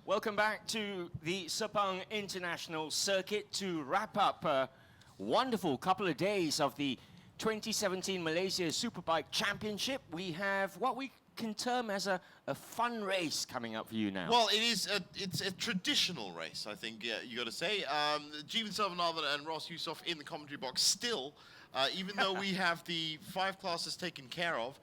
Welcome back to the Sepang International Circuit to wrap up a wonderful couple of days of the 2017 Malaysia Superbike Championship. We have what we can term as a fun race coming up for you now. Well, it's a traditional race, I think, yeah, you got to say. Jeevan Selvanathan and Ross Yusof in the commentary box still, even though we have the 5 classes taken care of,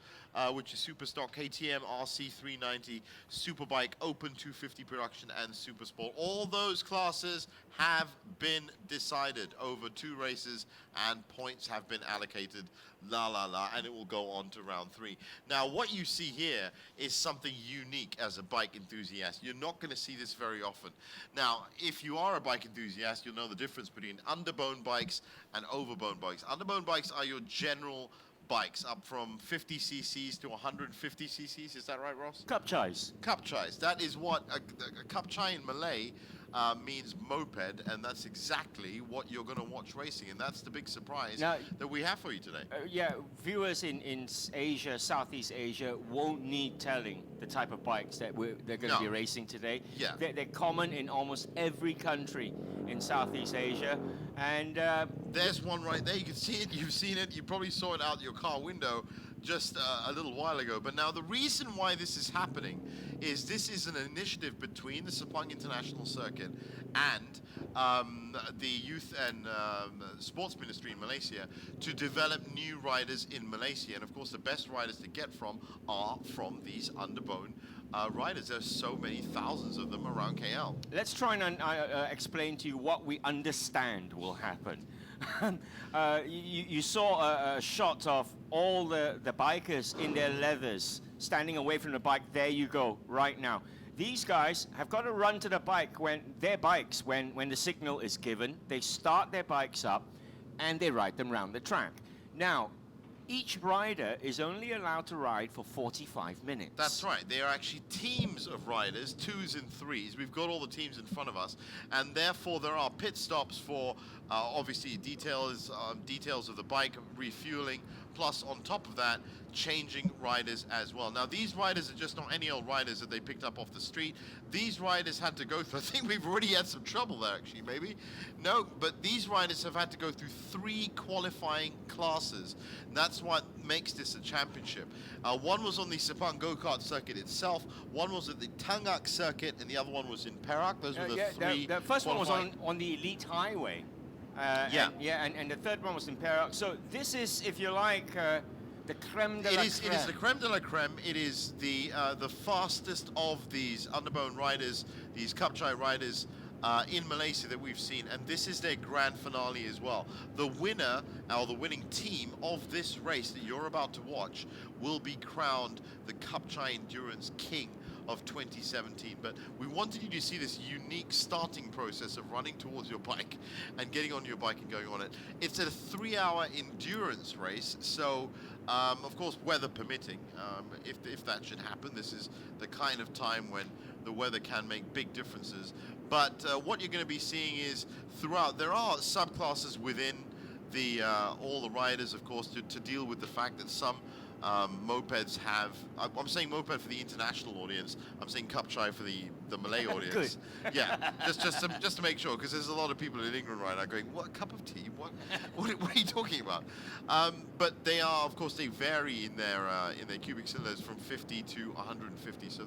which is Superstock, KTM, RC 390, Superbike, Open 250 Production, and Supersport. All those classes have been decided over 2 races, and points have been allocated, and it will go on to round 3. Now, what you see here is something unique as a bike enthusiast. You're not going to see this very often. Now, if you are a bike enthusiast, you'll know the difference between underbone bikes and overbone bikes. Underbone bikes are your general bikes up from 50 cc's to 150 cc's. Is that right, Ross? Kapcais. Kapcais. That is what a Kapcai in Malay means moped, and that's exactly what you're going to watch racing, and that's the big surprise that we have for you today. Yeah, viewers in Asia, Southeast Asia, won't need telling the type of bikes that they're going to be racing today. Yeah. They're common in almost every country in Southeast Asia, and there's one right there. You can see it. You've seen it. You probably saw it out your car window just a little while ago. But now the reason why this is happening is this is an initiative between the Sepang International Circuit and the Youth and Sports Ministry in Malaysia to develop new riders in Malaysia. And of course, the best riders to get from are from these underbone riders. There's so many thousands of them around KL. Let's try and explain to you what we understand will happen. You saw a shot of all the bikers in their leathers standing away from the bike. There you go, right now. These guys have got to run to the bike when the signal is given. They start their bikes up and they ride them around the track. Now, each rider is only allowed to ride for 45 minutes. That's right. They are actually teams of riders, 2s and 3s. We've got all the teams in front of us, and therefore there are pit stops for obviously details of the bike, refueling, plus on top of that, changing riders as well. Now, these riders are just not any old riders that they picked up off the street. These riders had to go through, I think we've already had some trouble there actually, maybe. No, but these riders have had to go through 3 qualifying classes. And that's what makes this a championship. One was on the Sepang Go-Kart circuit itself, one was at the Tangak circuit, and the other one was in Perak. Those were the 3 The first one was on the Elite Highway. And the third one was in Perak. So this is, if you like, the creme de la creme. It is the creme de la creme. It is the fastest of these underbone riders, these Kapcai riders in Malaysia that we've seen, and this is their grand finale as well. The winner, or the winning team of this race that you're about to watch, will be crowned the Kapcai Endurance King of 2017. But we wanted you to see this unique starting process of running towards your bike and getting on your bike and going on it. It's a 3-hour endurance race, so of course, weather permitting, if that should happen, this is the kind of time when the weather can make big differences. But what you're going to be seeing is throughout, there are subclasses within the all the riders, of course, to deal with the fact that some mopeds have, I'm saying moped for the international audience, I'm saying Kapcai for the Malay audience. Yeah, just to make sure, because there's a lot of people in England right now going, what, cup of tea? What are you talking about? But they are, of course, they vary in their cubic cylinders from 50 to 150. So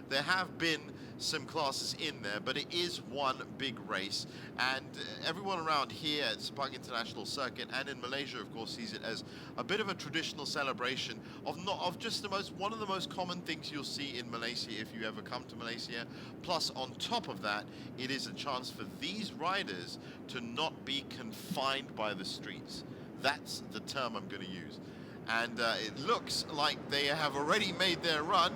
there have been some classes in there, but it is one big race, and everyone around here at Sepang International Circuit and in Malaysia, of course, sees it as a bit of a traditional celebration of just one of the most common things you'll see in Malaysia if you ever come to Malaysia. Plus, on top of that, it is a chance for these riders to not be confined by the streets. That's the term I'm going to use. And it looks like they have already made their run.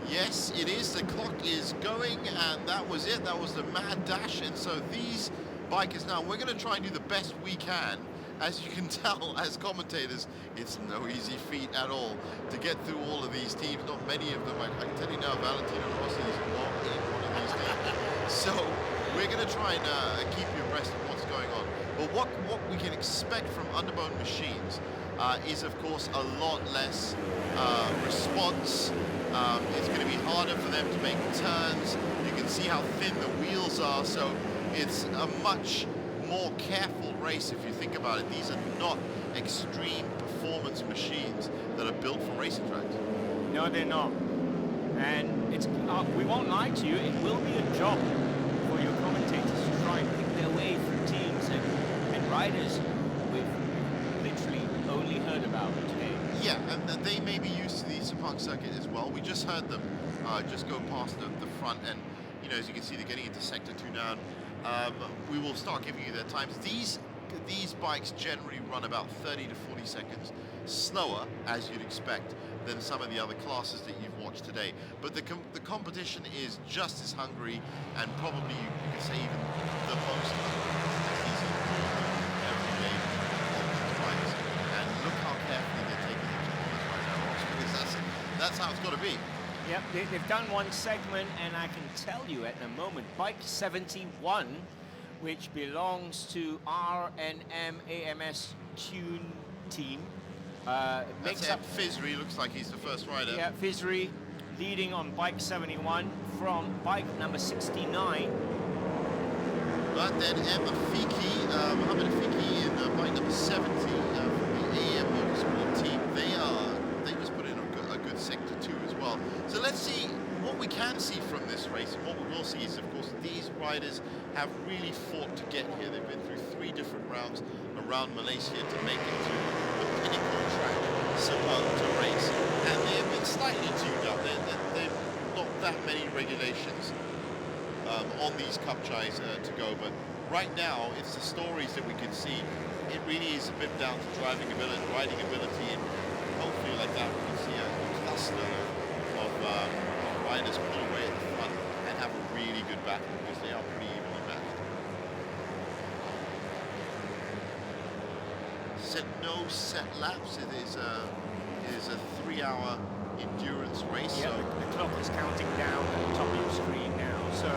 Yes, it is. The clock is going, and that was it. That was the mad dash. And so these bikers now, we're going to try and do the best we can. As you can tell, as commentators, it's no easy feat at all to get through all of these teams. Not many of them. I can tell you now, Valentino Rossi is not in one of these teams. So we're going to try and keep you abreast of what's going on. But what we can expect from underbone machines is, of course, a lot less response. It's going to be harder for them to make turns. You can see how thin the wheels are, so it's a much more careful race if you think about it. These are not extreme performance machines that are built for racing tracks. No, they're not. And it's we won't lie to you, it will be a job for your commentators to try and pick their way through teams and riders we've literally only heard about today. Yeah, and they may be used to the Sepang circuit as well. We just heard them just go past the front, and you know, as you can see, they're getting into sector 2 now. We will start giving you their times. These bikes generally run about 30 to 40 seconds slower, as you'd expect, than some of the other classes that you've watched today. But the competition is just as hungry, and probably you could say even the most hungry. It's every day on these bikes, and look how carefully they're taking the corners right now, Ross, because that's how it's got to be. Yep, they've done one segment, and I can tell you at the moment, bike 71, which belongs to R&M AMS Tune team. Makes up Fizri, looks like he's the first rider. Yeah, Fizri leading on bike 71 from bike number 69. But then Mohammed Afiki in bike number 70 from the AM Motorsport team. They just put in a good sector 2 as well. So let's see what we can see from this race. And what we will see is, of course, these riders have really fought to get here. They've been through 3 different rounds around Malaysia to make it to the pinnacle track, Sepang, to race. And they have been slightly tuned up. They've not that many regulations on these Kapcais to go, but right now it's the stories that we can see. It really is a bit down to driving ability, riding ability, and hopefully like that we can see a cluster of riders pull away at the front and have a really good battle, because they are pretty evenly matched. No set laps. It is a 3-hour endurance race. Yeah, so the clock is counting down at the top of your screen now. So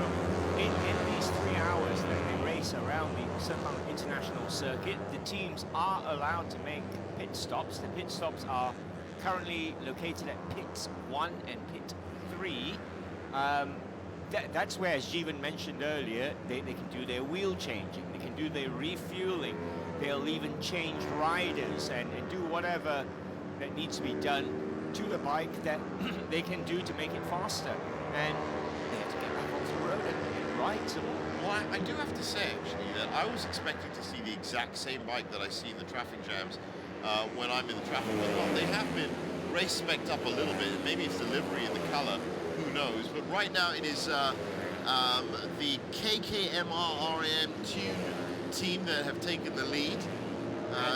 in these 3 hours that they race around the Sepang International Circuit, the teams are allowed to make pit stops. The pit stops are currently located at pits 1 and pit 3. That's where, as Jeevan mentioned earlier, they can do their wheel changing, they can do their refueling, they'll even change riders and do whatever that needs to be done to the bike that they can do to make it faster. And they have to get back onto the road and ride some more. Well, I do have to say, actually, that I was expecting to see the exact same bike that I see in the traffic jams when I'm in the traffic. Well, they have been race spec'd up a little bit. Maybe it's the livery and the color, who knows. But right now it is the KKMR-RM team that have taken the lead.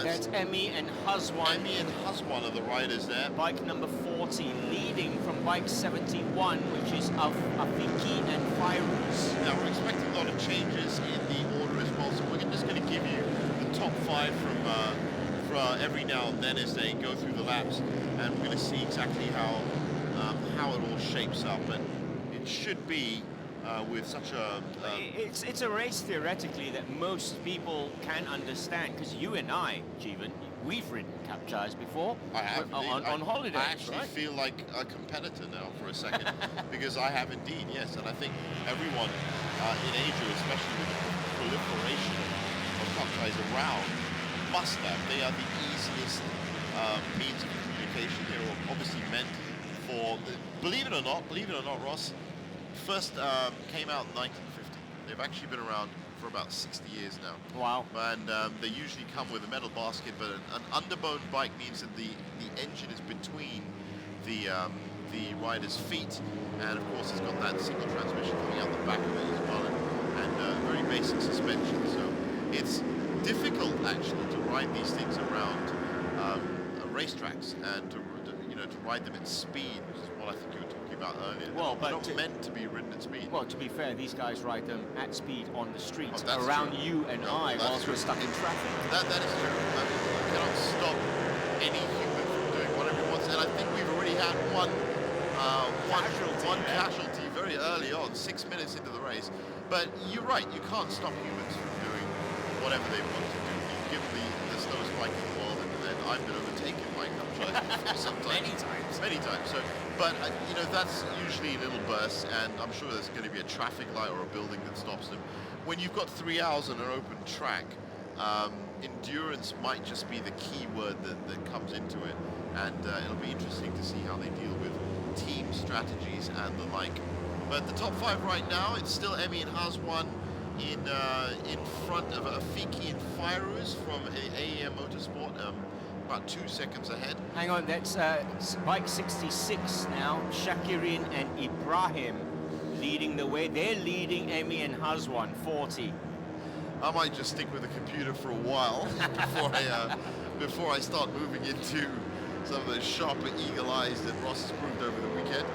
That's Emmy and Huzwan. Emmy and Huzwan are the riders there. Bike number 40 leading from bike 71, which is Afiki and Fairuz. Now we're expecting a lot of changes in the order as well, so we're just going to give you the top 5 from every now and then as they go through the laps, and we're going to see exactly how it all shapes up. And it should be with such a it's a race theoretically that most people can understand, because you and I, Jeevan, we've ridden Kapcais before. I have on holiday. I actually feel like a competitor now for a second because I have indeed, yes, and I think everyone in Asia, especially with the proliferation of Kapcais around, must have. They are the easiest means of communication. They're obviously meant for, believe it or not, Ross, first came out in 1950. They've actually been around for about 60 years now. Wow. And they usually come with a metal basket, but an underbone bike means that the engine is between the rider's feet, and of course it's got that single transmission coming out the back of it as well, and very basic suspension. So it's difficult actually to ride these things around racetracks and to ride them at speed, which is what I think you were talking about earlier. Well, they're not meant to be ridden at speed. Well, to be fair, these guys ride them at speed on the streets around true. You and I, whilst we're stuck in traffic. That is true. You cannot stop any human from doing whatever he wants. And I think we've already had one casualty very early on, 6 minutes into the race. But you're right, you can't stop humans from doing whatever they want to do. You give the slowest bike in the world, and I've been overtaken by Kapcai before sometimes. Many times. So, but you know, that's usually little bursts, and I'm sure there's going to be a traffic light or a building that stops them. When you've got 3 hours on an open track, endurance might just be the key word that comes into it, and it'll be interesting to see how they deal with team strategies and the like. But the top 5 right now, it's still Emi and Hazwan in front of Afiki and Fairuz from AEM Motorsport, about 2 seconds ahead. Hang on, that's bike 66 now. Shakirin and Ibrahim leading the way. They're leading Emi and Hazwan, 40. I might just stick with the computer for a while before I start moving into some of those sharper eagle eyes that Ross has proved over the weekend.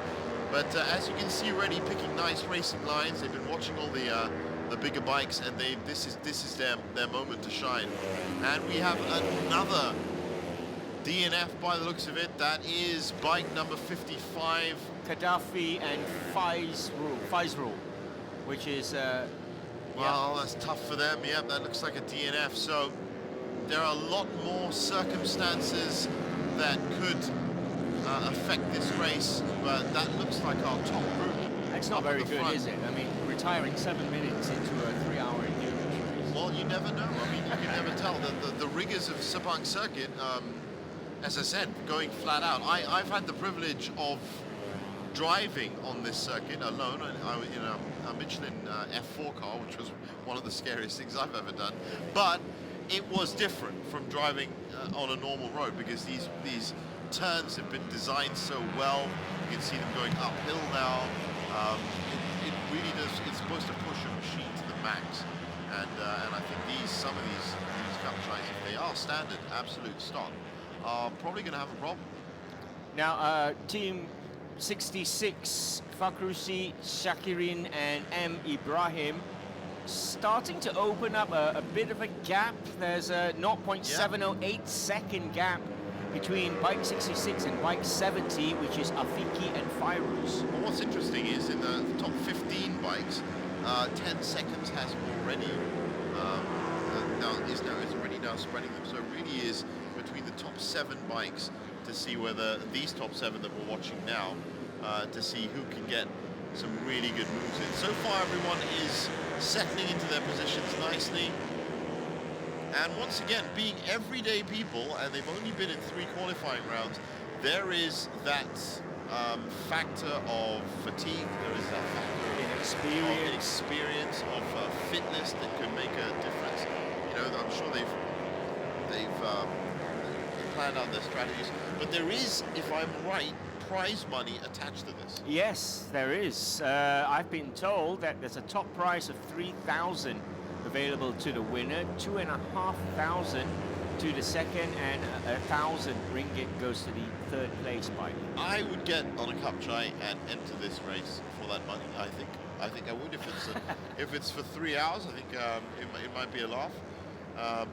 But as you can see already, picking nice racing lines. They've been watching all the bigger bikes, and this is their moment to shine. And we have another DNF by the looks of it. That is bike number 55. Gaddafi and Faizrul, which is well, that's tough for them. Yep, that looks like a DNF. So there are a lot more circumstances that could affect this race, but that looks like our top group. It's not very good, is it? I mean, retiring 7 minutes into a 3-hour endurance race. Well, you never know. I mean, you can never tell. The rigors of Sepang circuit, as I said, going flat out. I've had the privilege of driving on this circuit alone. I was in a Michelin F4 car, which was one of the scariest things I've ever done. But it was different from driving on a normal road, because these turns have been designed so well. You can see them going uphill now. It really does. It's supposed to push a machine to the max, and I think some of these Kapcais, if they are standard absolute stock, are probably going to have a problem. Now, team 66, Fakhrusi, Shakirin and M. Ibrahim starting to open up a bit of a gap. There's a 0.708 second gap between bike 66 and bike 70, which is Afiki and Fairuz. Well, what's interesting is in the top 15 bikes, 10 seconds has already is already now spreading them. So it really is between the top 7 bikes to see whether these top 7 that we're watching now, to see who can get some really good moves in. So far, everyone is settling into their positions nicely. And once again, being everyday people, and they've only been in 3 qualifying rounds, there is that factor of fatigue, there is that factor of experience, of fitness that could make a difference. You know, I'm sure they've planned out their strategies, but there is, if I'm right, prize money attached to this. Yes, there is. I've been told that there's a top prize of 3,000 available to the winner, 2,500 to the second, and 1,000 ringgit goes to the third place bike. I would get on a Kapcai and enter this race for that money. I think I would if it's for 3 hours. I think it might be a laugh,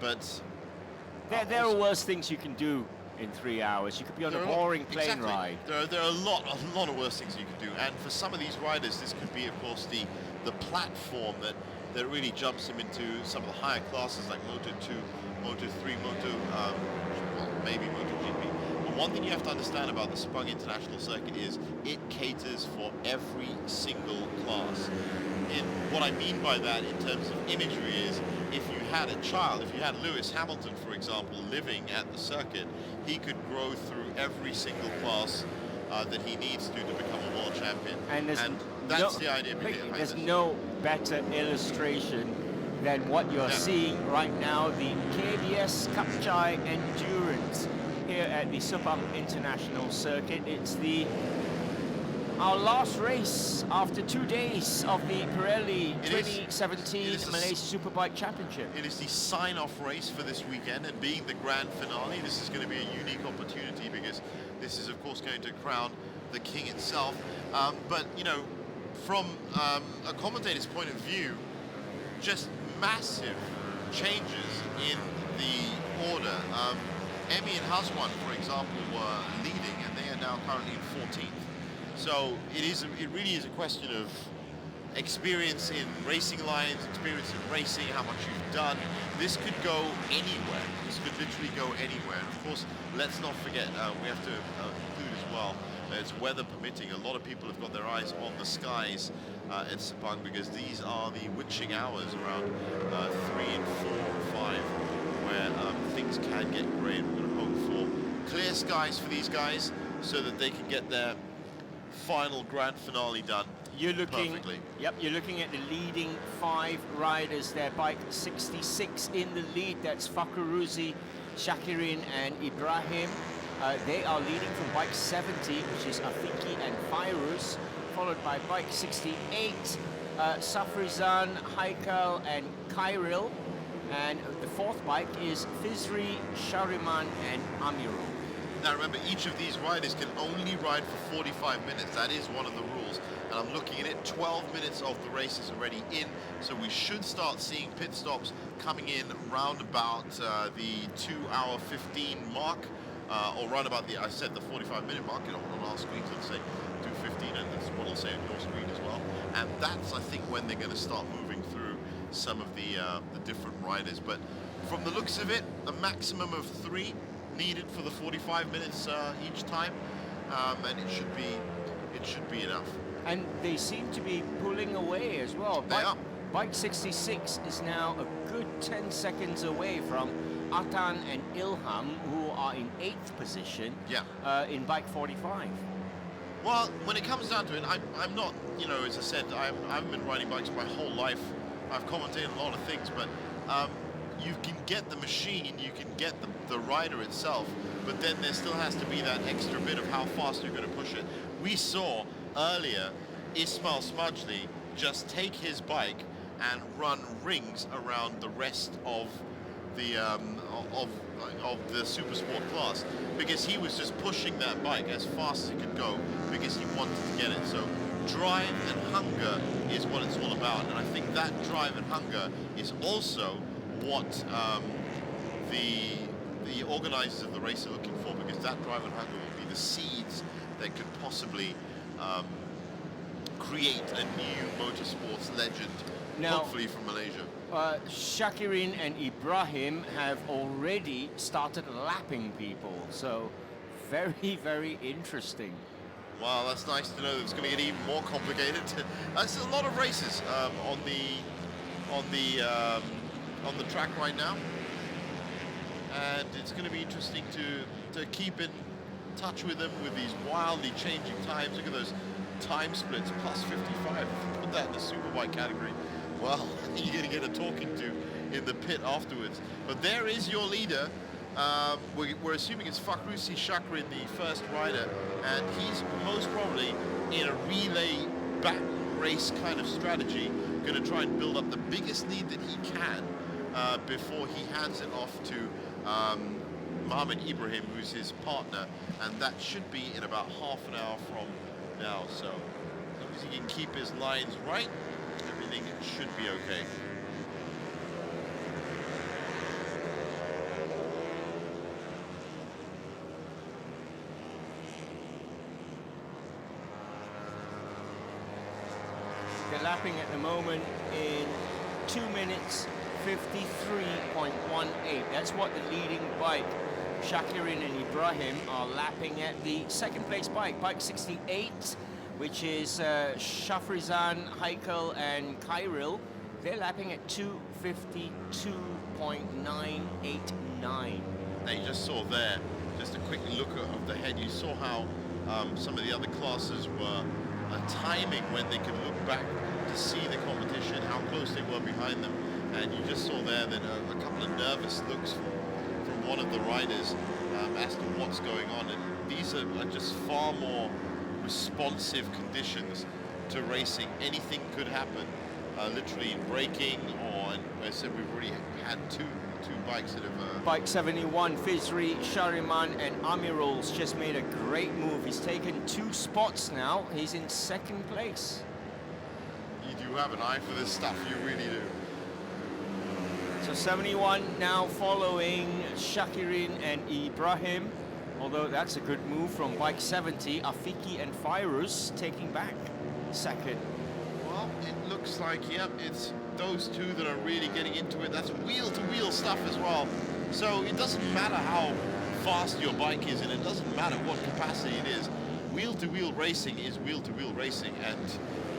but there are worse things you can do in 3 hours. You could be on a boring plane ride. There are a lot of worse things you can do, and for some of these riders, this could be, of course, the platform that really jumps them into some of the higher classes like Moto 2, Moto 3, well, maybe MotoGP. But one thing you have to understand about the Sepang International Circuit is it caters for every single class. And what I mean by that in terms of imagery is, if you had a child, if you had Lewis Hamilton, for example, living at the circuit, he could grow through every single class that he needs to become a world champion. And that's the idea behind There's this. no better illustration than what you're seeing right now, the KBS Kapcai Endurance here at the Sepang International Circuit. It's our last race after 2 days of the Pirelli 2017 Malaysia Superbike Championship. It is the sign-off race for this weekend, and being the grand finale, this is going to be a unique opportunity, because this is, of course, going to crown the king itself. But, you know, from a commentator's point of view, just massive changes in the order. Emi and Hazwan, for example, were leading, and they are now currently in 14th. So it really is a question of experience in racing lines, experience in racing, how much you've done. This could go anywhere. This could literally go anywhere. And of course, let's not forget, we have to include as well, it's weather permitting. A lot of people have got their eyes on the skies at Sepang, because these are the witching hours around 3 and 4 and 5, where things can get grey. We're going to hope for clear skies for these guys so that they can get their final grand finale done. You're looking, perfectly. Yep, you're looking at the leading 5 riders there. Bike 66 in the lead. That's Fakhruzi, Shakirin, and Ibrahim. They are leading from bike 70, which is Afiki and Fairuz, followed by bike 68, Safrizan, Haikal, and Khairil. And the 4th bike is Fizri, Shariman, and Amirul. Now remember, each of these riders can only ride for 45 minutes. That is one of the rules. And I'm looking at it, 12 minutes of the race is already in. So we should start seeing pit stops coming in round about the 2-hour 15 mark. Or round about the, I said the 45-minute mark on our screen, so let's say 2:15, and that's what I'll say on your screen as well. And that's, I think, when they're going to start moving through some of the different riders. But from the looks of it, a maximum of 3 needed for the 45 minutes each time, and it should be enough. And they seem to be pulling away as well. They are. Bike 66 is now a good 10 seconds away from Atan and Ilham, who are in 8th position in bike 45. Well, when it comes down to it, I'm not, you know, as I said, I haven't been riding bikes my whole life. I've commentated a lot of things, but you can get the machine, you can get the rider itself, but then there still has to be that extra bit of how fast you're going to push it. We saw earlier Ismail Smajli just take his bike and run rings around the rest of the super sport class, because he was just pushing that bike as fast as he could go because he wanted to get it. So drive and hunger is what it's all about, and I think that drive and hunger is also what the organizers of the race are looking for, because that drive and hunger will be the seeds that could possibly create a new motorsports legend, hopefully from Malaysia. Shakirin and Ibrahim have already started lapping people, so very, very interesting. Wow, that's nice to know that it's going to get even more complicated. That's a lot of races on the track right now, and it's going to be interesting to keep in touch with them with these wildly changing times. Look at those time splits, plus 55. Put that in the superbike category. Well, you're going to get a talking to in the pit afterwards. But there is your leader. We're assuming it's Fakhruzi Shakrin, the first rider, and he's most probably in a relay back race kind of strategy, going to try and build up the biggest lead that he can before he hands it off to Mohammed Ibrahim, who's his partner, and that should be in about half an hour from now. So as long as he can keep his lines right, everything should be okay. They're lapping at the moment in 2 minutes 53.18. That's what the leading bike, Shakirin and Ibrahim, are lapping at. The second place bike, bike 68, which is Shafrizan, Haikal, and Khairil. They're lapping at 2:52.989. Now you just saw there, just a quick look of the head. You saw how some of the other classes were timing when they could look back to see the competition, how close they were behind them. And you just saw there that a couple of nervous looks from one of the riders as to what's going on. And these are just far more responsive conditions to racing. Anything could happen, literally in braking, or, and I said we've already had two bikes that have... Bike 71, Fizri, Shariman, and Amirul's just made a great move. He's taken 2 spots now. He's in 2nd place. You do have an eye for this stuff, you really do. So 71 now following Shakirin and Ibrahim, although that's a good move from bike 70. Afiki and Fairuz taking back 2nd. Well, it looks like, yep, it's those two that are really getting into it. That's wheel-to-wheel stuff as well. So it doesn't matter how fast your bike is, and it doesn't matter what capacity it is. Wheel-to-wheel racing is wheel-to-wheel racing, and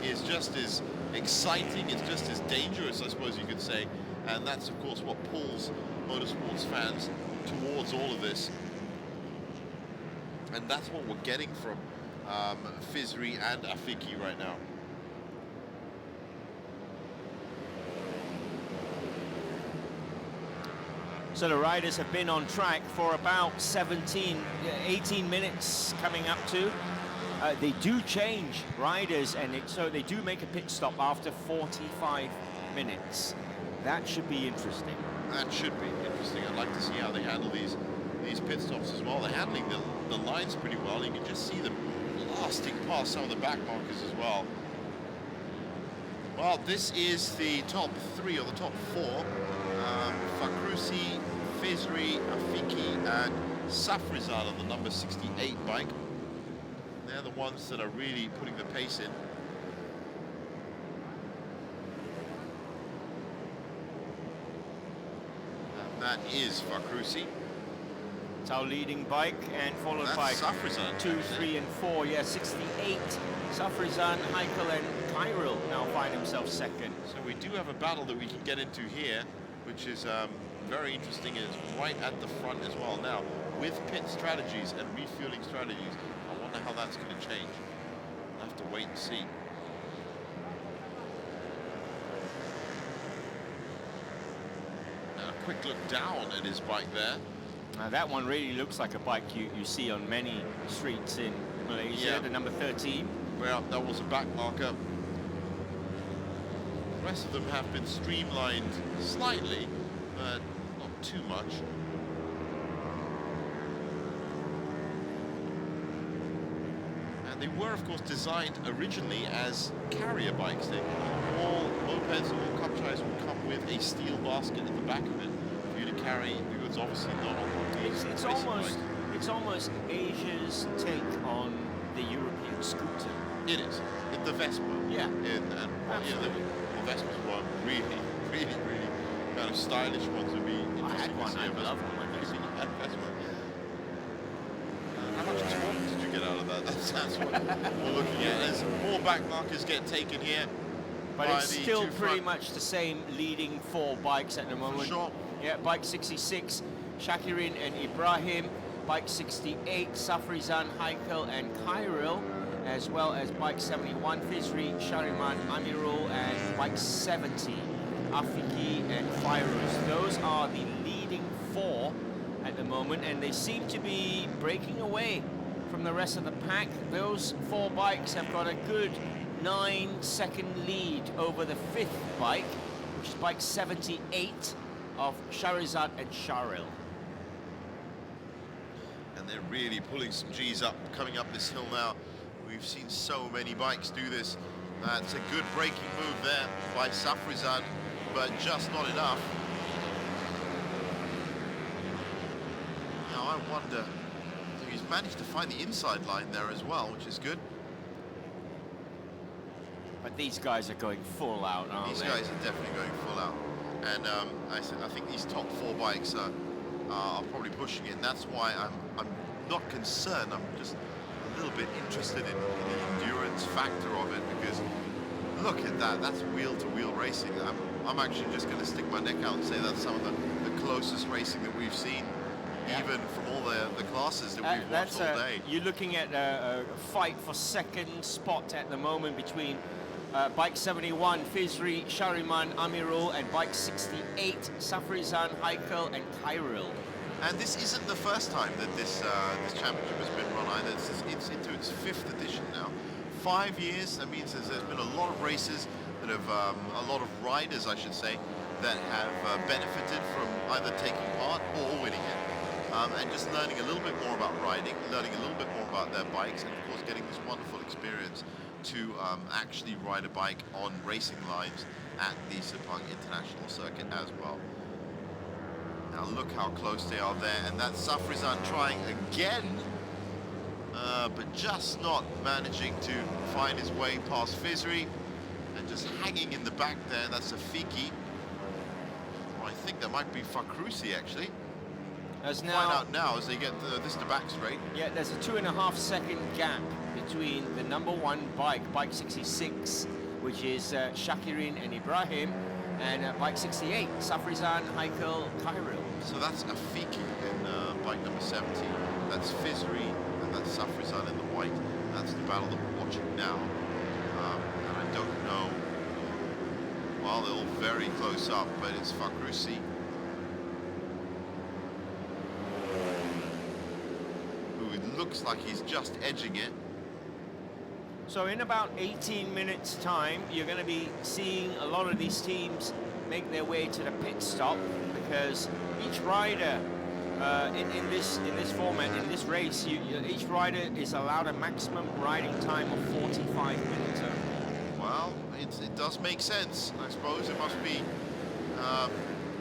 is just as exciting, it's just as dangerous, I suppose you could say. And that's, of course, what pulls motorsports fans towards all of this. And that's what we're getting from Fizri and Afiki right now. So the riders have been on track for about 18 minutes coming up to. They do change riders, and so they do make a pit stop after 45 minutes. That should be interesting. That should be interesting. I'd like to see how they handle these pit stops as well. They're handling the lines pretty well. You can just see them blasting past some of the back markers as well. Well, this is the top three, or the top four. Fakrusi, Fizri, Afiki, and Safrizad on the number 68 bike. They're the ones that are really putting the pace in. And that is Fakrusi. It's our leading bike, and followed by Safrizad, 2, 3, and 4. Yeah, 68. Safrizad, Heikel, and Kyril now find himself second. So we do have a battle that we can get into here, which is very interesting, and it's right at the front as well. Now, with pit strategies and refueling strategies, I wonder how that's going to change. We'll have to wait and see. Now, a quick look down at his bike there. Now that one really looks like a bike you see on many streets in Malaysia, the number 13. Well, that was a back marker. The rest of them have been streamlined slightly, but not too much. And they were, of course, designed originally as carrier bikes. All mopeds, all Kapcais will come with a steel basket at the back of it for you to carry. It's obviously not on It's almost Asia's take on the European scooter. It is. The Vespa. Yeah. The Vespas were really kind of stylish ones. Would be interesting. I had one. I love one. How much torque did you get out of that? That's what we're looking at. As more back markers get taken here. But it's still pretty much the same leading 4 bikes at the moment. For sure. Yeah, bike 66, Shakirin and Ibrahim. Bike 68, Safrizan, Heikel, and Kyril. As well as bike 71, Fizri, Shariman, Amirul, and bike 70, Afiki and Fairuz. Those are the leading 4 at the moment, and they seem to be breaking away from the rest of the pack. Those 4 bikes have got a good 9-second lead over the 5th bike, which is bike 78 of Sharizad and Sharil. And they're really pulling some G's up, coming up this hill now. We've seen so many bikes do this. It's a good braking move there by Safrizad, but just not enough. Now I wonder, he's managed to find the inside line there as well, which is good. But these guys are going full out, aren't they? These guys are definitely going full out. And I think these top 4 bikes are probably pushing it, and that's why I'm not concerned. I'm just a little bit interested in the endurance factor of it, because look at that. That's wheel-to-wheel racing. I'm actually just going to stick my neck out and say that's some of the closest racing that we've seen, even from all the classes that we've watched all day. You're looking at a fight for second spot at the moment between bike 71, Fizri, Shariman, Amirul, and bike 68, Safrizan, Heikel, and Kyril. And this isn't the first time that this championship has been run either. It's into its 5th edition now. 5 years, that means there's been a lot of races that have, a lot of riders, I should say, that have benefited from either taking part or winning it. And just learning a little bit more about riding, learning a little bit more about their bikes, and of course getting this wonderful experience to actually ride a bike on racing lines at the Sepang International Circuit as well. Now look how close they are there, and that's Safrizan trying again, but just not managing to find his way past Fizri, and just hanging in the back there. That's Afiki. I think that might be Fakrusi actually. As We'll now, find out now as they get this to back straight. yeah, there's a 2.5-second gap between the number 1 bike 66, which is Shakirin and Ibrahim, and bike 68, Safrizan, Heikel, Kyril. So that's Afiki in bike number 70. That's Fizri, and that's Safrizan in the white. That's the battle that we're watching now. And I don't know. Well, they're all very close up, but it's Fakrusi who it looks like he's just edging it. So in about 18 minutes time, you're going to be seeing a lot of these teams make their way to the pit stop, because each rider in this format, in this race, each rider is allowed a maximum riding time of 45 minutes. Well, it does make sense. I suppose it must be,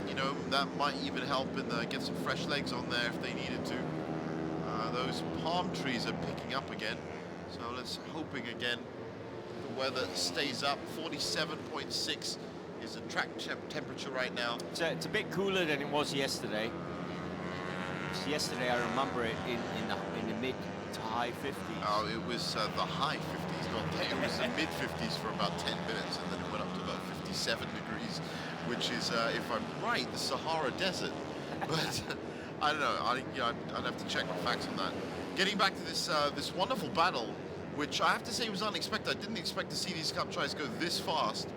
you know, that might even help in get some fresh legs on there if they needed to. Those palm trees are picking up again. So let's hoping again the weather stays up. 47.6 is the track temperature right now. It's a bit cooler than it was yesterday. Yesterday, I remember it in the mid to high 50s. Oh, it was the high 50s, not that. It was the mid 50s for about 10 minutes, and then it went up to about 57 degrees, which is, if I'm right, the Sahara Desert. But I don't know. I'd have to check my facts on that. Getting back to this wonderful battle, which I have to say was unexpected. I didn't expect to see these Kapcais go this fast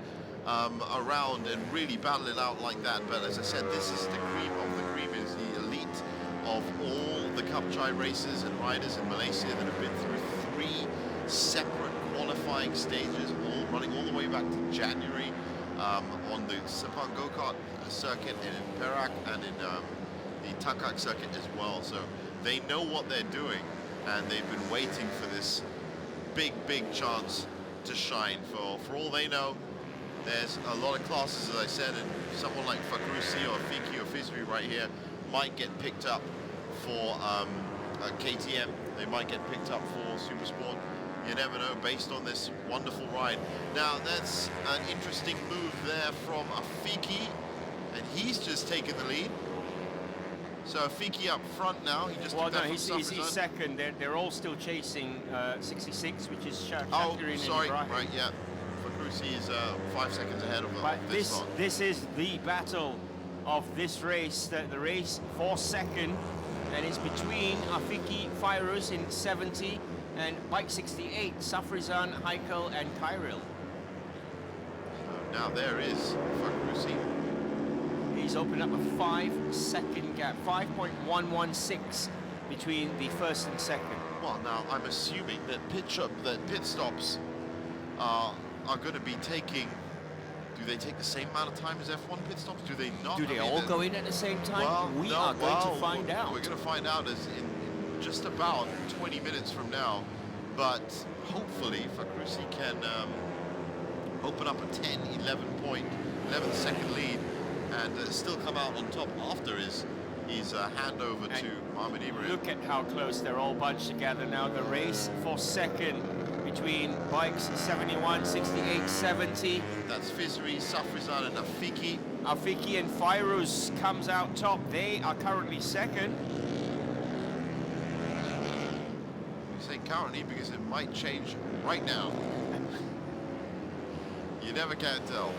around and really battle it out like that. But as I said, this is the cream of the cream. Is the elite of all the Kapcai racers and riders in Malaysia that have been through 3 separate qualifying stages, all running all the way back to January on the Sepang Go-Kart circuit and in Perak and in the Takak circuit as well. So they know what they're doing, and they've been waiting for this big chance to shine. For all they know, there's a lot of classes, as I said, and someone like Fakrusi or Fiki or Fizri right here might get picked up for KTM. They might get picked up for Supersport. You never know, based on this wonderful ride. Now, that's an interesting move there from Afiki, and he's just taken the lead. So Afiki up front now. He just took that from he's second. They're all still chasing 66, which is Shakirin and sorry, Ibrahim. right, yeah. Fakrusi is 5 seconds ahead of But this lot. this is the battle of this race, the race for second, and it's between Afiki Fairuz in 70 and bike 68, Safrizan, Heikel and Kyril. So now there is Fakrusi. He's opened up a 5-second gap, 5.116 between the first and second. Well, now I'm assuming that pit stops are going to be taking. Do they take the same amount of time as F1 pit stops? Do they not? Do they all go in at the same time? Well, we are going to find out. We're going to find out as in just about 20 minutes from now. But hopefully Fakrusi can open up a 11 second lead and still come out on top after his handover to Mohamed Ibrahim. Look at how close they're all bunched together now. The race for second between bikes 71, 68, 70. That's Fizri, Safrizan and Afiki. Afiki and Fairuz comes out top. They are currently second. We say currently because it might change right now. You never can tell.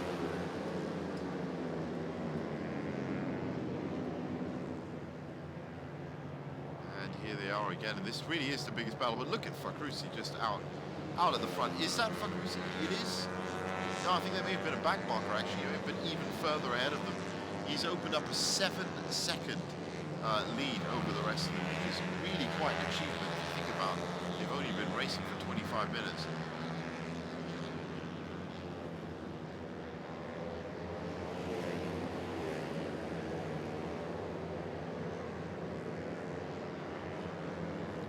And here they are again, and this really is the biggest battle. But look at Fakrusi just out at the front. Is that Fakrusi? It is. No, I think that may have been a back marker actually, but even further ahead of them. He's opened up a 7-second lead over the rest of them, which is really quite an achievement if you think about it. They've only been racing for 25 minutes.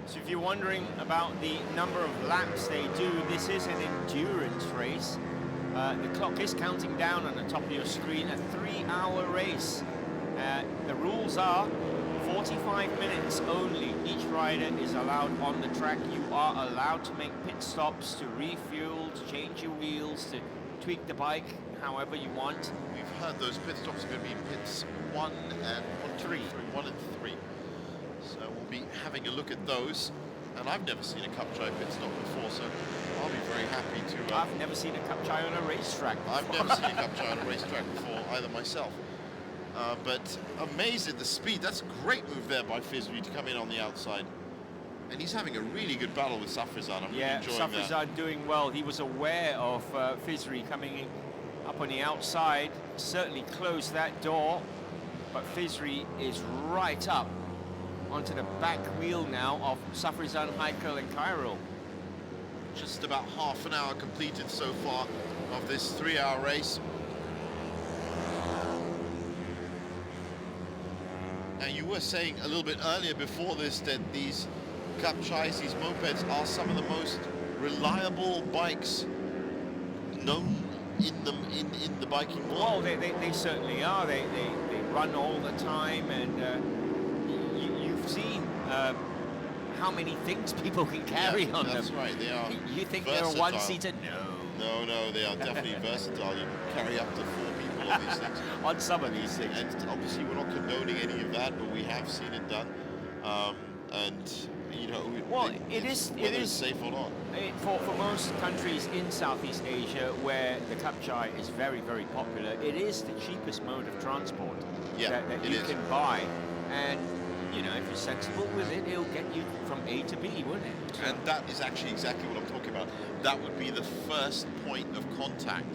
So if you're wondering about the number of laps they do, this is an endurance race. The clock is counting down on the top of your screen, a 3-hour race. The rules are 45 minutes only. Each rider is allowed on the track. You are allowed to make pit stops, to refuel, to change your wheels, to tweak the bike however you want. We've heard those pit stops are going to be pits 1 and 3. 1 and 3. So we'll be having a look at those. And I've never seen a Kapcai pit stop before, so I'll be very happy to... I've never seen a Kapcai on a racetrack before. I've never seen a Kapcai on a racetrack before, either myself. But amazed at the speed. That's a great move there by Fizri to come in on the outside. And he's having a really good battle with Safrizan. I'm really enjoying that. Safrizan doing well. He was aware of Fizri coming in up on the outside. Certainly closed that door. But Fizri is right up onto the back wheel now of Safrizan, Heikel and Kyril. Just about half an hour completed so far of this 3-hour race. Now you were saying a little bit earlier before this that these Kapcais, these mopeds, are some of the most reliable bikes known in the biking world. Well, they certainly are. They run all the time, and you've seen how many things people can carry on them. That's right, they are. You think versatile. they're a one-seater? No, they are definitely versatile. You can carry up to 4 people on these things. On some of these things. And obviously we're not condoning any of that, but we have seen it done. And you know, well, it is safe or not. For most countries in Southeast Asia where the Kapcai is very, very popular, it is the cheapest mode of transport that you can buy. And you know, if you're sensible with it, it'll get you from A to B, wouldn't it? So. And that is actually exactly what I'm talking about. That would be the first point of contact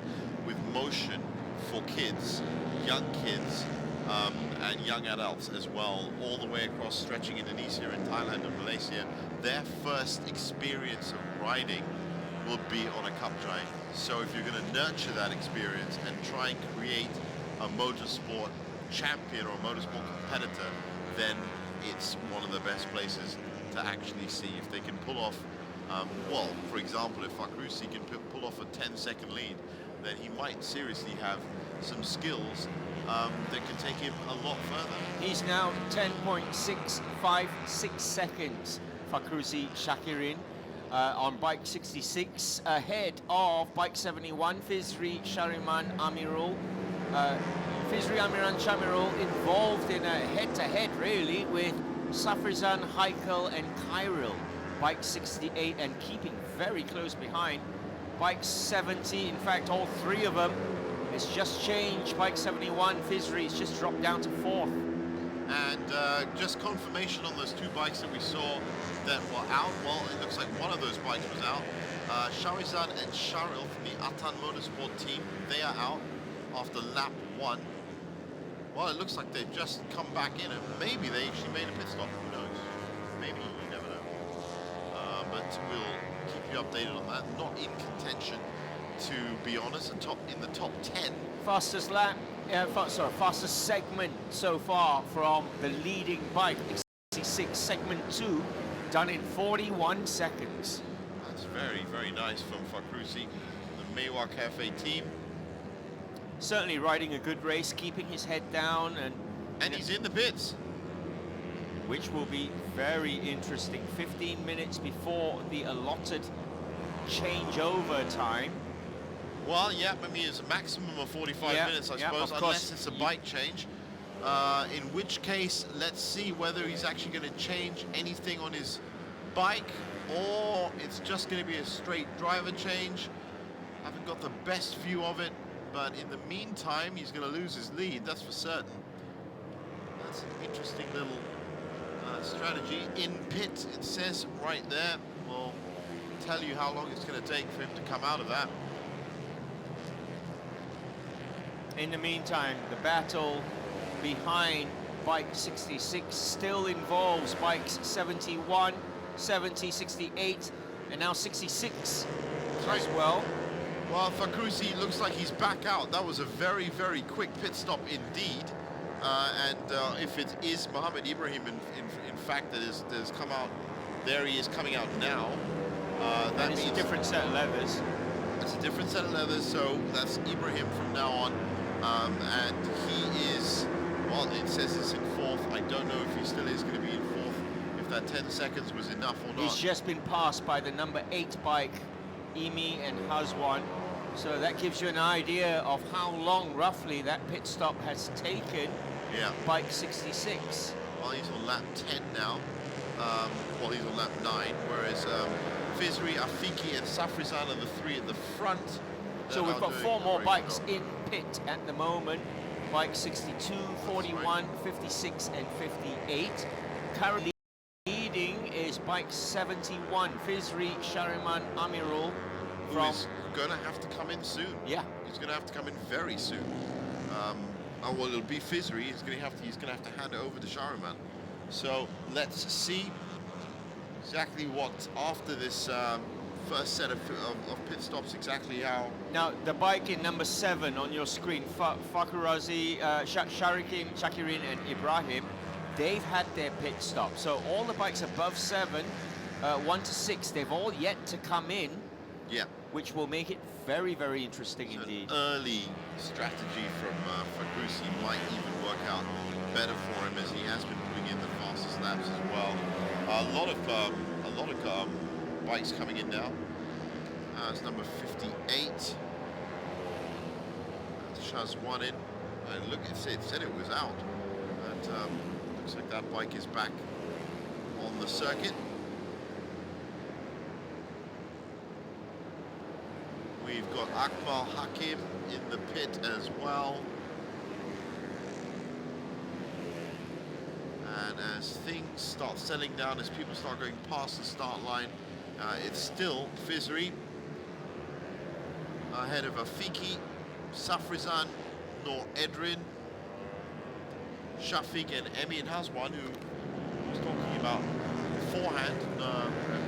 with motion for kids, young kids, and young adults as well, all the way across stretching Indonesia and Thailand and Malaysia. Their first experience of riding will be on a Kapcai. So if you're going to nurture that experience and try and create a motorsport champion or a motorsport competitor, then it's one of the best places to actually see if they can pull off, well, for example, if Fakhrusi can pull off a 10-second lead, then he might seriously have some skills that can take him a lot further. He's now 10.656 seconds, Fakhrusi Shakirin, on bike 66, ahead of bike 71, Fizri Shariman Amirul. Fizri Amiran Shamirul involved in a head-to-head really with Safrizan, Heikel and Kyril. Bike 68 and keeping very close behind. Bike 70, in fact all 3 of them. It's just changed. Bike 71, Fizri's just dropped down to 4th. And just confirmation on those 2 bikes that we saw that were out. Well, it looks like one of those bikes was out. Shahrizad and Sharil from the Atan Motorsport team, they are out after lap 1. Well, it looks like they've just come back in, and maybe they actually made a pit stop. Who knows? Maybe, you never know. But we'll keep you updated on that. Not in contention, to be honest. In the top 10. Fastest lap, fastest segment so far from the leading bike, 66, segment 2, done in 41 seconds. That's very, very nice from Fakhrusi, the Mewar Cafe team. Certainly riding a good race, keeping his head down, and he's in the pits, which will be very interesting. 15 minutes before the allotted changeover time. Well, yeah, I mean it's a maximum of 45 minutes, I suppose, unless it's a bike change. In which case, let's see whether he's actually going to change anything on his bike, or it's just going to be a straight driver change. Haven't got the best view of it. But in the meantime, he's going to lose his lead, that's for certain. That's an interesting little strategy. In pit, it says right there. We'll tell you how long it's going to take for him to come out of that. In the meantime, the battle behind bike 66 still involves bikes 71, 70, 68, and now 66 as well. Well, Fakhrusi looks like he's back out. That was a very, very quick pit stop indeed. And if it is Mohammed Ibrahim, in fact, that has come out, there he is coming out now. That means a different set of leathers. It's a different set of leathers, so that's Ibrahim from now on. And he is, well, it says it's in 4th. I don't know if he still is going to be in 4th, if that 10 seconds was enough or not. He's just been passed by the number 8 bike, Imi and Hazwan. So that gives you an idea of how long, roughly, that pit stop has taken. Yeah. Bike 66. Well, he's on lap 10 now. Well, he's on lap 9, whereas Fizri, Afiki, and Safrizan are the three at the front. So we've got 4 more bikes in pit at the moment. Bike 62, 41, 56, and 58. Currently leading is bike 71, Fizri Shariman Amirul. Who is going to have to come in soon. Yeah. He's going to have to come in very soon. Oh, well, it'll be Fizri. He's going to have to hand it over to Shariman. So let's see exactly what, after this first set of pit stops, exactly how. Now, the bike in number 7 on your screen, Fakurazi, Shakirin, and Ibrahim, they've had their pit stop. So all the bikes above 7, 1 to 6, they've all yet to come in. Yeah. Which will make it very, very interesting indeed. An early strategy from Fakrusi might even work out better for him, as he has been putting in the fastest laps as well. A lot of bikes coming in now. It's number 58. Shazwan in, and look, it said it was out, and looks like that bike is back on the circuit. We've got Akmal Hakim in the pit as well. And as things start settling down, as people start going past the start line, it's still Fizri ahead of Afiki, Safrizan, Noor Edrin, Shafiq, and Emin Hazwan, who was talking about beforehand,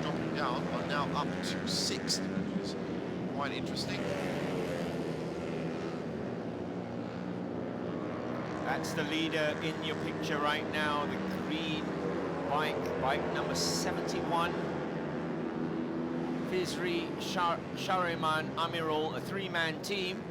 dropping down, are now up to 6th. Quite interesting. That's the leader in your picture right now, the green bike number 71. Fizri Shariman Amirul, a 3-man team.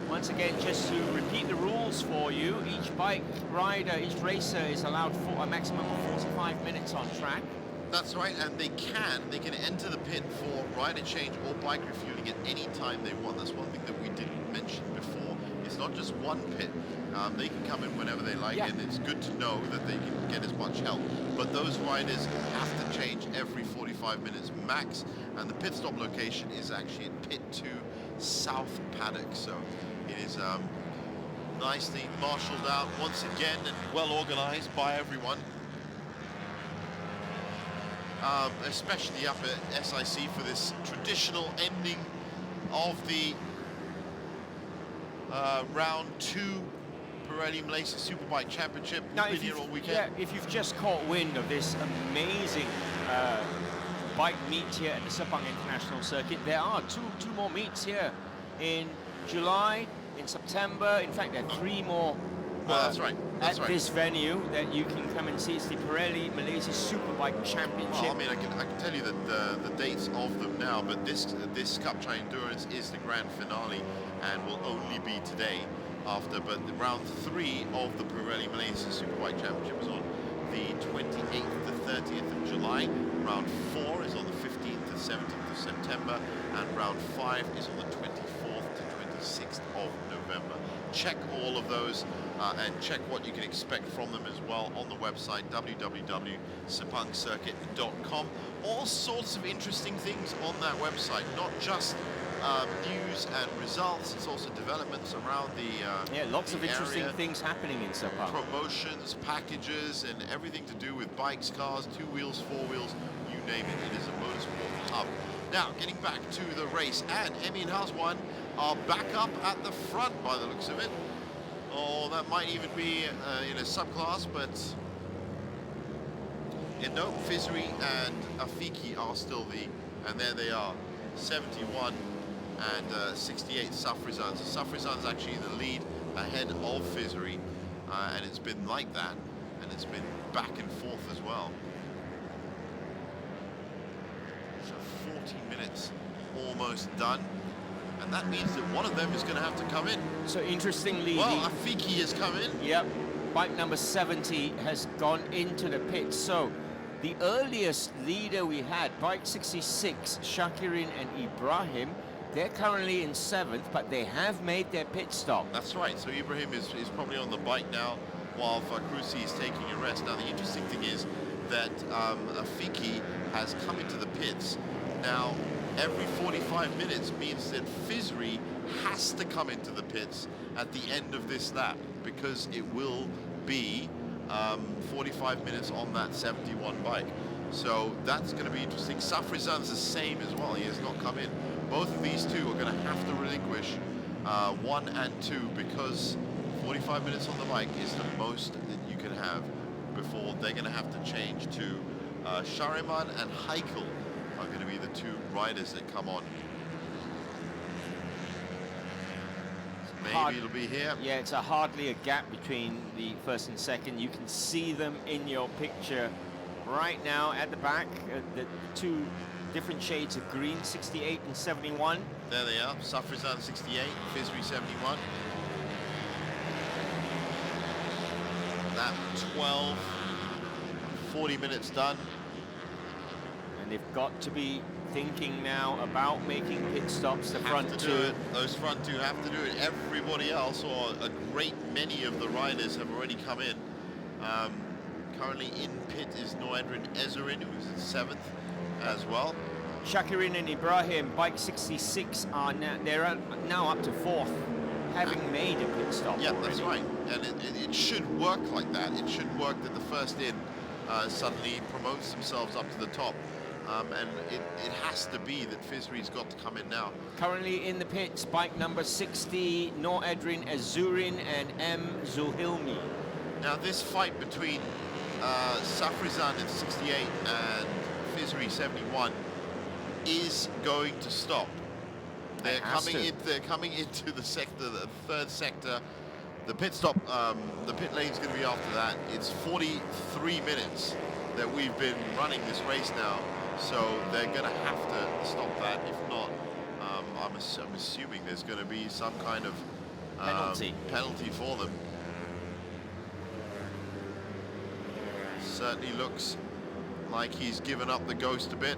Once again, just to repeat the rules for you, each bike rider, each racer is allowed for a maximum of 45 minutes on track. That's right, and they can enter the pit for rider change or bike refueling at any time they want. That's one thing that we didn't mention before. It's not just one pit. They can come in whenever they like, and it's good to know that they can get as much help. But those riders have to change every 45 minutes max, and the pit stop location is actually at pit 2 South Paddock. So it is nicely marshaled out once again and well organized by everyone. Especially up at SIC for this traditional ending of the round 2 Pirelli Malaysia Superbike Championship. Now, We've been here all weekend. Yeah, if you've just caught wind of this amazing bike meet here at the Sepang International Circuit, there are two more meets here in July, in September. In fact, there are 3 more. That's right. That's right. This venue that you can come and see. It's the Pirelli Malaysia Superbike Championship. Well, I mean, I can tell you that the dates of them now, but this Kapcai Endurance is the grand finale and will only be today after. But the round 3 of the Pirelli Malaysia Superbike Championship is on the 28th to 30th of July. Round 4 is on the 15th to 17th of September, and round 5 is on the 24th to 26th of November. Check all of those and check what you can expect from them as well on the website www.sepangcircuit.com. All sorts of interesting things on that website, not just news and results, it's also developments around the lots of interesting area. things happening in Sepang. Promotions, packages, and everything to do with bikes, cars, 2 wheels, 4 wheels, you name it. It is a motorsport hub. Now, getting back to the race, and Emin Hazwan are back up at the front by the looks of it. Oh, that might even be in a subclass, but no, Fizri and Afiki are still and there they are, 71 and 68 Safrizan. So Safrizan's actually in the lead ahead of Fizri, and it's been like that, and it's been back and forth as well. So 40 minutes almost done. And that means that one of them is going to have to come in. So interestingly, well, Afiki has come in. Yep, bike number 70 has gone into the pit. So the earliest leader we had, bike 66, Shakirin and Ibrahim, They're currently in 7th, but they have made their pit stop. That's right. So Ibrahim is probably on the bike now, while Fakrusi is taking a rest. Now the interesting thing is that Afiki has come into the pits. Now every 45 minutes means that Fizri has to come into the pits at the end of this lap, because it will be 45 minutes on that 71 bike. So that's going to be interesting. Safrizan's the same as well. He has not come in. Both of these two are going to have to relinquish 1 and 2, because 45 minutes on the bike is the most that you can have before they're going to have to change to Shariman and Heikel are going to be the two riders that come on. Maybe it'll be here. Yeah, it's hardly a gap between the first and second. You can see them in your picture right now at the back, the two different shades of green, 68 and 71. There they are, Safrizan 68, Fizri 71. That 40 minutes done. And they've got to be thinking now about making pit stops. The front two. Those front two have to do it. Everybody else, or a great many of the riders, have already come in. Currently in pit is Noedrin Ezerin, who's in 7th as well. Shakirin and Ibrahim, bike 66, are they're now up to 4th, having made a pit stop. Yeah, already. that's right. And it should work like that. It should work that the first in suddenly promotes themselves up to the top. And it has to be that Fizri's got to come in now. Currently in the pits, bike number 60, Noedrin Ezurin and M. Zuhilmi. Now this fight between Safrizan in 68 and Fizri 71 is going to stop. They're coming into the sector, the 3rd sector. The pit stop, the pit lane's going to be after that. It's 43 minutes that we've been running this race now, so they're going to have to stop that. If not, I'm assuming there's going to be some kind of penalty for them. Certainly looks like he's given up the ghost a bit.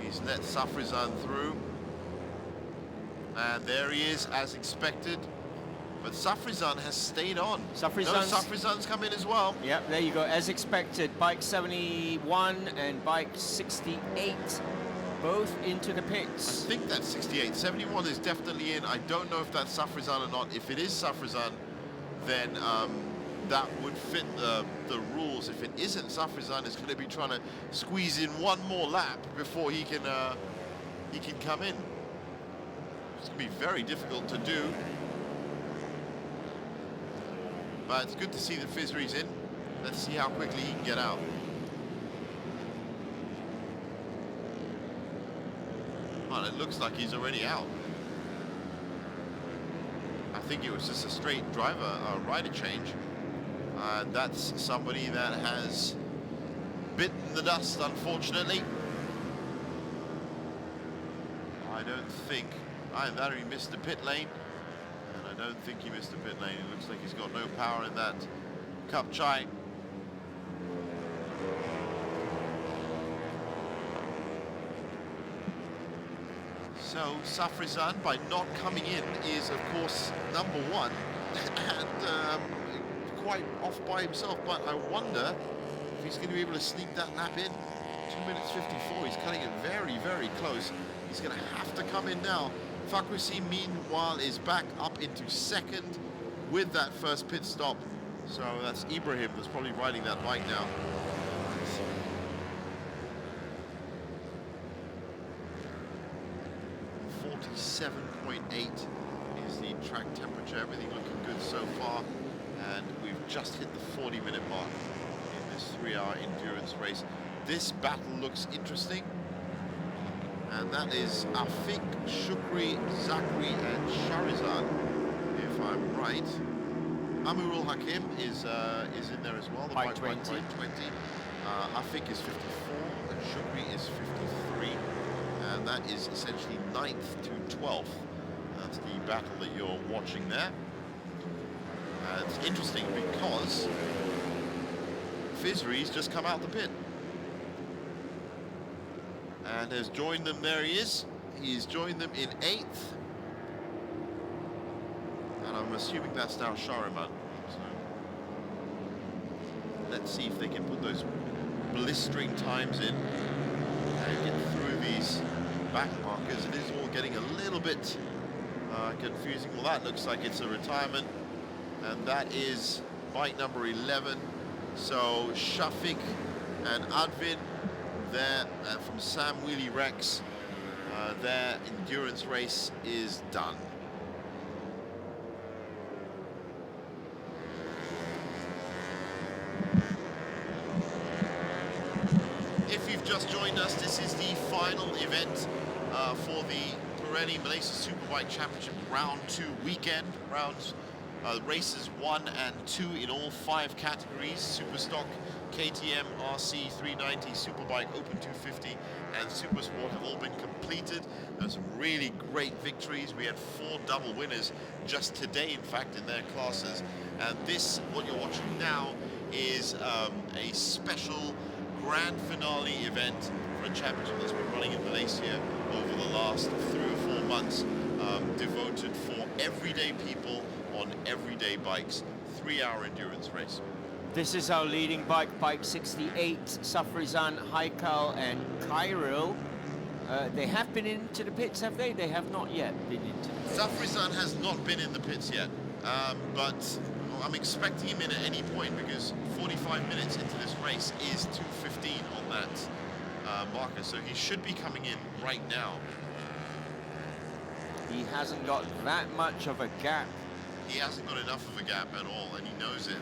He's let Safrizan through. And there he is, as expected. But Safrizan has stayed on. Safrizan's come in as well. Yep, there you go, as expected. Bike 71 and bike 68, both into the pits. I think that's 68. 71 is definitely in. I don't know if that's Safrizan or not. If it is Safrizan, then that would fit the rules. If it isn't, Safrizan is going to be trying to squeeze in one more lap before he can come in. It's going to be very difficult to do. But it's good to see that Fizri's in. Let's see how quickly he can get out. Well, it looks like he's already out. I think it was just a straight rider change. That's somebody that has bitten the dust, unfortunately. I don't think that he missed the pit lane. I don't think he missed the pit lane. It looks like he's got no power in that Kapcai. So Safrizan, by not coming in, is of course number 1 and quite off by himself. But I wonder if he's going to be able to sneak that lap in. 2 minutes 54. He's cutting it very, very close. He's going to have to come in now. Fakrusi, meanwhile, is back up into 2nd with that first pit stop. So that's Ibrahim that's probably riding that bike now. 47.8 is the track temperature. Everything looking good so far. And we've just hit the 40-minute mark in this 3-hour endurance race. This battle looks interesting. And that is Afik, Shukri, Zakri, and Sharizan, if I'm right. Amirul Hakim is in there as well. The bike 20. Afik is 54, and Shukri is 53. And that is essentially 9th to 12th. That's the battle that you're watching there. It's interesting because Fizri's just come out the pit and has joined them. There he is. He's joined them in 8th. And I'm assuming that's now Shariman. So let's see if they can put those blistering times in and get through these back markers. It is all getting a little bit confusing. Well, that looks like it's a retirement, and that is bike number 11. So Shafiq and Advin there from Sam Wheelie Rex, their endurance race is done. If you've just joined us, this is the final event for the Pirelli Malaysia Superbike Championship Round 2 weekend. Races 1 and 2 in all 5 categories: Superstock, KTM, RC 390, Superbike, Open 250, and Supersport have all been completed. There's some really great victories. We had 4 double winners just today, in fact, in their classes. And this, what you're watching now, is a special grand finale event for a championship that's been running in Malaysia over the last 3 or 4 months, devoted for everyday people on everyday bikes. 3-hour endurance race. This is our leading bike, bike 68, Safrizan, Haikal, and Kyril. They have been into the pits, have they? They have not yet been into the pits. Safrizan has not been in the pits yet, but I'm expecting him in at any point, because 45 minutes into this race is 2:15 on that marker, so he should be coming in right now. He hasn't got that much of a gap. He hasn't got enough of a gap at all, and he knows it.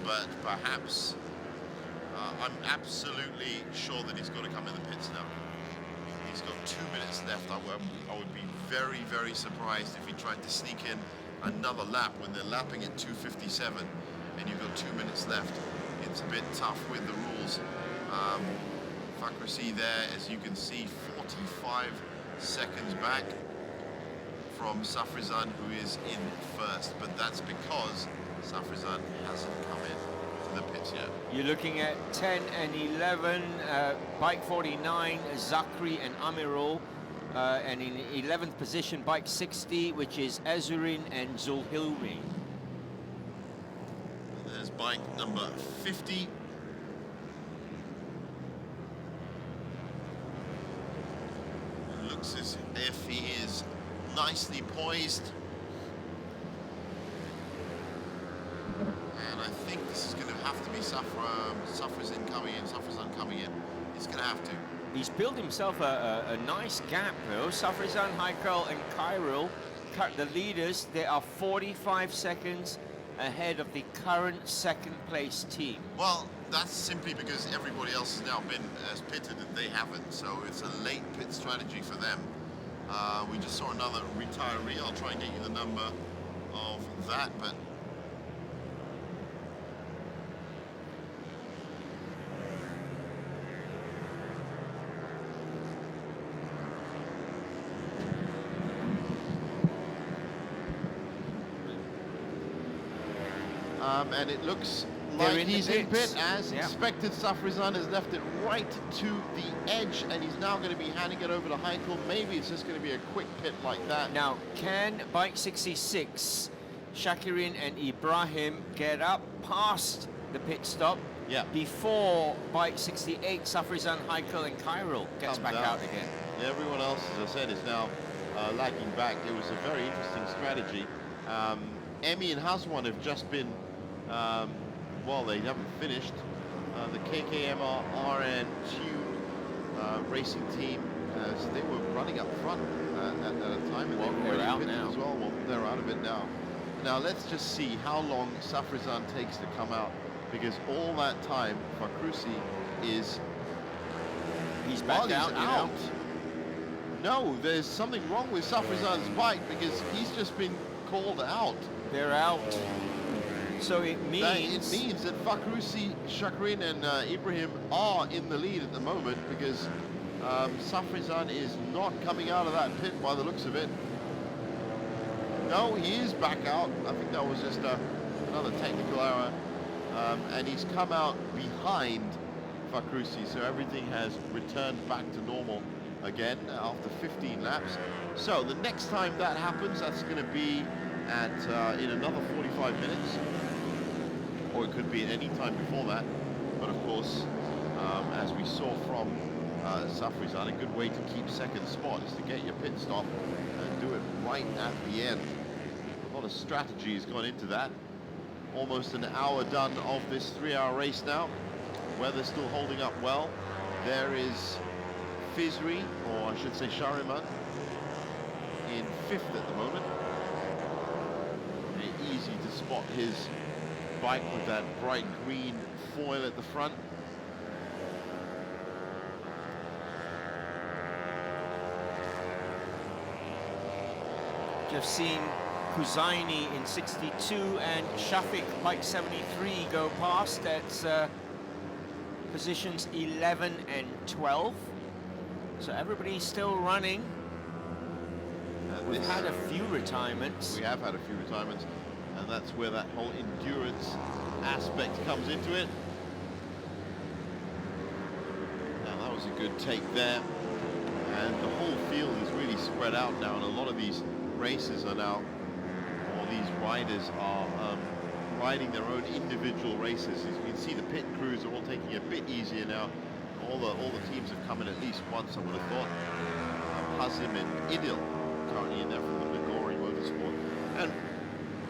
But perhaps, I'm absolutely sure that he's got to come in the pits now. He's got 2 minutes left. I would be very, very surprised if he tried to sneak in another lap when they're lapping at 2:57 and you've got 2 minutes left. It's a bit tough with the rules. Fakrasi there, as you can see, 45 seconds back from Safrizan, who is in first, but that's because Safrizan hasn't come in to the pits yet. You're looking at 10 and 11, bike 49, Zakri and Amirul, and in 11th position, bike 60, which is Azurin and Zulhilmi. There's bike number 50. Looks as if he is nicely poised. And I think this is going to have to be Safrizan coming in. He's going to have to. He's built himself a nice gap, though. Safrizan, Haikal, and Kyril, the leaders, they are 45 seconds ahead of the current second place team. Well, that's simply because everybody else has now been as pitted and they haven't, so it's a late pit strategy for them. We just saw another retiree. I'll try and get you the number of that, but and it looks like he's in pit as expected. Safrizan has left it right to the edge, and he's now going to be handing it over to Heikel. Maybe it's just going to be a quick pit like that. Now, can bike 66, Shakirin and Ibrahim get up past the pit stop before bike 68, Safrizan, Heikel, and Kyril gets back out again? Everyone else, as I said, is now lagging back. It was a very interesting strategy. Emi and Haswan have just been, well, they haven't finished. The KKMR RN2 racing team, so they were running up front at a time, and they're out now as well. Well, they're out of it now. Now let's just see how long Safrizan takes to come out, because all that time Fakhrouzi is he's back out. No, there's something wrong with Safrizan's bike, because he's just been called out. They're out. So it means that Fakhrouzi, Shakirin, and Ibrahim are in the lead at the moment, because Safrizan is not coming out of that pit by the looks of it. No, he is back out. I think that was just another technical error. And he's come out behind Fakhrouzi, so everything has returned back to normal. again after 15 laps. So the next time that happens, that's going to be at in another 45 minutes, or it could be at any time before that. But of course, as we saw from Safrizan, a good way to keep second spot is to get your pit stop and do it right at the end. A lot of strategy has gone into that. Almost an hour done of this 3-hour race now. Weather's still holding up well. There is Fizri, or I should say Shariman, in 5th at the moment. Easy to spot his bike with that bright green foil at the front. Just seen Kuzaini in 62 and Shafiq bike 73 go past at positions 11 and 12. So everybody's still running. We've had a few retirements. We have had a few retirements, and that's where that whole endurance aspect comes into it. Now that was a good take there, and the whole field is really spread out now, and a lot of these races are now, or these riders are riding their own individual races. As you can see, the pit crews are all taking it a bit easier now. All the teams have come in at least once, I would have thought. Hazim and Idil currently in there from the Ligori Motorsport. And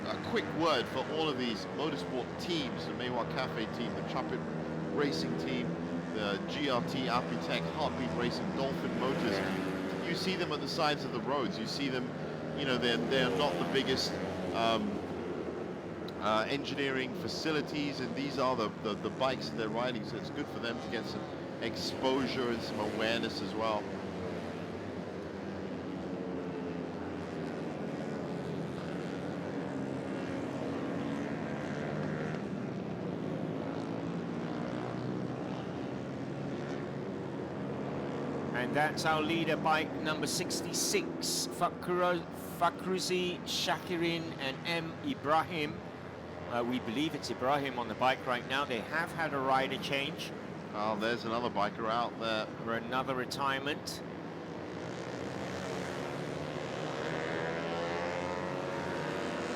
a quick word for all of these motorsport teams, the Meiwa Cafe team, the Chapit Racing team, the GRT Apitech, Heartbeat Racing, Dolphin Motors. You see them at the sides of the roads. You see them, you know, they're not the biggest engineering facilities, and these are the bikes that they're riding, so it's good for them to get some exposure and some awareness as well. And that's our leader, bike number 66, Fakruzi, Shakirin and M. Ibrahim. We believe it's Ibrahim on the bike right now. They have had a rider change. Oh, there's another biker out there. For another retirement.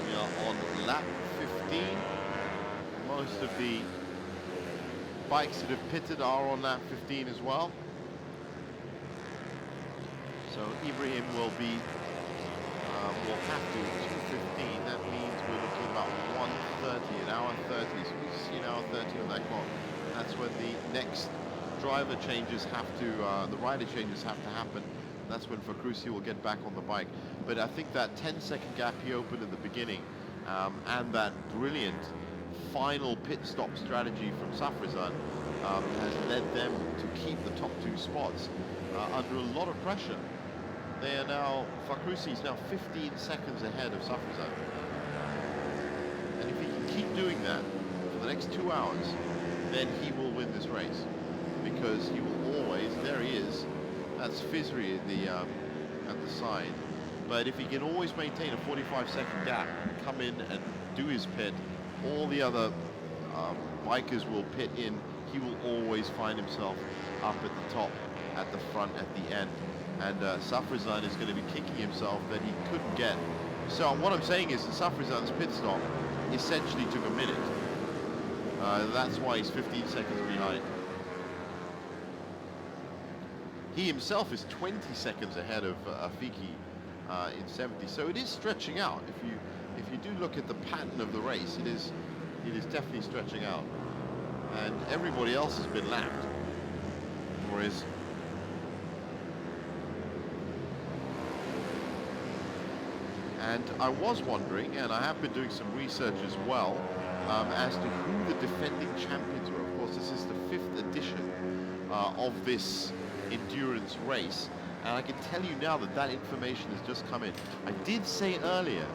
We are on lap 15. Most of the bikes that have pitted are on lap 15 as well. So Ibrahim will be, will have to 2:15. That means we're looking about 1:30, an hour 30. So we see an hour 30 on that clock. That's when the next driver changes have to, the rider changes have to happen. That's when Fakrusi will get back on the bike. But I think that 10-second gap he opened at the beginning, and that brilliant final pit stop strategy from Safrizan has led them to keep the top 2 spots under a lot of pressure. They are now, Fakrusi is now 15 seconds ahead of Safrizan. And if he can keep doing that for the next 2 hours, then he will win this race, because he will always, there he is, that's Fizri at the side. But if he can always maintain a 45-second gap, come in and do his pit, all the other bikers will pit in, he will always find himself up at the top, at the front, at the end. And Safrizan is going to be kicking himself that he couldn't get. So what I'm saying is that Safrizan's pit stop essentially took a minute. That's why he's 15 seconds behind. He himself is 20 seconds ahead of Afiki in 70. So it is stretching out. If you do look at the pattern of the race, it is definitely stretching out. And everybody else has been lapped. Whereas and I was wondering, and I have been doing some research as well, as to who the defending champions were. Of course, this is the 5th edition of this endurance race, and I can tell you now that that information has just come in. I did say earlier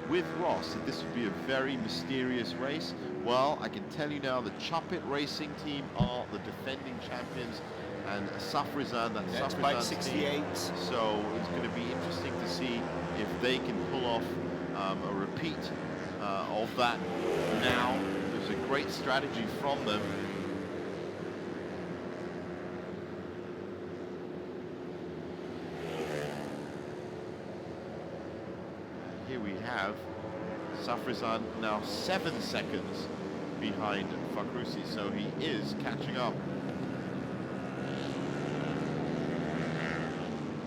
with Ross that this would be a very mysterious race. Well, I can tell you now the Chapit Racing team are the defending champions, and Safrizan, that's bike Safrizan's 68. team. So it's going to be interesting to see if they can pull off a repeat of that now. There's a great strategy from them. here we have Safrizan now 7 seconds behind Fakhrusi, so he is catching up.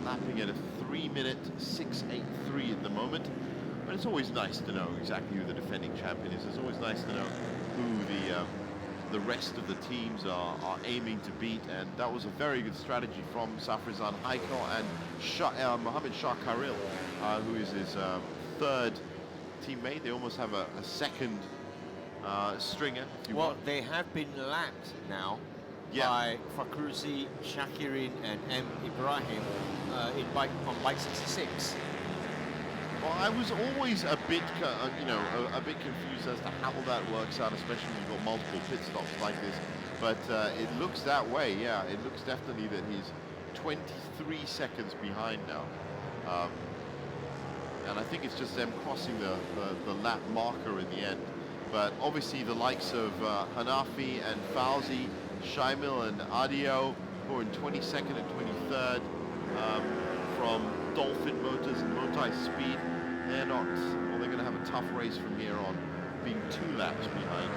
Lapping at a 3-minute 6:83 at the moment, but it's always nice to know exactly who the defending champion is. It's always nice to know who the rest of the teams are aiming to beat, and that was a very good strategy from Safrizan Haikal and Mohammed Shah Karil, who is his third teammate. They almost have a second stringer, if you want. They have been lapped now by Fakhrusi, Shakirin, and M. Ibrahim on bike 66. Well, I was always a bit, a bit confused as to how that works out, especially when you've got multiple pit stops like this. But it looks that way, yeah. It looks definitely that he's 23 seconds behind now. And I think it's just them crossing the lap marker in the end. But obviously the likes of Hanafi and Fauzi, Shaimil and Adio, who are in 22nd and 23rd from Dolphin Motors and Motai Speed, they're going to have a tough race from here on, being 2 laps behind.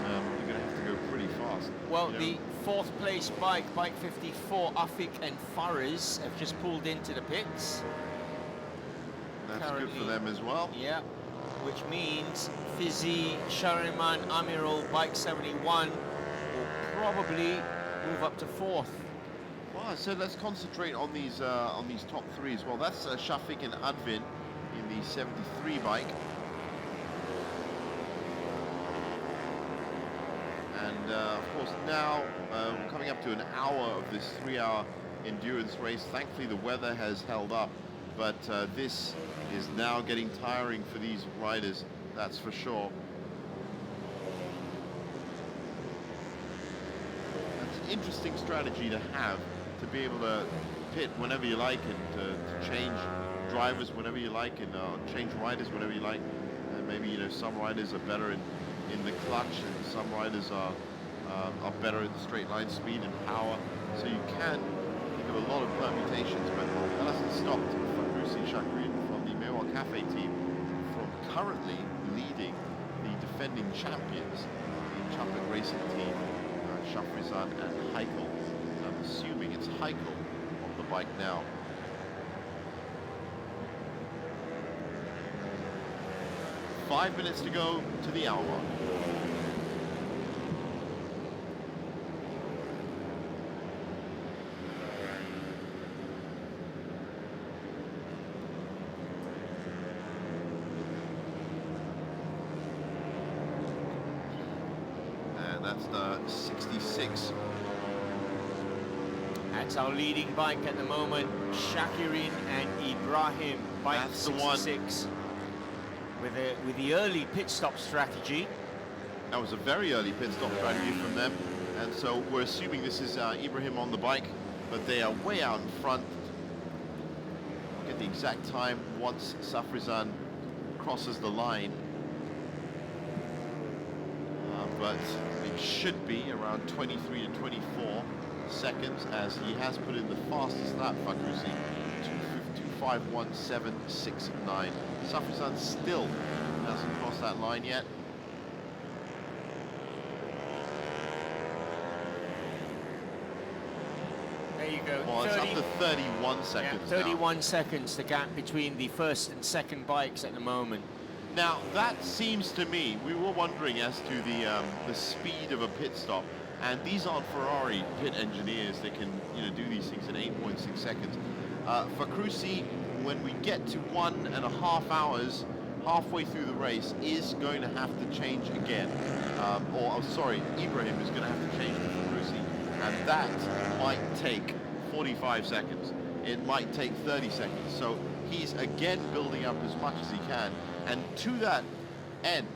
They're going to have to go pretty fast. Well, the 4th place bike 54, Afik and Faraz, have just pulled into the pits. That's good for them as well. Yeah, which means Fizzy, Shariman, Amirul, bike 71 will probably move up to 4th. Well, so let's concentrate on these top 3 as well. That's Shafiq and Advin in the 73 bike. And of course now we're coming up to an hour of this 3-hour endurance race. Thankfully the weather has held up, but this is now getting tiring for these riders, that's for sure. That's an interesting strategy to have, to be able to pit whenever you like and to change drivers whenever you like, and change riders whenever you like. And maybe some riders are better in the clutch, and some riders are better in the straight line speed and power. So you can think of a lot of permutations, but that hasn't stopped Fakhrusi Shakrin from the Mewar Cafe team from currently leading the defending champions, the Chapek Racing team, Shafrizan and Haikal. I'm assuming it's Haikal on the bike now. Five minutes to go to the hour. And that's the 66. That's our leading bike at the moment, Shakirin and Ibrahim, bike That's 66. With the early pit stop strategy. That was a very early pit stop strategy from them, and so we're assuming this is Ibrahim on the bike, but they are way out in front. We'll get the exact time once Safrizan crosses the line, but it should be around 23 to 24 seconds, as he has put in the fastest lap, Fakhrusi, 2:55.1769. Safrizan still hasn't crossed that line yet. There you go. Well, it's up to 31 seconds. Yeah, 31 seconds, the gap between the first and second bikes at the moment. Now, that seems to me, we were wondering as to the speed of a pit stop, and these aren't Ferrari pit engineers that can do these things in 8.6 seconds. Fakhrusi, when we get to 1.5 hours, halfway through the race, is going to have to change again. Ibrahim is going to have to change to Fakhrusi, and that might take 45 seconds. It might take 30 seconds. So he's again building up as much as he can. And to that end,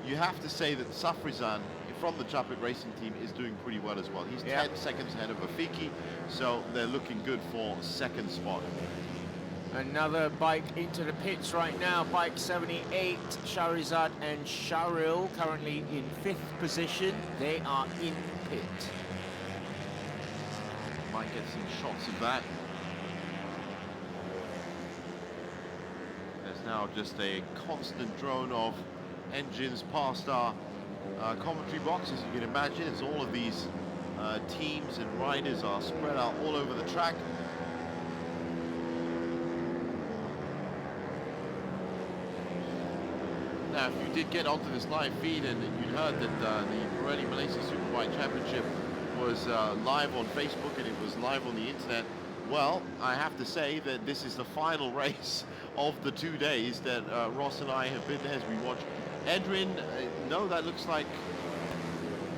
you have to say that Safrizan from the Chapek Racing team is doing pretty well as well. He's 10 seconds ahead of Afiki, so they're looking good for second spot. Another bike into the pits right now, bike 78, Shahrizad and Sharil currently in 5th position. They are in pit. Might get some shots of that. There's now just a constant drone of engines past our commentary box. As you can imagine, it's all of these teams and riders are spread out all over the track. Now, if you did get onto this live feed and you'd heard that the Pirelli Malaysia Superbike Championship was live on Facebook and it was live on the internet, well, I have to say that this is the final race of the 2 days that Ross and I have been there as we watch. Edrin, no, that looks like,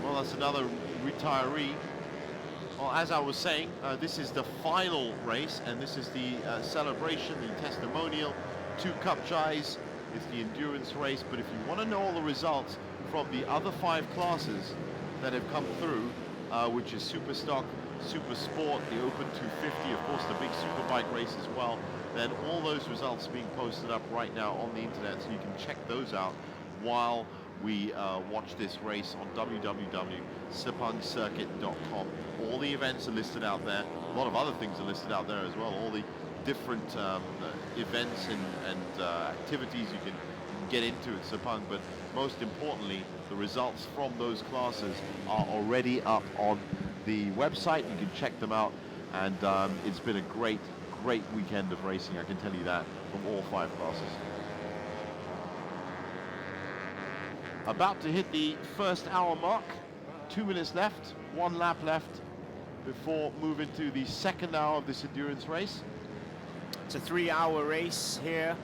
well, that's another retiree. Well, as I was saying, this is the final race, and this is the celebration, the testimonial to Kapcai's. It's the endurance race, but if you want to know all the results from the other 5 classes that have come through, which is Super Stock, Super Sport, the Open 250, of course the big Superbike race as well, then all those results are being posted up right now on the internet, so you can check those out while we watch this race on www.sepangcircuit.com. All the events are listed out there. A lot of other things are listed out there as well. All the different events and activities you can get into at Sepang, but most importantly, the results from those classes are already up on the website. You can check them out, and it's been a great weekend of racing, I can tell you that, from all 5 classes. About to hit the first hour mark, 2 minutes left, 1 lap left before moving to the second hour of this endurance race. It's a 3-hour race here.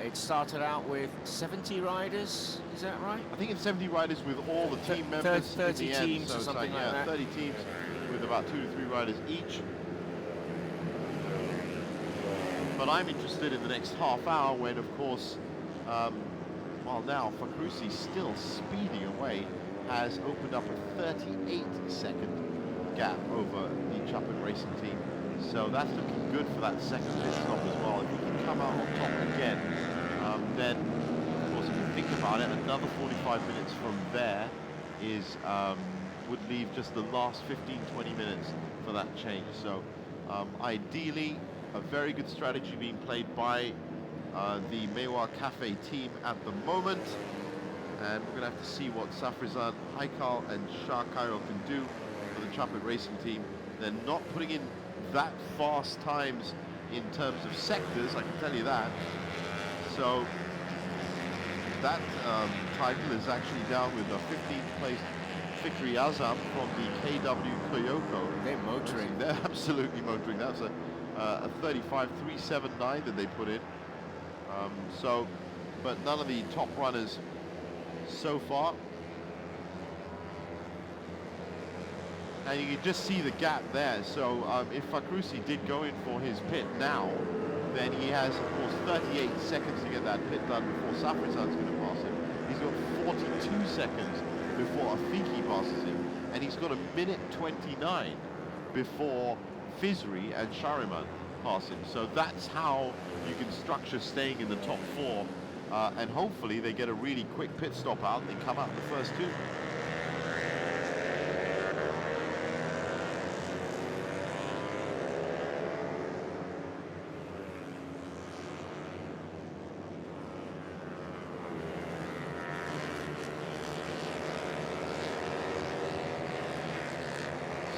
It started out with 70 riders, is that right? I think it's 70 riders with all the team members. 30 in the teams end, or something like that. 30 teams with about 2 to 3 riders each. But I'm interested in the next half hour when, of course, well, now Fakrusi still speeding away, has opened up a 38-second gap over the Chapman Racing team. So that's looking good for that second pit stop as well. If he can come out on top again, then, of course, if you think about it, another 45 minutes from there is would leave just the last 15-20 minutes for that change. So ideally, a very good strategy being played by the Mewar Cafe team at the moment. And we're going to have to see what Safrizan, Haikal and Shah Cairo can do for the Chapman Racing team. They're not putting in that fast times in terms of sectors, I can tell you that. So that title is actually down with a 15th place Fikri Azam from the KW Koyoko. They're motoring. They're absolutely motoring. That's a 35.379 that they put in. So, but none of the top runners so far. And you can just see the gap there. So if Fakrusi did go in for his pit now, then he has, of course, 38 seconds to get that pit done before Safrizan's going to pass him. He's got 42 seconds before Afiki passes him. And he's got a minute 29 before Fizri and Shariman pass him. So that's how you can structure staying in the top 4. And hopefully they get a really quick pit stop out and they come out in the first 2.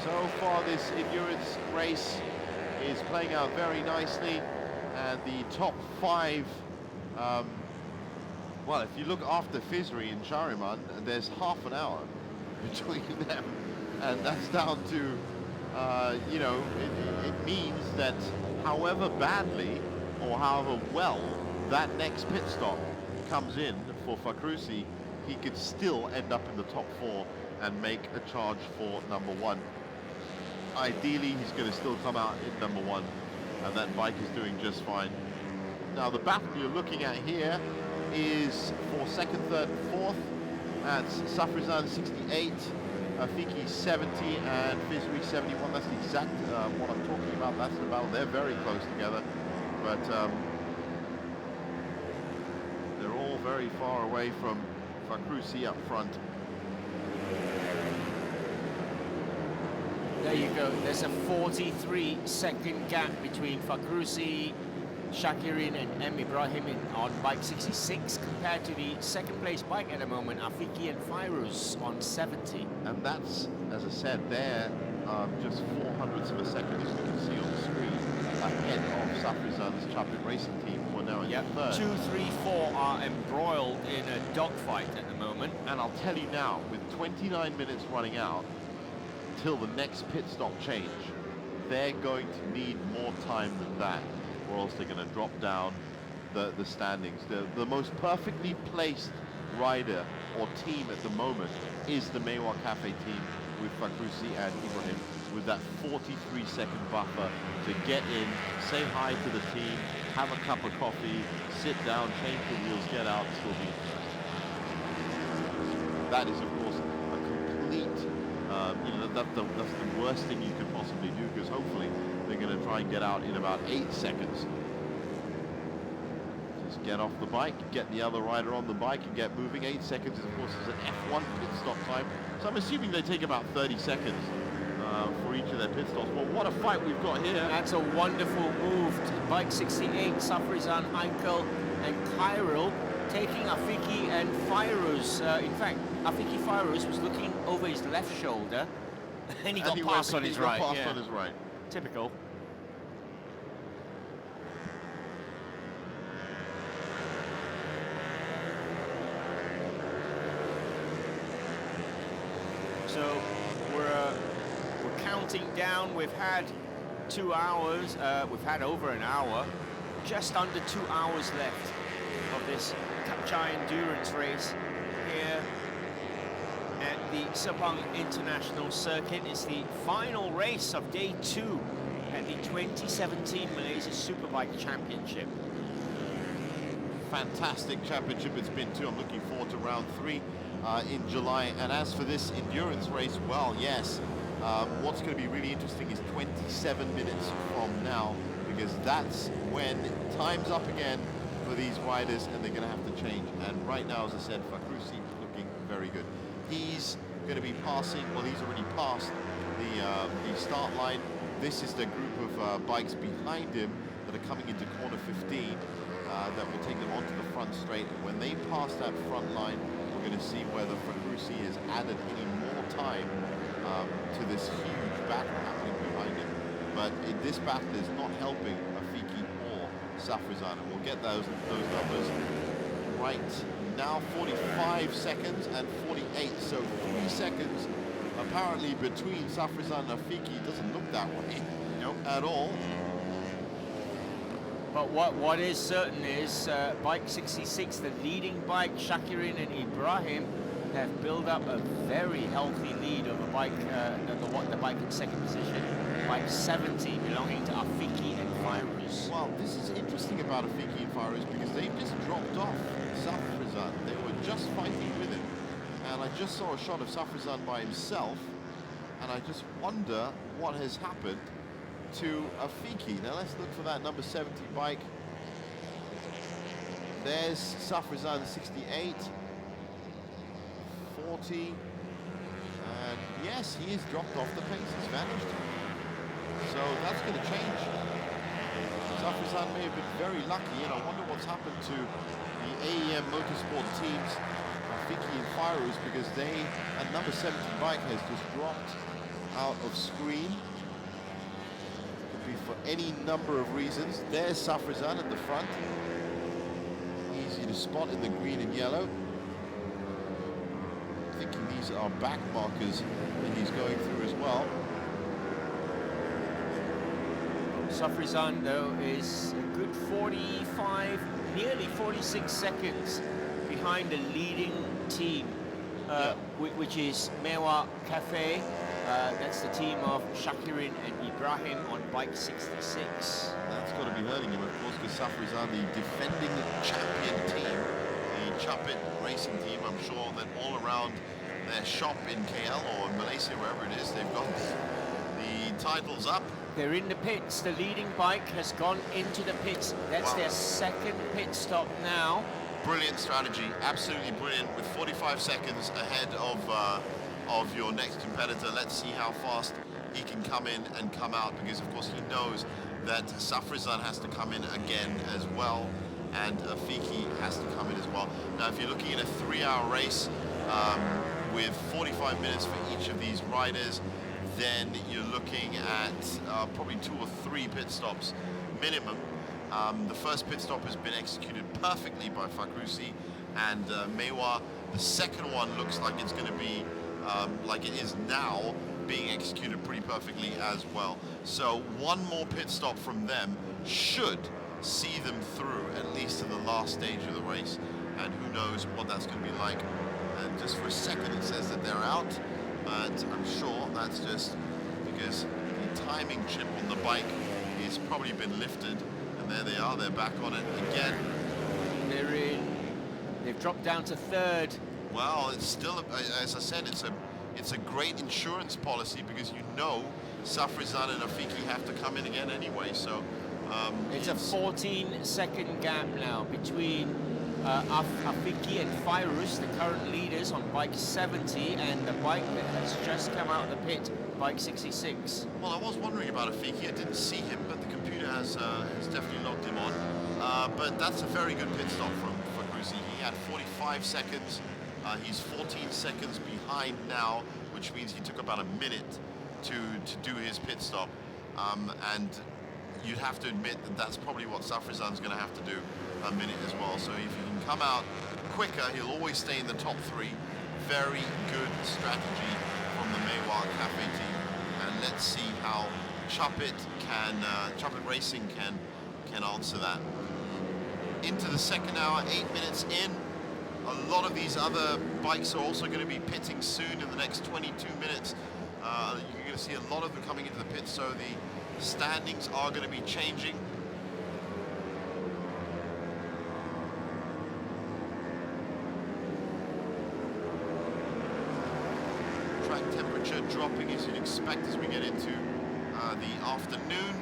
So far this endurance race is playing out very nicely, and the top 5, well, if you look after Fizri and Shariman, there's half an hour between them, and that's down to, you know, it means that however badly or however well that next pit stop comes in for Fakrusi, he could still end up in the top 4 and make a charge for number 1. Ideally, he's going to still come out in number 1, and that bike is doing just fine. Now, the battle you're looking at here is for 2nd, 3rd, and 4th. That's Safrizan 68, Afiki 70, and Fizri 71. That's the exact what I'm talking about. That's the battle. They're very close together, but they're all very far away from Fakrusi up front. There you go. There's a 43-second gap between Fakrusi, Shakirin and M. Ibrahim on bike 66 compared to the second place bike at the moment, Afiki and Fairuz on 70. And that's, as I said, they're just 400ths of a second, as you can see on the screen, ahead of Safrizad's Chapin Racing Team, who are now in third. 2, 3, 4 are embroiled in a dogfight at the moment. And I'll tell you now, with 29 minutes running out till the next pit stop change, they're going to need more time than that, or else they're going to drop down the standings. The most perfectly placed rider or team at the moment is the Meiwa Cafe team with Fakhrusi and Ibrahim, with that 43-second buffer to get in, say hi to the team, have a cup of coffee, sit down, change the wheels, get out, still be. That is, of course, a complete, that's the worst thing you could possibly do, because hopefully they're going to try and get out in about 8 seconds. Just get off the bike, get the other rider on the bike and get moving. 8 seconds, of course, is an F1 pit stop time. So I'm assuming they take about 30 seconds for each of their pit stops. Well, what a fight we've got here. That's a wonderful move. Bike 68, Safrizan, Einkel and Kyril taking Afiki and Fairuz. In fact, Afiki Fairuz was looking over his left shoulder and he got passed on his right. On his right. Typical. So we're counting down. We've had 2 hours. We've had over an hour. Just under 2 hours left of this Kapcai endurance race here at the Sepang International Circuit. It's the final race of day 2 at the 2017 Malaysia Superbike Championship. Fantastic championship it's been too. I'm looking forward to round 3 in July. And as for this endurance race, well, yes, what's going to be really interesting is 27 minutes from now, because that's when time's up again for these riders and they're going to have to change. And right now, as I said, Fakhrusi looking very good. He's going to be passing, well, he's already passed the start line. This is the group of bikes behind him that are coming into corner 15 that will take them onto the front straight. And when they pass that front line, we're going to see whether Fakhrusi has added any more time to this huge battle happening behind him. But this battle is not helping Afiki or Safrizan, and we'll get those numbers right now. 45 seconds and 48, so 3 seconds apparently between Safrizan and Afiki. Doesn't look that way at all. But what is certain is bike 66, the leading bike, Shakirin and Ibrahim, have built up a very healthy lead over bike, the bike in second position, bike 70 belonging to Afiki and Fairuz. Well, this is interesting about Afiki and Fairuz because they've just dropped off Safrizan. They were just fighting with him, and I just saw a shot of Safrizan by himself, and I just wonder what has happened to Afiki. Now let's look for that number 70 bike. There's Safrizan 68, 40, and yes, he has dropped off the pace, he's vanished. So that's going to change. Safrizan may have been very lucky, and I wonder what's happened to the AEM Motorsport teams, Afiki and Fairuz, because a number 70 bike has just dropped out of screen. Could be for any number of reasons. There's Safrizan at the front. Easy to spot in the green and yellow. Thinking these are back markers that he's going through as well. Safrizan, though, is a good 45, nearly 46 seconds behind the leading team, which is Meiwa Cafe. That's the team of Shakirin and Ibrahim on bike 66. That's got to be hurting him, of course, because Safrizan, the defending champion team, the Chapin Racing team, I'm sure that all around their shop in KL or in Malaysia, wherever it is, they've got the titles up. They're in the pits. The leading bike has gone into the pits. That's their second pit stop now. Brilliant strategy, absolutely brilliant, with 45 seconds ahead of of your next competitor. Let's see how fast he can come in and come out, because of course he knows that Safrizan has to come in again as well, and Fiki has to come in as well. Now, if you're looking at a 3-hour race with 45 minutes for each of these riders, then you're looking at probably 2 or 3 pit stops minimum. The first pit stop has been executed perfectly by Fakhrouzi and Mewar. The second one looks like it's going to be like it is now, being executed pretty perfectly as well. So one more pit stop from them should see them through at least to the last stage of the race, and who knows what that's going to be like. And just for a second it says that they're out, but I'm sure that's just because the timing chip on the bike has probably been lifted, and there they are, they're back on it again. They're in. They've dropped down to 3rd. Well, it's still, as I said, it's a great insurance policy, because you know Safrizan and Afiki have to come in again anyway. So it's a 14-second gap now between Afiki and Fairuz, the current leaders, on bike 70, and the bike that has just come out of the pit, bike 66. Well, I was wondering about Afiki. I didn't see him, but the computer has definitely logged him on. But that's a very good pit stop from Fakhrouzi. He had 45 seconds. He's 14 seconds behind now, which means he took about a minute to do his pit stop. And you'd have to admit that that's probably what Safrizan's going to have to do, a minute as well. So if he can come out quicker, he'll always stay in the top 3. Very good strategy from the Mewar Cafe team. And let's see how Chapit Racing can answer that. Into the second hour, 8 minutes in. A lot of these other bikes are also going to be pitting soon in the next 22 minutes. You're going to see a lot of them coming into the pit, so the standings are going to be changing. Track temperature dropping, as you'd expect, as we get into the afternoon.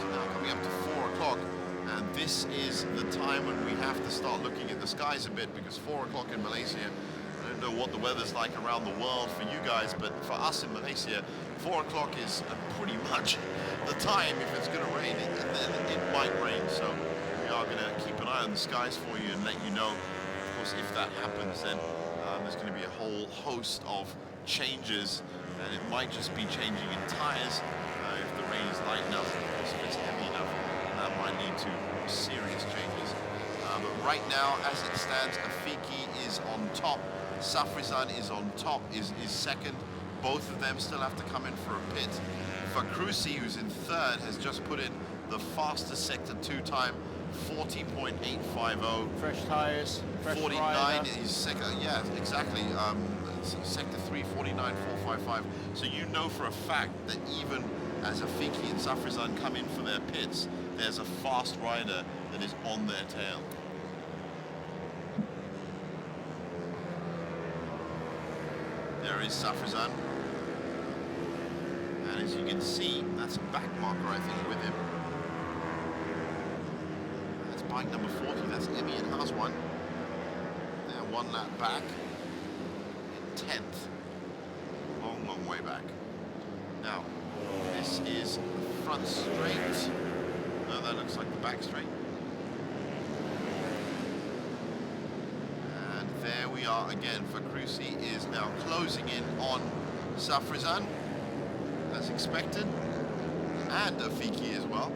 So now coming up to 4 o'clock. And this is the time when we have to start looking at the skies a bit, because 4 o'clock in Malaysia, I don't know what the weather's like around the world for you guys, but for us in Malaysia, 4 o'clock is pretty much the time. If it's going to rain, then it might rain. So we are going to keep an eye on the skies for you and let you know. Of course, if that happens, then there's going to be a whole host of changes, and it might just be changing in tires if the rain is light enough. Of course, if it's heavy enough, that might lead to serious changes. But right now, as it stands, Afiki is on top. Safrizan is on top, is second. Both of them still have to come in for a pit. Fakhrouzi, who's in 3rd, has just put in the fastest Sector 2 time, 40.850. Fresh tyres, fresh 49 rider. is second, yeah, exactly. Sector 3, 49.455. So you know for a fact that even as Afiki and Safrizan come in for their pits, there's a fast rider that is on their tail. There is Safrizan. And as you can see, that's a back marker, I think, with him. That's bike number 40, that's Emi and Haswan. They're 1 lap back. In 10th. Long, long way back. Now, this is the front straight. No, that looks like the back straight. And there we are again. Fakhrouzi is now closing in on Safrizan, as expected, and Afiki as well.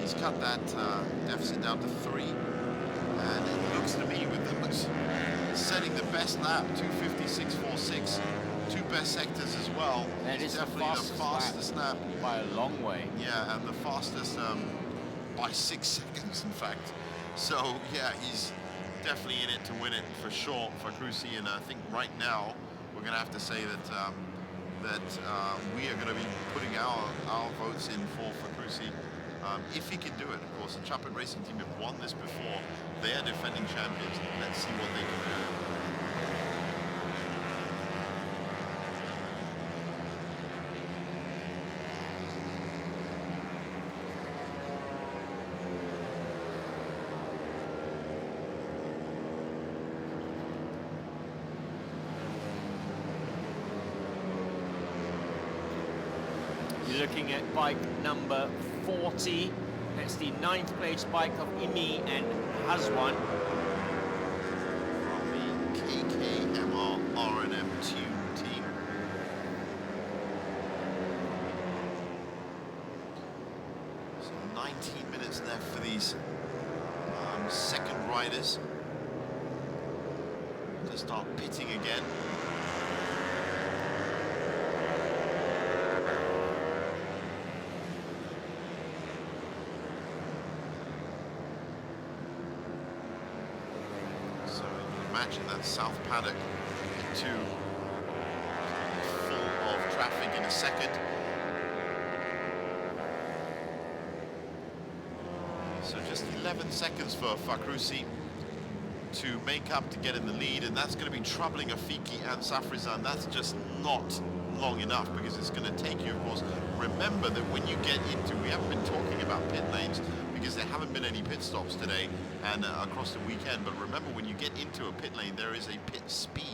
He's cut that deficit down to 3. And it looks to me, with them setting the best lap, 2:56.46. 2 best sectors as well. That is definitely the fastest lap. By a long way. Yeah, and the fastest by 6 seconds, in fact. So, yeah, he's definitely in it to win it for sure, Fakhrouzi. And I think right now we're going to have to say that we are going to be putting our votes in for Fakhrouzi. If he can do it, of course. The Chapit Racing team have won this before. They are defending champions. Let's see what they can do. We're looking at bike number 40. That's the 9th place bike of Imi and Hazwan. From the KKMR R&M team. So 19 minutes left for these second riders to start pitting again. So you can imagine that south paddock to full of traffic in a second. So just 11 seconds for Fakhrusi to make up to get in the lead, and that's going to be troubling Afiki and Safrizan. That's just not long enough, because it's going to take you, of course. Remember that when you get into, we haven't been talking about pit lanes because there haven't been any pit stops today and across the weekend, but remember, when you get into a pit lane, there is a pit speed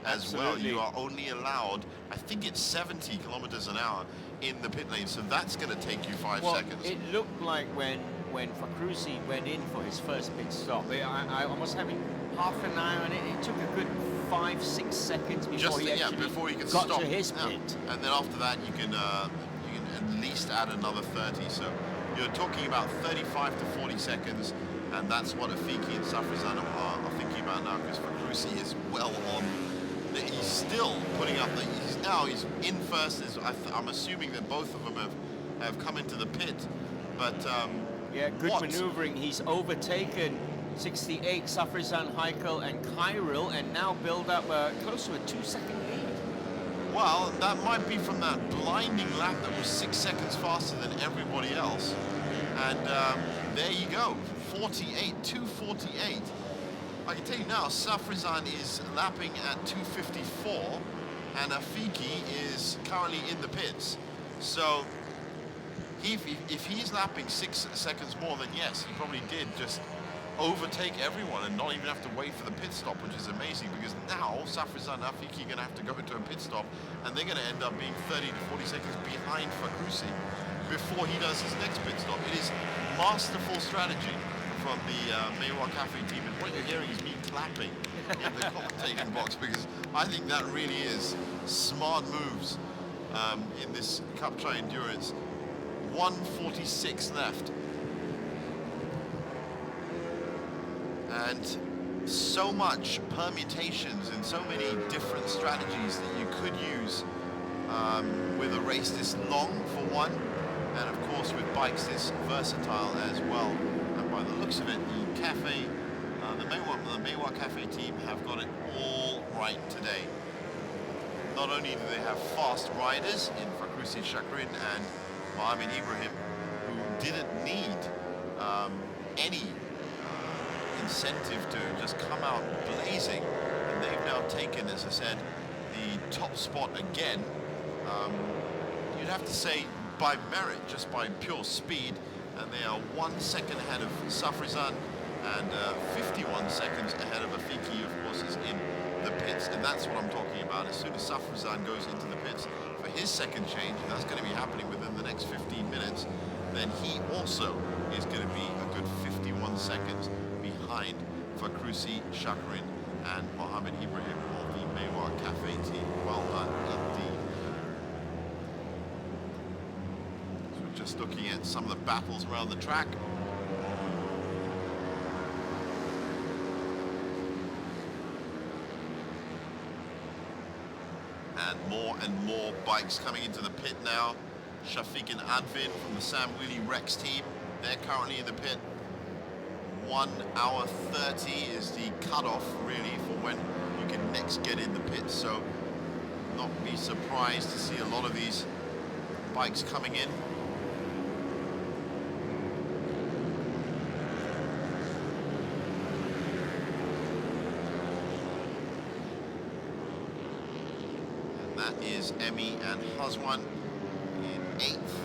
as well. You are only allowed, I think it's 70 kilometers an hour in the pit lane, so that's going to take you 5 seconds. It looked like when Fakhrusi went in for his first pit stop, I was having half an hour, and it took a good 5-6 seconds before he actually got stop. to his pit. And then after that, you can at least add another 30. So you're talking about 35 to 40 seconds, and that's what Afiki and Safrizan are thinking about now, because Fakhrusi is well on. He's still putting up he's in first. I'm assuming that both of them have come into the pit, but yeah, good maneuvering. He's overtaken 68, Safrizan, Heikel, and Kyril, and now build up close to a 2-second lead. Well, that might be from that blinding lap that was 6 seconds faster than everybody else. And there you go, 248. I can tell you now, Safrizan is lapping at 254, and Afiki is currently in the pits. So if he's lapping 6 seconds more, then yes, he probably did just overtake everyone and not even have to wait for the pit stop, which is amazing, because now Safrizan and Afiki are going to have to go into a pit stop, and they're going to end up being 30 to 40 seconds behind Fakhrusi before he does his next pit stop. It is masterful strategy from the Meiwa Cafe team, and what you're hearing is me clapping in the commentating box, because I think that really is smart moves in this Kapcai Endurance. 1:46 left. And so much permutations and so many different strategies that you could use with a race this long, for one, and of course with bikes this versatile as well. And by the looks of it, the cafe, the Meiwa Cafe team have got it all right today. Not only do they have fast riders in Fakhrusi Shakrin and Mohamed Ibrahim, who didn't need any incentive to just come out blazing, and they've now taken, as I said, the top spot again. You'd have to say by merit, just by pure speed, and they are 1 second ahead of Safrizan and 51 seconds ahead of Afiki, of course, is in the pits, and that's what I'm talking about. As soon as Safrizan goes into the pits for his second change, and that's going to be happening within the next 15 minutes, then he also is going to be a good 51 seconds behind Fakhrusi Shakrin and Mohamed Ibrahim of the Meiwa Cafe team. Well done indeed. So we're just looking at some of the battles around the track. And more bikes coming into the pit now. Shafiq and Advin from the Sam Wheelie Rex team, they're currently in the pit. 1 hour 30 is the cutoff, really, for when you can next get in the pit. So not be surprised to see a lot of these bikes coming in. That is Emi and Hazwan in 8th,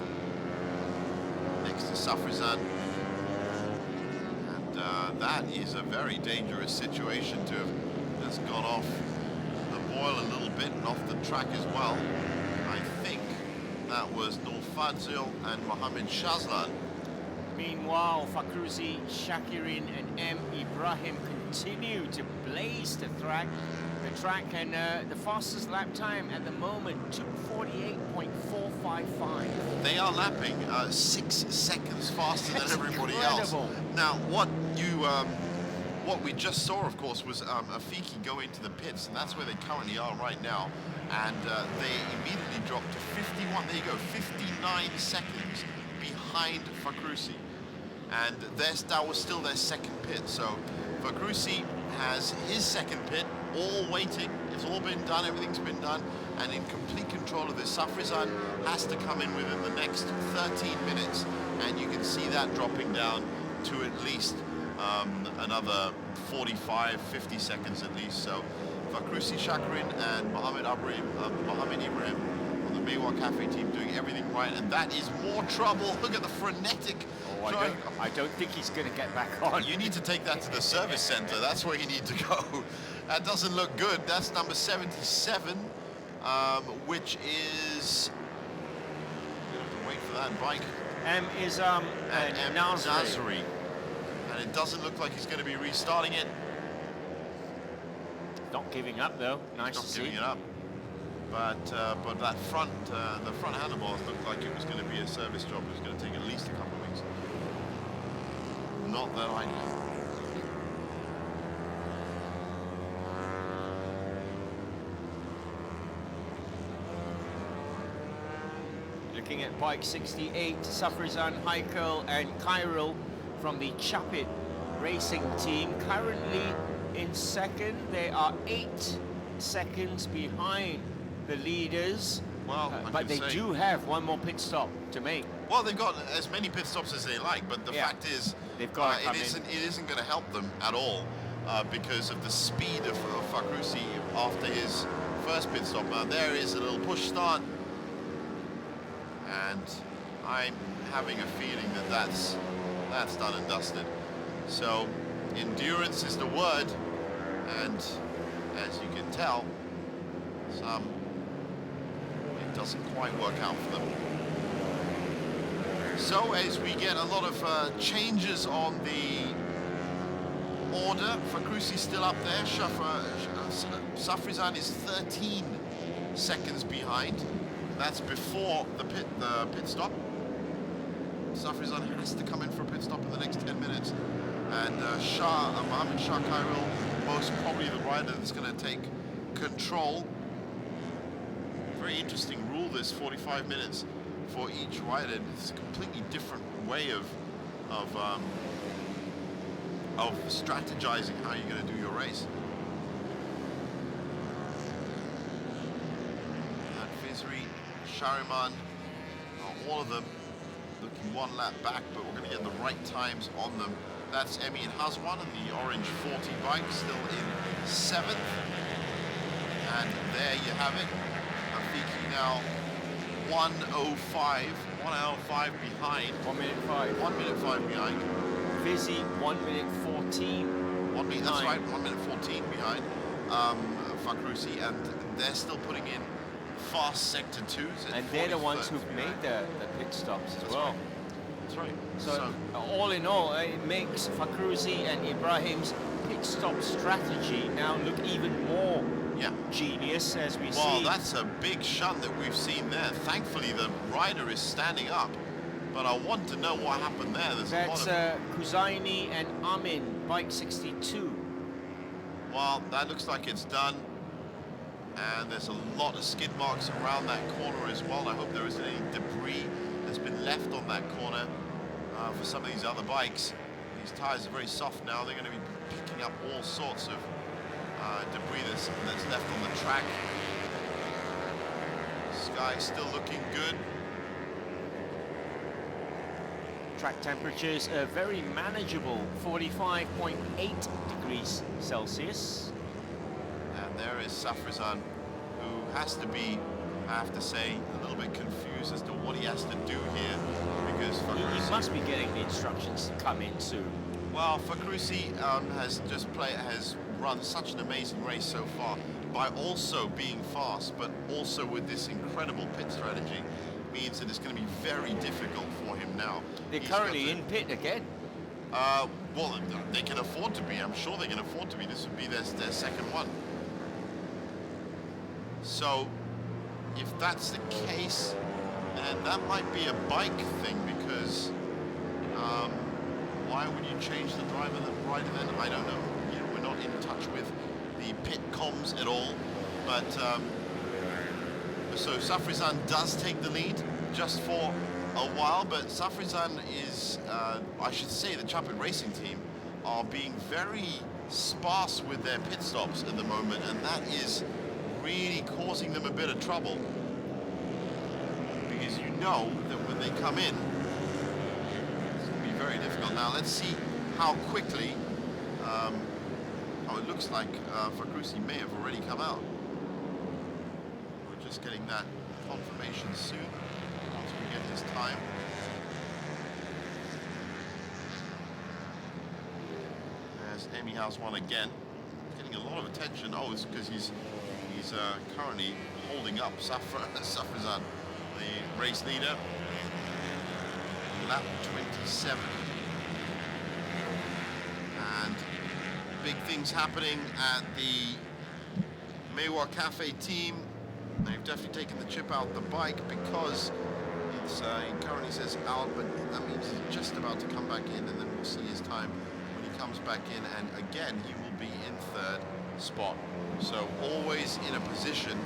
next to Safrizan. And that is a very dangerous situation to have just gone off the boil a little bit and off the track as well. I think That was Nur Fadzil and Mohamed Shazlan. Meanwhile, Fakhruzi, Shakirin and M. Ibrahim continue to blaze the track, and the fastest lap time at the moment, 2:48.455. They are lapping 6 seconds faster than everybody incredible. else. Now, what we just saw, of course, was Afiki go into the pits, and that's where they currently are right now. And they immediately dropped to 51. There you go, 59 seconds behind Fakhruzi. And that was still their second pit. So Fakhruzi has his second pit, all waiting. It's all been done, everything's been done, and in complete control of this. Safrizan has to come in within the next 13 minutes, and you can see that dropping down to at least another 45, 50 seconds at least. So Fakhruzi, Shakirin and Mohamed Ibrahim on the Meiwa Cafe team doing everything right, and that is more trouble. Look at the frenetic. I don't think he's going to get back on. You need to take that to the service center. That's where you need to go. That doesn't look good. That's number 77, which is... You have to wait for that bike. M is M. Nasri. Nasri. And it doesn't look like he's going to be restarting it. Not giving up though. Nice to see. Not giving it up. But that front, the front handlebars looked like it was going to be a service job. It was going to take at least a couple of weeks. Not that I know. Looking at bike 68, Safrizan, Heikel and Kyril from the Chapit Racing team. Currently in second, they are 8 seconds behind the leaders. Well, but they do have one more pit stop to make. Well, they've got as many pit stops as they like, but the fact is, they've got it isn't going to help them at all because of the speed of Fakhruzi after his first pit stop. Now there is a little push start, and I'm having a feeling that that's done and dusted. So endurance is the word, and as you can tell, it doesn't quite work out for them. So as we get a lot of changes on the order, Fakhruzi's still up there. Safrizan is 13 seconds behind. That's before the pit stop. Safrizan has to come in for a pit stop in the next 10 minutes. And Mohamed Shah Kyril, most probably the rider that's going to take control. Very interesting rule, this 45 minutes for each rider. It's a completely different way of strategizing how you're going to do your race. And Fizri, Shariman, all of them looking one lap back, but we're going to get the right times on them. That's Emi and Hazwan and the orange 40 bike still in 7th. And there you have it. Afiki now 1:05 behind. 1 minute 5. 1 minute 5 behind. Fizzy 1 minute 14. That's right, 1 minute 14 behind Fakhruzi, and they're still putting in fast sector 2s. And they're the ones who've made the pit stops as well. Right. That's right. So all in all, it makes Fakhruzi and Ibrahim's pit stop strategy now look even more genius as we see. Well, that's a big shunt that we've seen there. Thankfully, the rider is standing up, but I want to know what happened there. That's Kuzaini and Amin, bike 62. Well, that looks like it's done. And there's a lot of skid marks around that corner as well. I hope there isn't any debris that's been left on that corner for some of these other bikes. These tires are very soft now. They're going to be picking up all sorts of debris that's left on the track. Sky still looking good. Track temperatures are very manageable, 45.8 degrees Celsius. And there is Safrizan, who has to be, I have to say, a little bit confused as to what he has to do here, because Fakhruzi... He must be getting the instructions to come in soon. Well, Fakhruzi has run such an amazing race so far by also being fast, but also with this incredible pit strategy, means that it's going to be very difficult for him now. They're He's got currently to- in pit again. Well, they can afford to be. I'm sure they can afford to be. This would be their second one. So, if that's the case, then that might be a bike thing, because why would you change the rider then? I don't know. You know, we're not in touch with the pit comms at all. But so Safrizan does take the lead just for a while, but Safrizan is, I should say, the Chapin Racing team are being very sparse with their pit stops at the moment, and that is really causing them a bit of trouble, because you know that when they come in, it's going to be very difficult. Now let's see how quickly, it looks like Fakrusi may have already come out. We're just getting that confirmation soon, once we get his time. There's Amy House one again, getting a lot of attention. Oh, it's because he's currently holding up Safrizan, the race leader. Lap 27. And big things happening at the Meiwa Cafe team. They've definitely taken the chip out the bike, because it's he currently says out, but that means he's just about to come back in, and then we'll see his time when he comes back in, and again he will be in third spot. So always in a position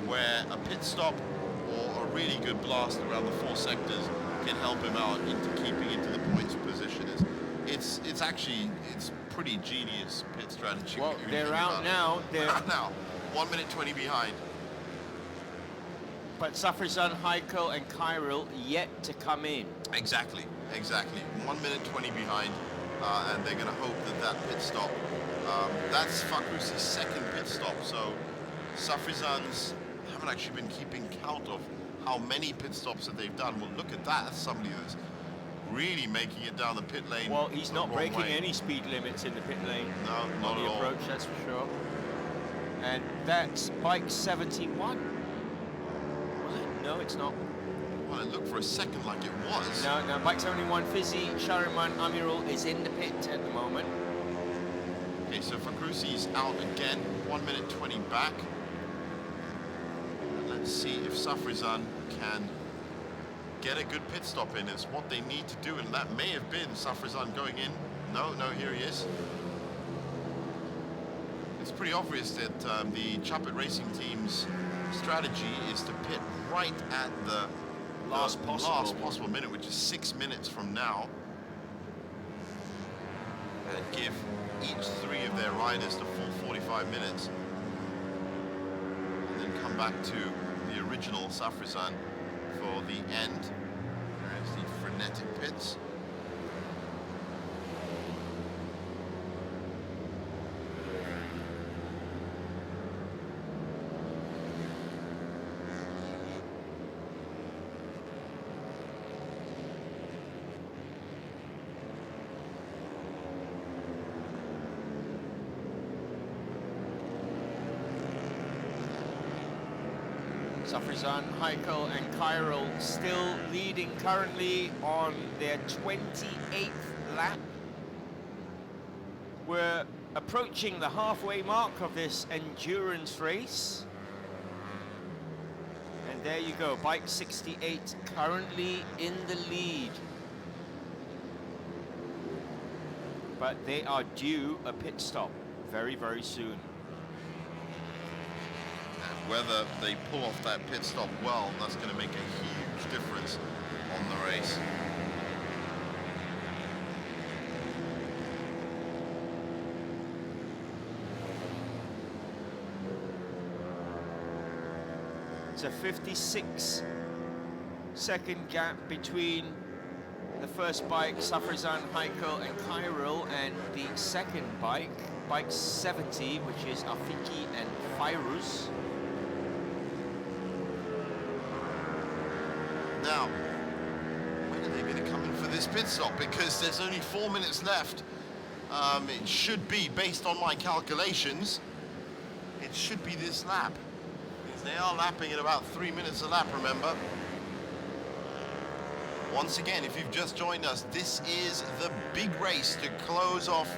where a pit stop or a really good blast around the four sectors can help him out into keeping into the points position. It's actually pretty genius pit strategy. Well, when you they're think out about it. now. They're out now. 1 minute 20 behind. But Safrizan, Heiko, and Kyril yet to come in. Exactly. 1 minute 20 behind, and they're going to hope that pit stop. That's Fakrusi's second pit stop. So Safrizan's haven't actually been keeping count of how many pit stops that they've done. Well, look at that. That's somebody that's really making it down the pit lane. Well, he's the not wrong breaking way. any speed limits in the pit lane. No, not on at the all. approach, that's for sure. And that's bike 71. Was it? No, it's not. Well, it looked for a second like it was. No, bike 71, Fizzy, Shariman, Amiral is in the pit at the moment. Okay, so Fakrusi's out again. 1 minute 20 back. And let's see if Safrizan can get a good pit stop in. It's what they need to do, and that may have been Safrizan going in. No, here he is. It's pretty obvious that the Chapin Racing team's strategy is to pit right at the Last possible minute, which is 6 minutes from now, and give each three of their riders the full 45 minutes, and then come back to the original Safrizan for the end. There's the frenetic pits. Safrizan, Heiko, and Kyril still leading currently on their 28th lap. We're approaching the halfway mark of this endurance race. And there you go, bike 68 currently in the lead. But they are due a pit stop very, very soon. Whether they pull off that pit stop well, that's going to make a huge difference on the race. It's a 56-second gap between the first bike, Safrizan, Heiko, and Kyril, and the second bike, bike 70, which is Afiki and Fairuz. Now, when are they going to come in for this pit stop? Because there's only 4 minutes left. It should be, based on my calculations, it should be this lap. Because they are lapping at about 3 minutes a lap, remember? Once again, if you've just joined us, this is the big race to close off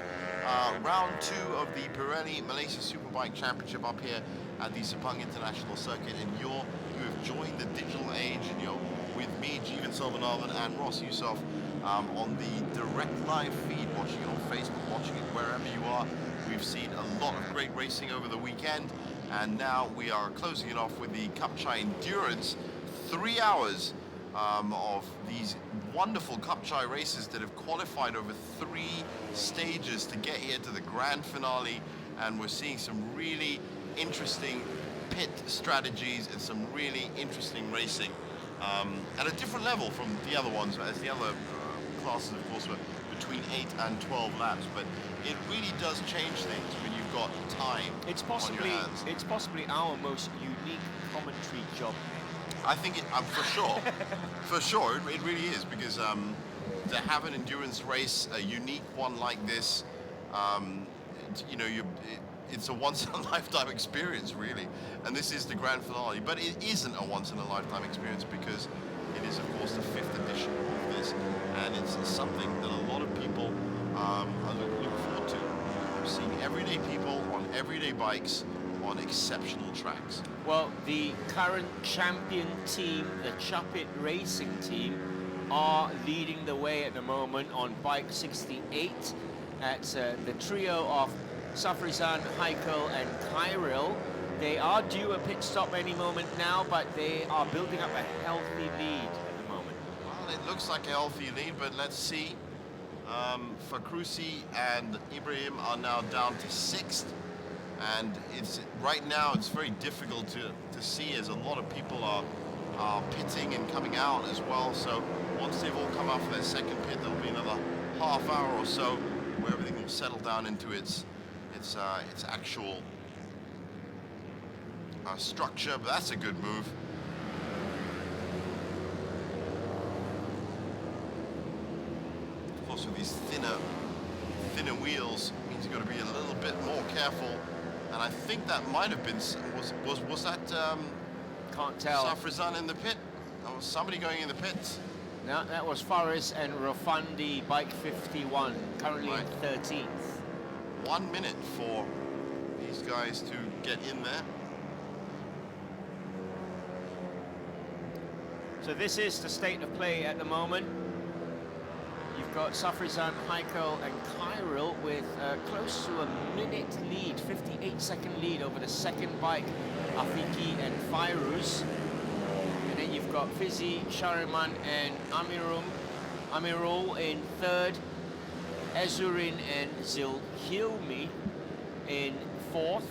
round 2 of the Pirelli Malaysia Superbike Championship up here at the Sepang International Circuit. And you have joined the digital age, and you're with me, Jeevan Silvanathan, and Ross Yusof on the direct live feed, watching it on Facebook, watching it wherever you are. We've seen a lot of great racing over the weekend, and now we are closing it off with the Kapcai Endurance. 3 hours of these wonderful Kapcai races that have qualified over 3 stages to get here to the grand finale, and we're seeing some really interesting pit strategies and some really interesting racing at a different level from the other ones, as the other classes of course were between 8 and 12 laps, but it really does change things when you've got time on your hands. It's possibly our most unique commentary job. I think it, for sure, for sure, it really is, because to have an endurance race, a unique one like this, you know, it's a once-in-a-lifetime experience, really. And this is the grand finale, but it isn't a once-in-a-lifetime experience because it is, of course, the 5th edition of this, and it's something that a lot of people look forward to. Seeing everyday people on everyday bikes on exceptional tracks. Well, the current champion team, the Chapit Racing team, are leading the way at the moment on bike 68. That's the trio of Safrizan, Heikel and Kyril. They are due a pit stop any moment now, but they are building up a healthy lead at the moment. Well, it looks like a healthy lead, but let's see. Fakrusi and Ibrahim are now down to 6th. And right now it's very difficult to see, as a lot of people are pitting and coming out as well. So once they've all come out for their second pit, there'll be another half hour or so where everything will settle down into its actual structure. But that's a good move. Of course, with these thinner wheels, it means you've got to be a little bit more careful. And I think that might have been, was that Can't tell. Safrizan in the pit? Or was somebody going in the pits? No, that was Faris and Rofandi, bike 51, currently Right. in 13th. 1 minute for these guys to get in there. So this is the state of play at the moment. You've got Safrizan, Heikel and Kyril with close to a minute lead, 58-second lead over the second bike, Afiki and Fairuz. And then you've got Fizi, Shariman and Amirul in third, Azurin and Zilhilmi in 4th.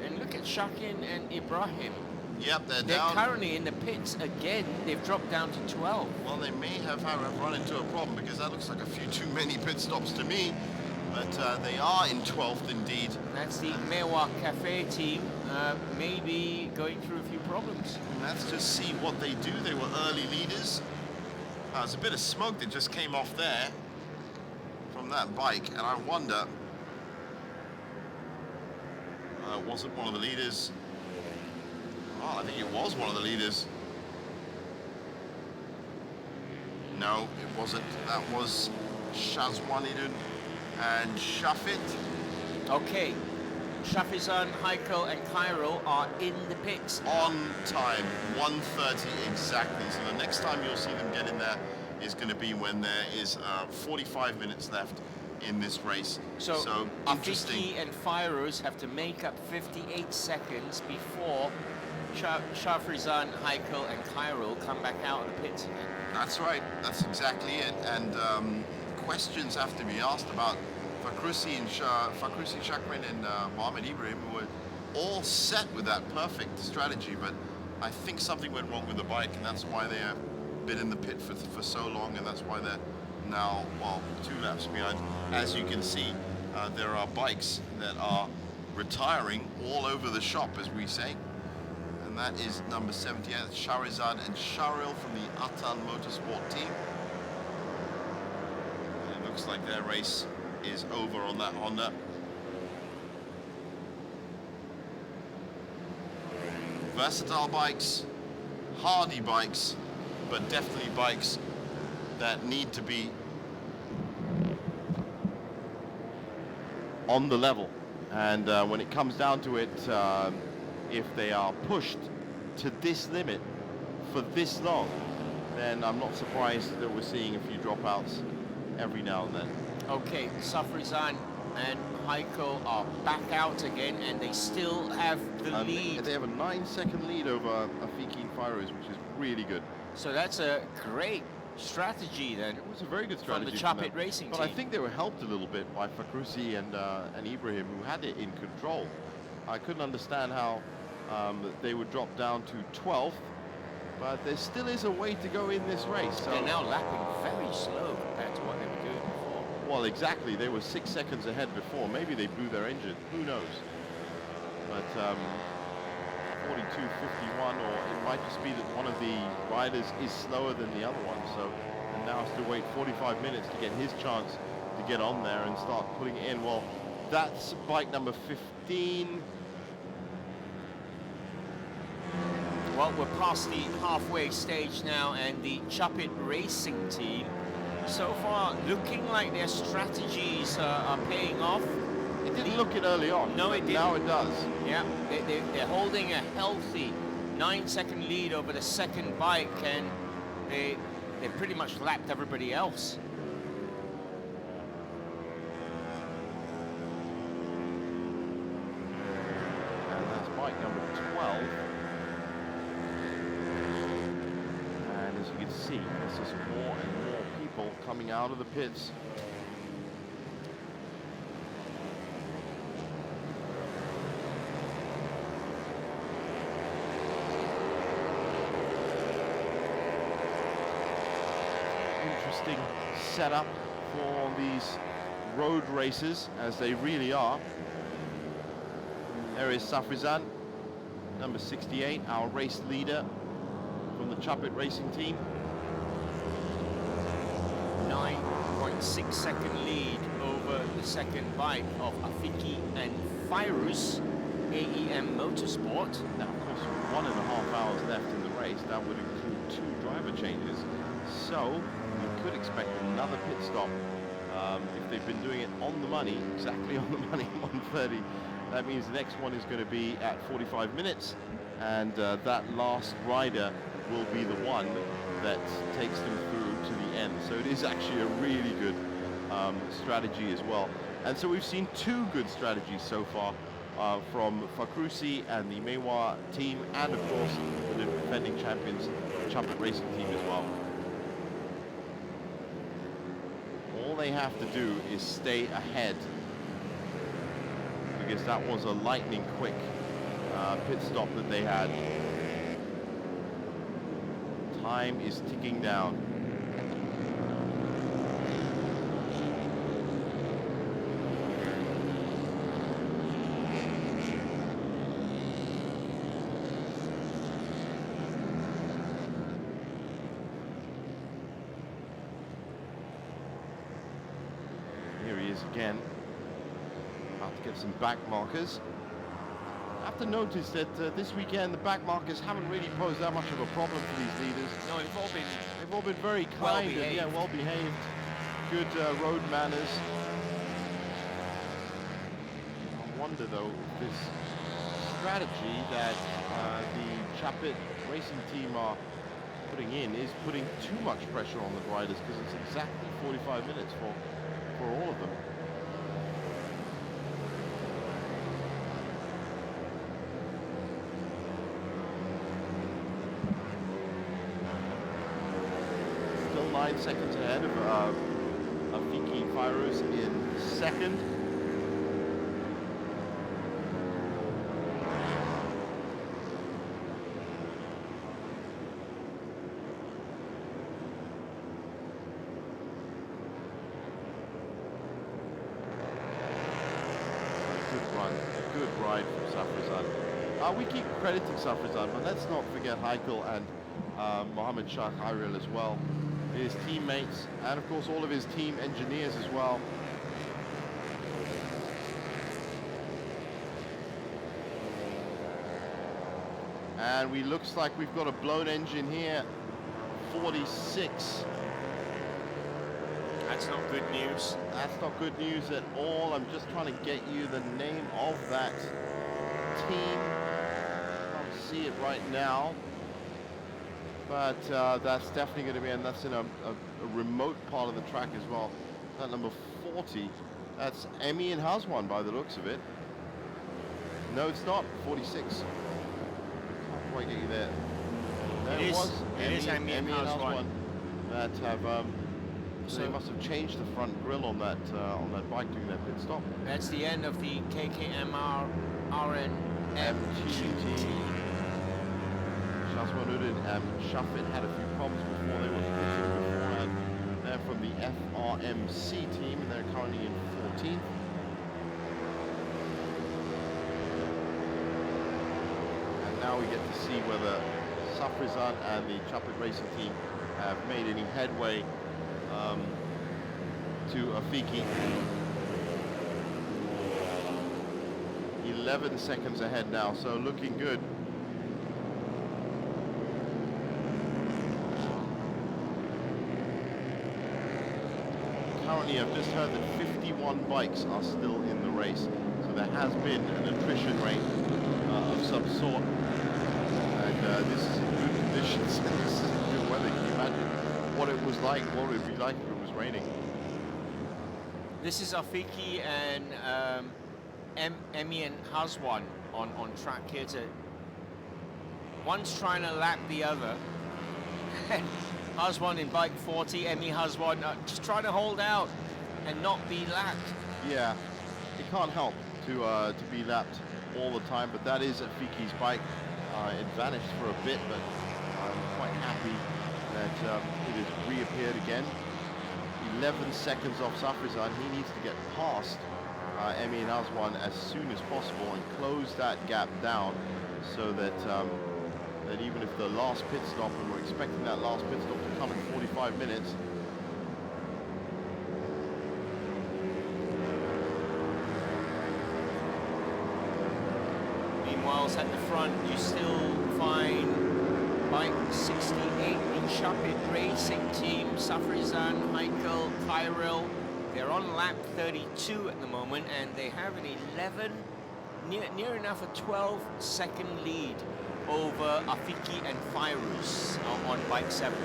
And look at Shakin and Ibrahim. Yep, they're They're down. currently in the pits again. They've dropped down to 12. Well, they may have run into a problem, because that looks like a few too many pit stops to me. But they are in 12th indeed. That's the Mewa Cafe team, maybe going through a few problems. Let's just see what they do. They were early leaders. There's a bit of smoke that just came off there from that bike, and I wonder, wasn't one of the leaders? Oh, I think it was one of the leaders. No, it wasn't. That was Shazwanidun and Shafit. Okay, Shafizan, Heikel and Kyril are in the pits. On time, 1:30 exactly. So the next time you'll see them get in there is going to be when there is 45 minutes left in this race. So interesting. Afiki and Fairuz have to make up 58 seconds before Shafrizan, Heikel and Kyril come back out of the pits again. That's right. That's exactly it. And questions have to be asked about Fakrusi Shakrin and Mohamed Ibrahim, who were all set with that perfect strategy, but I think something went wrong with the bike, and that's why they have been in the pit for so long, and that's why they're now, well, 2 laps behind. As you can see, there are bikes that are retiring all over the shop, as we say. And that is number 78, Sharizan and Sharil from the Atan Motorsport team. And it looks like their race is over on that Honda. Versatile bikes, hardy bikes, but definitely bikes that need to be on the level. And when it comes down to it, if they are pushed to this limit for this long, then I'm not surprised that we're seeing a few dropouts every now and then. Okay, Safrizan and Heiko are back out again, and they still have the lead. They have a 9-second lead over Afiki and Fairuz, which is really good. So that's a great strategy then. It was a very good strategy from the Chapit Racing but team. I think they were helped a little bit by Fakrusi and Ibrahim, who had it in control. I couldn't understand how they would drop down to 12th, but there still is a way to go in this race. So they're now lapping very slow compared to what they were doing before. Well, exactly. They were 6 seconds ahead before. Maybe they blew their engine. Who knows? But 42.51, or it might just be that one of the riders is slower than the other one. So, and now has to wait 45 minutes to get his chance to get on there and start putting it in. Well, that's bike number 15. Well, we're past the halfway stage now, and the Chapit Racing team, so far, looking like their strategies are paying off. It didn't look it early on. No, it didn't. Now it does. Yeah, they're holding a healthy 9-second lead over the second bike, and they pretty much lapped everybody else. And that's bike number 12. And as you can see, there's just more and more people coming out of the pits. Interesting setup for these road races, as they really are. There is Safrizan, number 68, our race leader from the Chapit Racing team. 9.6 second lead over the second bike of Afiki and Fairuz, AEM Motorsport. Now, of course, 1.5 hours left in the race. That would include 2 driver changes. So, we could expect another pit stop. If they've been doing it on the money, exactly on the money, 1:30, that means the next one is going to be at 45 minutes. And that last rider will be the one that takes them through to the end. So it is actually a really good strategy as well. And so we've seen 2 good strategies so far from Fakrusi and the Meiwa team, and of course the defending champions, Chapit Racing team as well. All they have to do is stay ahead, because that was a lightning quick pit stop that they had. Time is ticking down. Here he is again. About to get some back markers. I have to notice that this weekend the back markers haven't really posed that much of a problem for these leaders. No, They've all been very kind well-behaved. and well behaved. Good road manners. I wonder though if this strategy that the Chapit Racing team are putting in is putting too much pressure on the riders, because it's exactly 45 minutes for all of them. Still 9 seconds ahead of Afiki Fairuz in second. Good ride from Safrizan. We keep crediting Safrizan, but let's not forget Heikel and Mohammed Shah Khairil as well. His teammates, and of course all of his team engineers as well. And looks like we've got a blown engine here 46. That's not good news. That's not good news at all. I'm just trying to get you the name of that team. Can't see it right now. But that's definitely going to be, and that's in a remote part of the track as well. That number 40, that's Emmy and Haswan by the looks of it. No, it's not. 46. Can't quite get you there. There It was. is Emmy and Haswan. That have. So they must have changed the front grille on that bike during their pit stop. That's the end of the KKMR MGT. Shazwanudin and Shafit had a few problems before they were pitting beforehand. They're from the FRMC team and they're currently in 14th. And now we get to see whether Safrizan and the Chapit Racing team have made any headway to Afiki. 11 seconds ahead now, so looking good. Currently, I've just heard that 51 bikes are still in the race, so there has been an attrition rate of some sort. And this is in good conditions. This is in good weather. Can you imagine what it was like? What would it be like if it was raining? This is Afiki and Emmy and Haswan on track here. One's trying to lap the other. And Haswan in bike 40, Emmy Haswan just trying to hold out and not be lapped. Yeah, it can't help to be lapped all the time, but that is Afiki's bike. It vanished for a bit, but I'm quite happy that it has reappeared again. 11 seconds off Safrizan. He needs to get past Emmy and Haswan as soon as possible and close that gap down so that that even if the last pit stop, and we're expecting that last pit stop to come in 45 minutes. Meanwhile, at the front, you still find bike 68 in Chapit Racing Team, Safrizan, Michael, Tyrell. They're on lap 32 at the moment, and they have an 11, near enough a 12-second lead over Afiki and Fairuz on bike 70.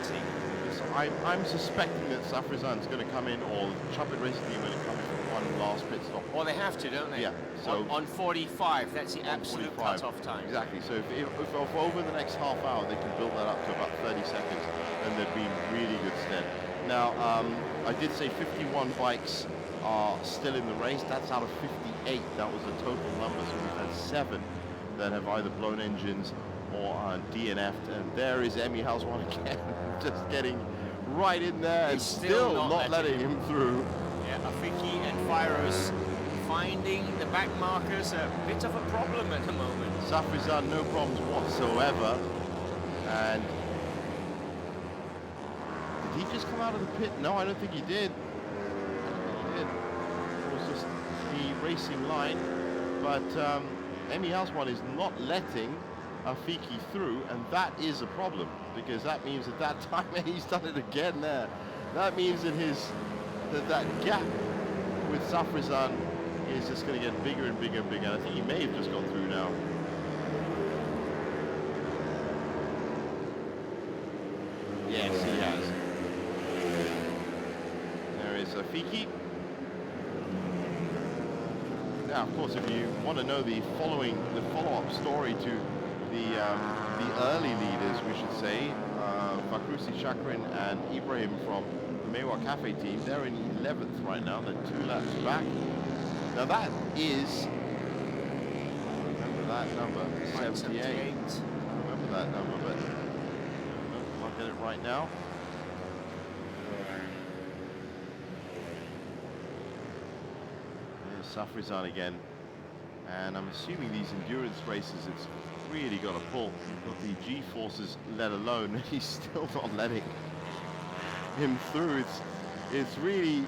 So I'm suspecting that Safrizan's going to come in, or Chapit Racing Team going to come in for one last pit stop. Well, they have to, don't they? Yeah. So on 45, that's the absolute 45. cut-off time. Exactly. So if over the next half hour they can build that up to about 30 seconds, then they'd be in really good stead. Now, I did say 51 bikes are still in the race. That's out of 58. That was the total number. So we've had 7 that have either blown engines or DNF'd. And there is Emmy Haswan again, just getting right in there and still not letting him through. Yeah, Afiki and Fairuz finding the back markers a bit of a problem at the moment. Safrizan, no problems whatsoever. And did he just come out of the pit? No, I don't think he did. It was just the racing line. But Emmy Haswan is not letting Afiki through, and that is a problem, because that means at that time he's done it again there. That means that that gap with Safrizan is just going to get bigger and bigger and bigger. And I think he may have just got through now. Yes, he has. There is Afiki. Now, of course, if you want to know the follow-up story to the early leaders, we should say, Fakrusi Chakrin and Ibrahim from the Mewar Cafe team, they're in 11th right now. They're 2 laps back. Now that is, remember that number, 78. I remember that number, but no, I'll get it right now. There's Safrizan again. And I'm assuming these endurance races, it's really got to pull. Got the G-forces let alone, and he's still not letting him through. It's really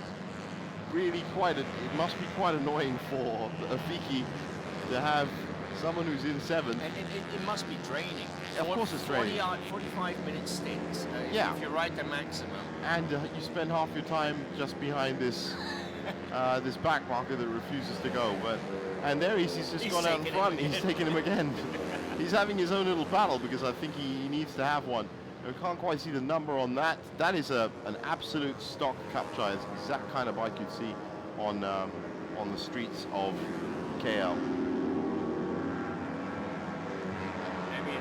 quite it must be quite annoying for Afiki to have someone who's in 7th. And it must be draining. Of course it's draining. 45-minute stints, Yeah. if you ride the maximum. And you spend half your time just behind this this back marker that refuses to go. And there he's just gone out in front. He's taking him again. He's having his own little battle because I think he needs to have one. We can't quite see the number on that. That is an absolute stock Kapcai. It's the exact kind of bike you'd see on the streets of KL.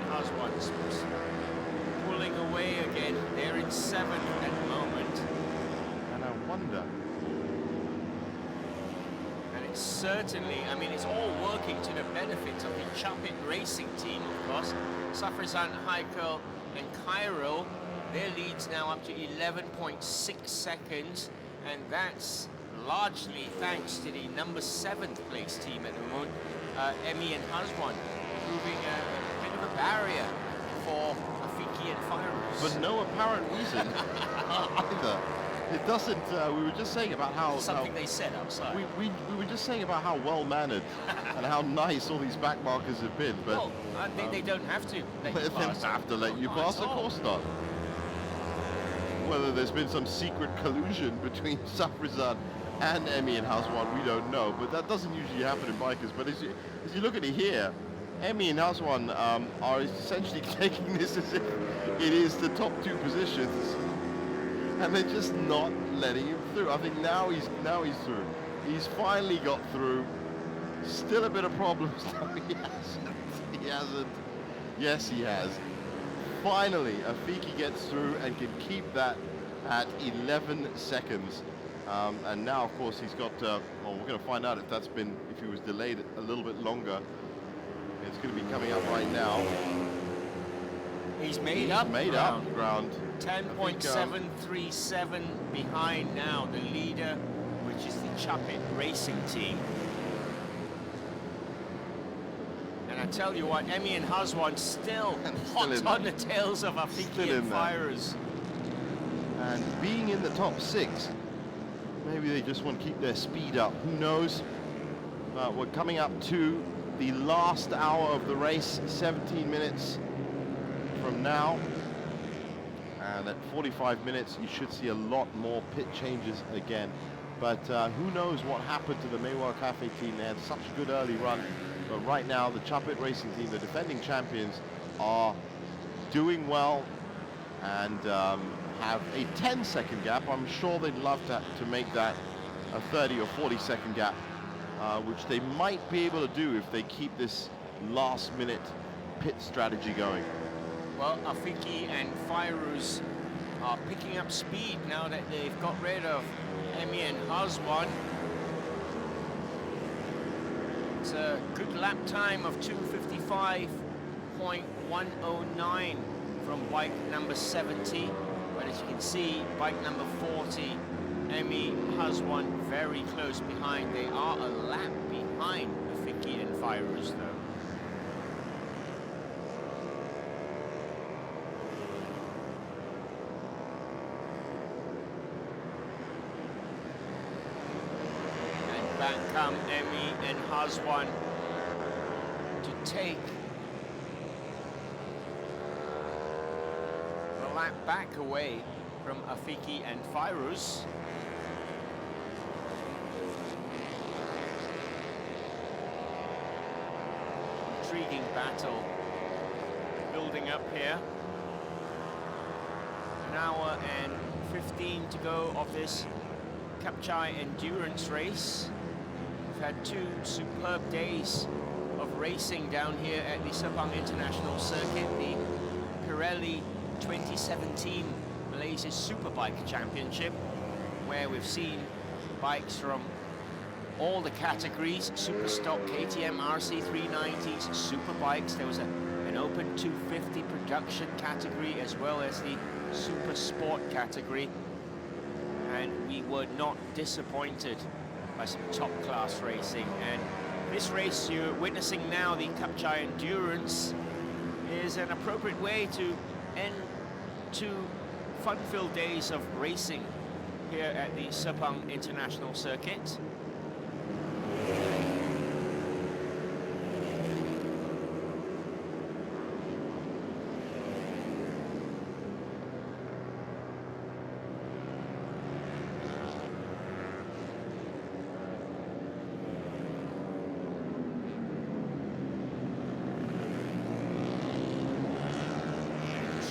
Husband's pulling away again. They're in 7th at the moment. And I wonder. And it's certainly, I mean, it's all working to the benefit of the Chapit Racing team, of course. Safrizan, Heikel, and Cairo, their leads now up to 11.6 seconds, and that's largely thanks to the number 7th place team at the moment, Emi and Haswan, proving a bit of a barrier for Afiki and Fairuz. For no apparent reason either. It doesn't, we were just saying about how... Something they said outside. We were just saying about how well-mannered and how nice all these back markers have been, but... Well, they don't have to let you They pass. don't have to let you pass, of course not. Whether there's been some secret collusion between Safrizan and Emi and Haswan, we don't know, but that doesn't usually happen in bikers. But as you look at it here, Emi and Haswan are essentially taking this as if it is the top 2 positions, and they're just not letting him through. I think now he's through. He's finally got through. Still a bit of problems. No, he hasn't. He hasn't. Yes, he has. Finally, Afiki gets through and can keep that at 11 seconds. And now, of course, he's got, well, we're going to find out if he was delayed a little bit longer. It's going to be coming up right now. He's made up ground. 10.737 behind now, the leader, which is the Chapit Racing team. And I tell you what, Emi and Haswan still hot on the tails of Afiki and Fairuz. And being in the top 6, maybe they just want to keep their speed up. Who knows? We're coming up to the last hour of the race, 17 minutes from now. And at 45 minutes, you should see a lot more pit changes again. But who knows what happened to the Maewa Cafe team. They had such a good early run. But right now, the Chapit Racing team, the defending champions, are doing well and have a 10-second gap. I'm sure they'd love to make that a 30 or 40-second gap, which they might be able to do if they keep this last-minute pit strategy going. Well, Afiki and Fairuz are picking up speed now that they've got rid of Emi and Haswan. It's a good lap time of 2:55.109 from bike number 70. But as you can see, bike number 40, Emi Haswan very close behind. They are a lap behind Afiki and Fairuz though. Back come Emi and Haswan to take the lap back away from Afiki and Fairuz. Intriguing battle building up here. An hour and 15 to go of this Kapcai endurance race. We've had 2 superb days of racing down here at the Sepang International Circuit, the Pirelli 2017 Malaysia Superbike Championship, where we've seen bikes from all the categories: super stock, KTM, RC 390s, superbikes. There was an open 250 production category as well as the super sport category, and we were not disappointed by some top-class racing. And this race you're witnessing now, the Kapcai Endurance, is an appropriate way to end 2 fun-filled days of racing here at the Sepang International Circuit.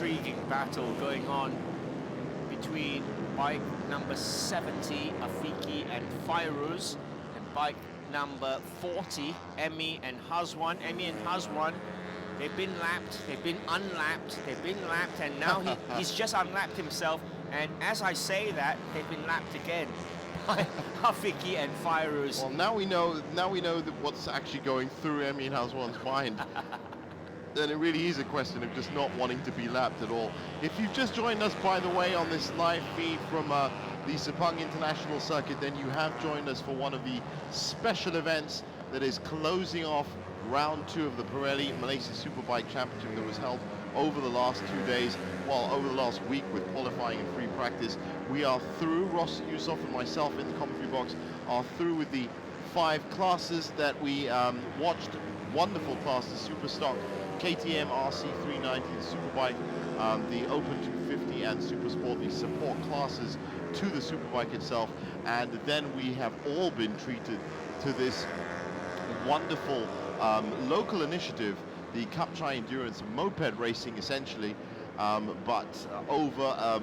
intriguing battle going on between bike number 70, Afiki and Fairuz, and bike number 40, Emmy and Hazwan. Emmy and Hazwan, they've been lapped, they've been unlapped, they've been lapped, and now he's just unlapped himself. And as I say that, they've been lapped again by Afiki and Fairuz. Well, now we know that what's actually going through Emmy and Hazwan's mind. Then it really is a question of just not wanting to be lapped at all. If you've just joined us, by the way, on this live feed from the Sepang International Circuit, then you have joined us for one of the special events that is closing off round 2 of the Pirelli Malaysia Superbike Championship that was held over the last 2 days, well, over the last week with qualifying and free practice. We are through, Ross Yusof and myself in the commentary box are through with the 5 classes that we watched. Wonderful classes: Super Stock, KTM RC390, the Superbike, the Open 250 and Super Sport, the support classes to the Superbike itself. And then we have all been treated to this wonderful local initiative, the Kapcai Endurance Moped Racing, essentially, but over a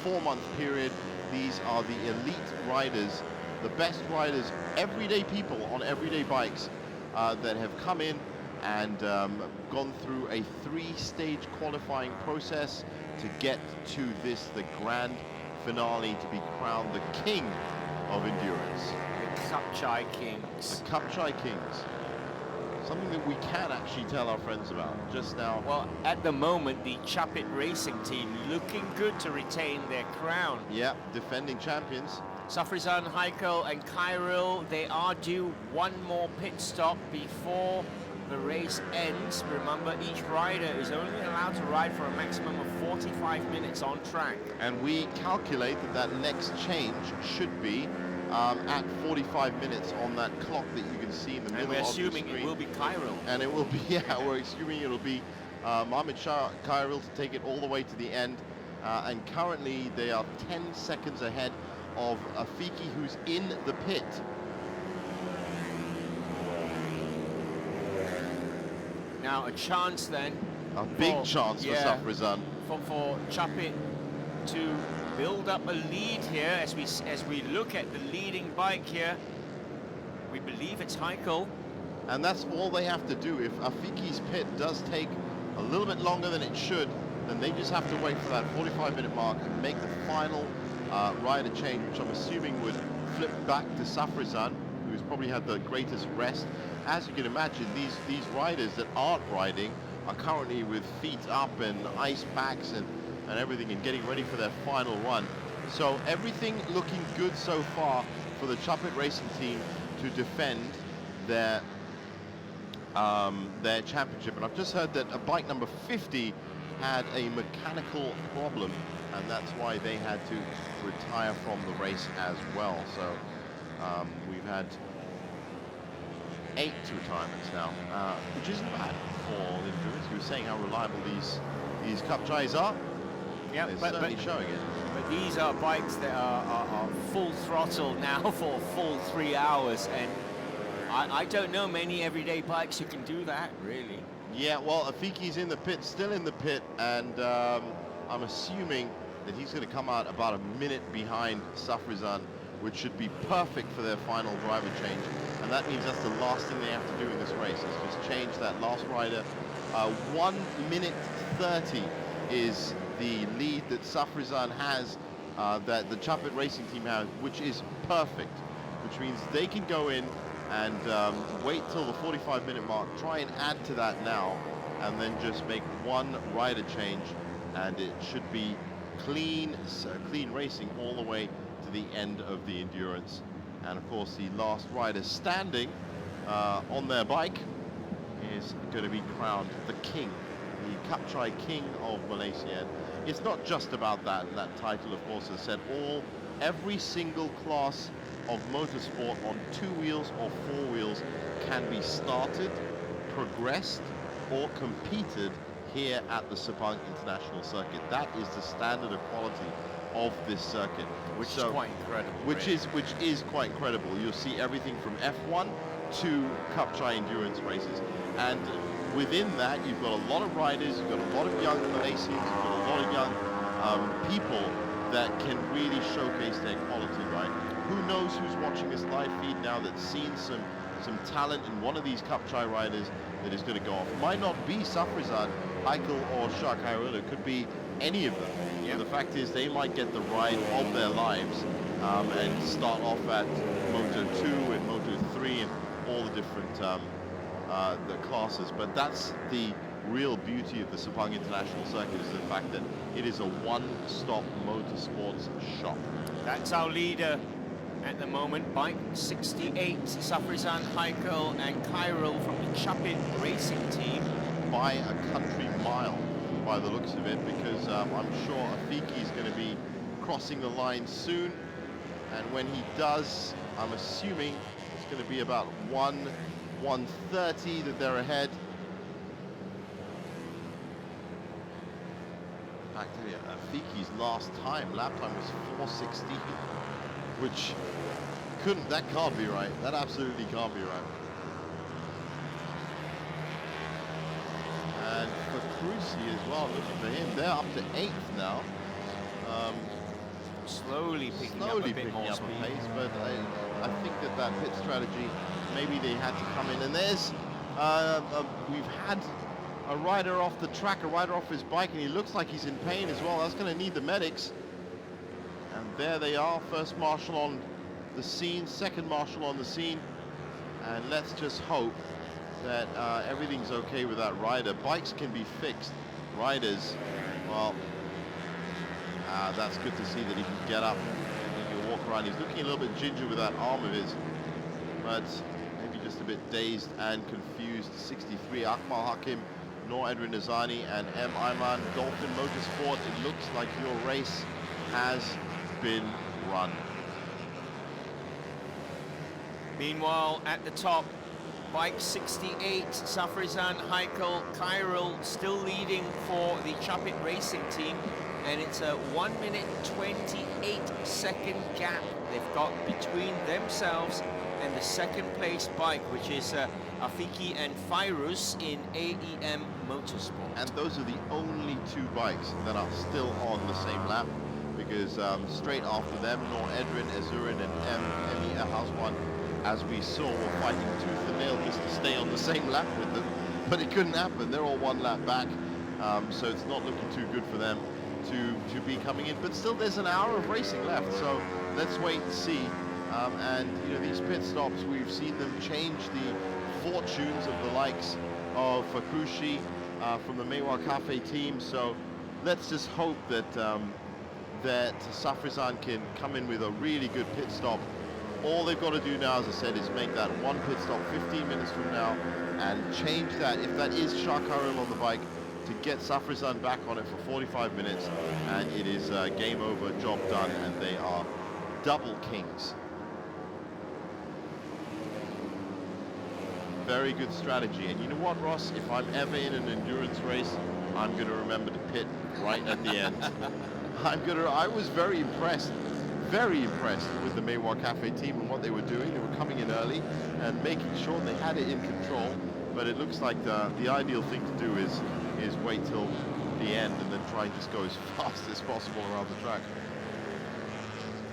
4-month period. These are the elite riders, the best riders, everyday people on everyday bikes that have come in and gone through a 3-stage qualifying process to get to this, the grand finale, to be crowned the king of endurance. The Kapcai Kings. The Kapcai Kings. Something that we can actually tell our friends about just now. Well, at the moment, the Chapit Racing team looking good to retain their crown. Yeah, defending champions. Safrizan, Heikel and Kyril, they are due one more pit stop before the race ends. Remember, each rider is only allowed to ride for a maximum of 45 minutes on track. And we calculate that that next change should be at 45 minutes on that clock that you can see in the middle of the screen. And we're assuming it will be Kyril. And it will be, yeah, we're assuming it'll be Mohamed Shah Kyril to take it all the way to the end. And currently they are 10 seconds ahead of Afiki, who's in the pit. Now a chance then. A big chance for Safrizan. For Chapit to build up a lead here as we look at the leading bike here. We believe it's Heikel. And that's all they have to do. If Afiki's pit does take a little bit longer than it should, then they just have to wait for that 45-minute mark and make the final rider change, which I'm assuming would flip back to Safrizan, who's probably had the greatest rest. As you can imagine, these riders that aren't riding are currently with feet up and ice packs and everything, and getting ready for their final run. So everything looking good so far for the Chapit Racing team to defend their championship. And I've just heard that a bike number 50 had a mechanical problem, and that's why they had to retire from the race as well. So we've had 8 retirements now, which isn't bad for the endurance. You were saying how reliable these Kapcais are. Yeah, They're certainly showing it. But these are bikes that are full throttle now for a full 3 hours, and I don't know many everyday bikes who can do that, really. Yeah, well, Afiki's in the pit, still in the pit, and I'm assuming that he's going to come out about a minute behind Safrizan, which should be perfect for their final driver change. And that means that's the last thing they have to do in this race, is just change that last rider. 1 minute 30 is the lead that Safrizan has, that the Chapit Racing team has, which is perfect, which means they can go in and wait till the 45-minute mark, try and add to that now, and then just make one rider change, and it should be clean racing all the way to the end of the endurance. And of course, the last rider standing on their bike is going to be crowned the king, the Kapcai King of Malaysia. And it's not just about that. And that title, of course, has said every single class of motorsport on 2 wheels or 4 wheels can be started, progressed, or competed here at the Sepang International Circuit. That is the standard of quality of this circuit, Which is quite incredible. Which is quite incredible. You'll see everything from F1 to Kapcai endurance races. And within that, you've got a lot of riders, you've got a lot of young Malaysians, you've got a lot of young people that can really showcase their quality, right? Who knows who's watching this live feed now that's seen some talent in one of these Kapcai riders that is going to go off. It might not be Safrizan, Heikel, or Shah Khairul. It could be any of them. Yep. The fact is they might get the ride of their lives and start off at Moto 2 and Moto 3 and all the different the classes. But that's the real beauty of the Sepang International Circuit, is the fact that it is a one-stop motorsports shop. That's our leader at the moment, bike 68, Safrizan, Heikel and Khairul from the Chapit Racing Team. By a country mile, by the looks of it, because I'm sure Afiki is going to be crossing the line soon, and when he does, I'm assuming it's going to be about 1:30 that they're ahead. In fact, Afiki's last lap time was 4:16, which that can't be right. That absolutely can't be right. And for Cruci as well, looking for him, they're up to 8th now. Slowly picking up a bit more speed. Pace, but I think that pit strategy, maybe they had to come in. And there's, we've had a rider off the track, a rider off his bike, and he looks like he's in pain as well. That's going to need the medics. And there they are, first marshal on the scene, second marshal on the scene. And let's just hope that everything's okay with that rider. Bikes can be fixed. Riders, well, that's good to see that he can get up, he can walk around. He's looking a little bit ginger with that arm of his, but maybe just a bit dazed and confused. 63, Akmal Hakim, Noor Edwin Nazani and M. Ayman, Dolphin Motorsport. It looks like your race has been run. Meanwhile, at the top, bike 68, Safrizan, Heikel, Khairul still leading for the Chapit Racing Team, and it's a 1-minute 28-second gap they've got between themselves and the second place bike, which is Afiki and Fairuz in AEM Motorsport. And those are the only two bikes that are still on the same lap, because straight after them, Noor Edwin, Azurin and Emi Ahazwan, as we saw, were fighting tooth and nail just to stay on the same lap with them, but it couldn't happen. They're all one lap back, so it's not looking too good for them to be coming in. But still, there's an hour of racing left, so let's wait and see. And you know, these pit stops, we've seen them change the fortunes of the likes of Fakushi from the Meiwa Cafe team. So let's just hope that that Safrizan can come in with a really good pit stop. All they've got to do now, as I said, is make that one pit stop 15 minutes from now and change that, if that is Shah Khairul on the bike, to get Safrizan back on it for 45 minutes, and it is game over, job done, and they are double kings. Very good strategy. And you know what, Ross? If I'm ever in an endurance race, I'm going to remember to pit right at the end. I was very impressed with the Meiwa Cafe team and what they were doing. They were coming in early and making sure they had it in control. But it looks like the ideal thing to do is wait till the end and then try and just go as fast as possible around the track.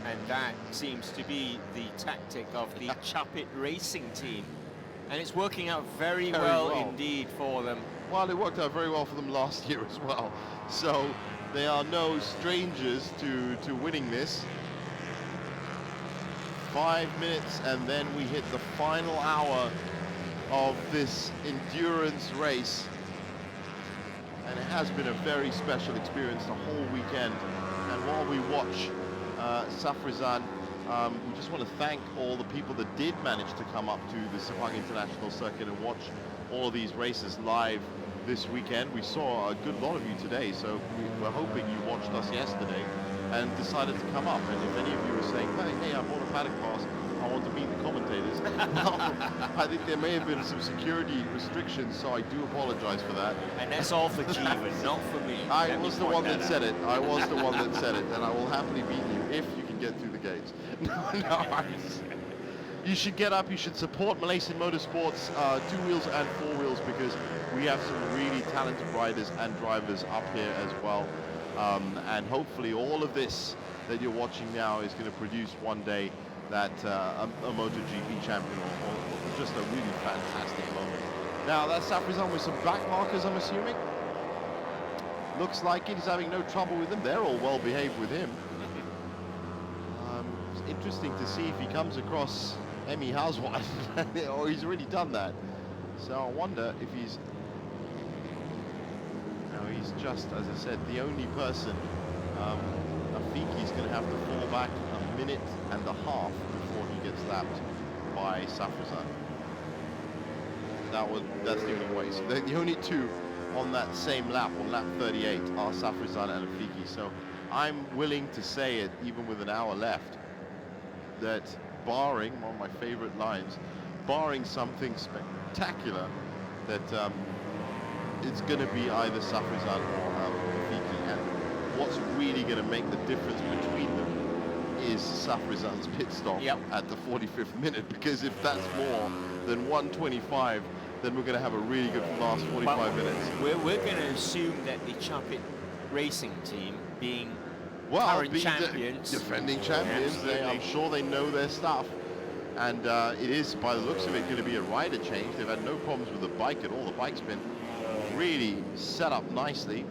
And that seems to be the tactic of the Chapit Racing Team. And it's working out very well indeed for them. Well, it worked out very well for them last year as well. So they are no strangers to winning this. 5 minutes, and then we hit the final hour of this endurance race. And it has been a very special experience the whole weekend. And while we watch Safrizan, we just want to thank all the people that did manage to come up to the Sepang International Circuit and watch all of these races live this weekend. We saw a good lot of you today, so we're hoping you watched us yesterday and decided to come up. And if any of you are saying, hey, I bought a paddock pass, I want to meet the commentators, well, I think there may have been some security restrictions, so I do apologize for that. And that's all for Jeevan, not for me. I was the one that said it. I was the one that said it, and I will happily beat you if you can get through the gates. No, you should get up, you should support Malaysian Motorsports, 2 wheels and 4 wheels, because we have some really talented riders and drivers up here as well. And hopefully all of this that you're watching now is going to produce one day that a MotoGP champion or just a really fantastic moment. Now that's Safrizan with some back markers, I'm assuming. Looks like it. He's having no trouble with them. They're all well behaved with him. It's interesting to see if he comes across Emi Hazwan, or he's already done that. So I wonder if he's... No, he's just, as I said, the only person. Afiki's going to have to fall back 1.5 minutes before he gets lapped by Safrizan. That's the only way. So the only two on that same lap, on lap 38, are Safrizan and Afiki. So I'm willing to say it, even with an hour left, that barring, one of my favorite lines, barring something spectacular, that it's going to be either Safrizan or Afiki. And what's really going to make the difference between them is Safrizan's pit stop at the 45th minute, because if that's more than 1:25, then we're going to have a really good last 45 minutes. We're going to assume that the Chapit Racing team, being current champions, defending champions, I'm sure they know their stuff. And it is, by the looks of it, going to be a rider change. They've had no problems with the bike at all. The bike's been really set up nicely.